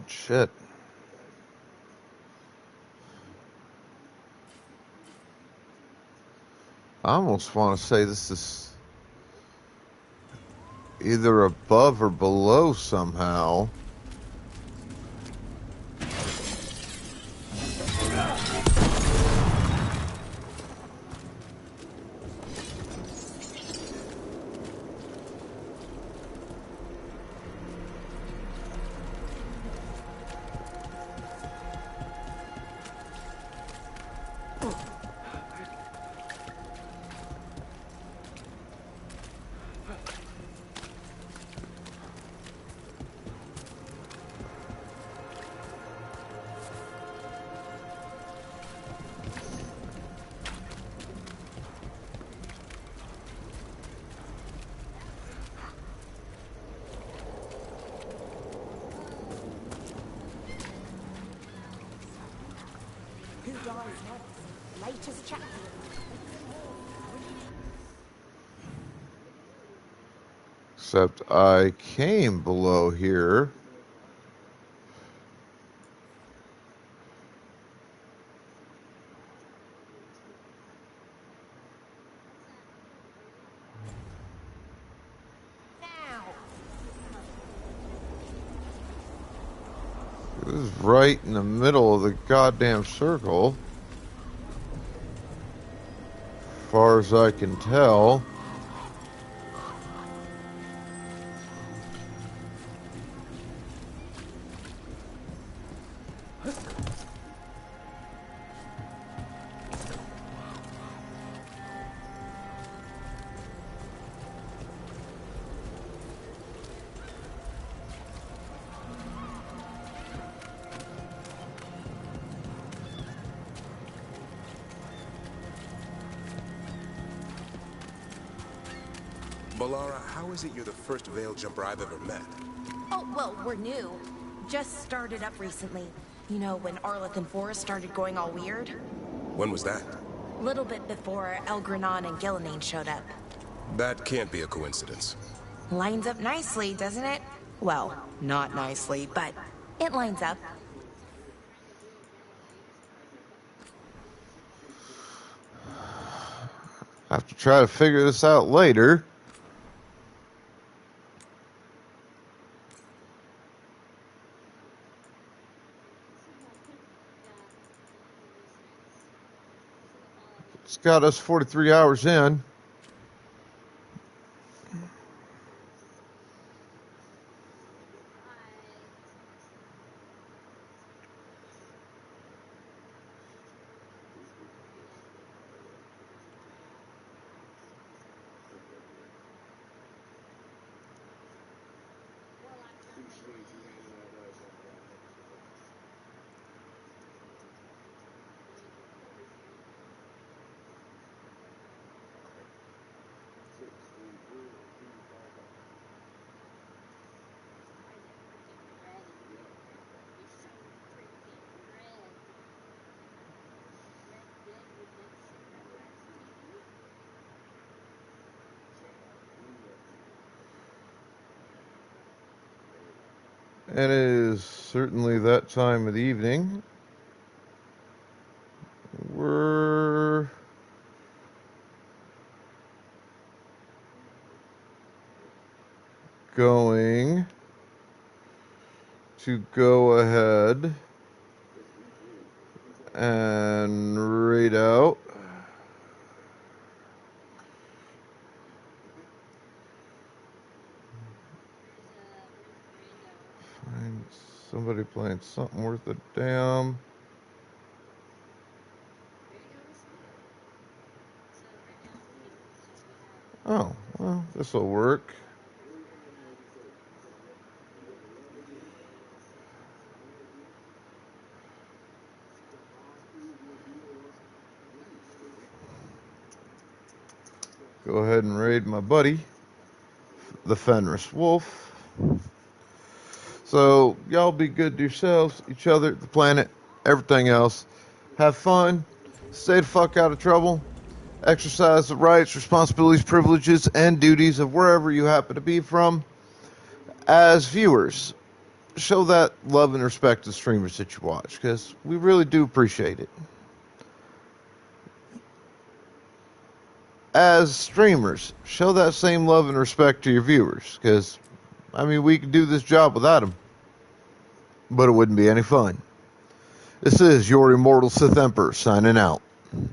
Shit. I almost want to say this is either above or below somehow. Latest chapter. Except I came below here. This is right in the middle of the goddamn circle. As far as I can tell. Balara, how is it you're the first Veil Jumper I've ever met? Oh, well, we're new. Just started up recently. You know, when Arleth and Forrest started going all weird? When was that? Little bit before Elgranon and Gillenane showed up. That can't be a coincidence. Lines up nicely, doesn't it? Well, not nicely, but it lines up. I have to try to figure this out later. It's got us 43 hours in. And it is certainly that time of the evening. We're going to go ahead and read out find somebody playing something worth a damn. Oh, well, this will work. Go ahead and raid my buddy, the Fenris Wolf. So, y'all be good to yourselves, each other, the planet, everything else. Have fun. Stay the fuck out of trouble. Exercise the rights, responsibilities, privileges, and duties of wherever you happen to be from. As viewers, show that love and respect to streamers that you watch, because we really do appreciate it. As streamers, show that same love and respect to your viewers, because, I mean, we could do this job without them, but it wouldn't be any fun. This is your Immortal Sith Emperor signing out.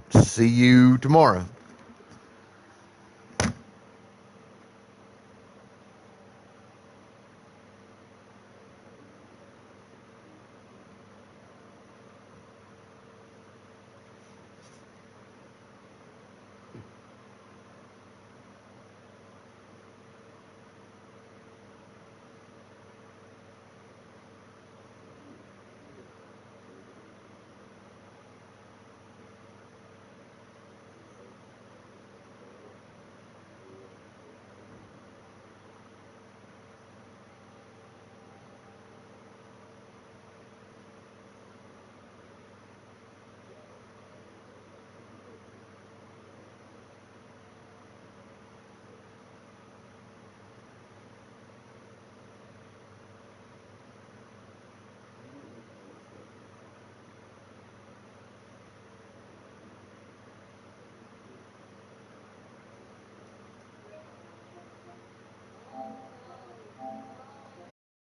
See you tomorrow.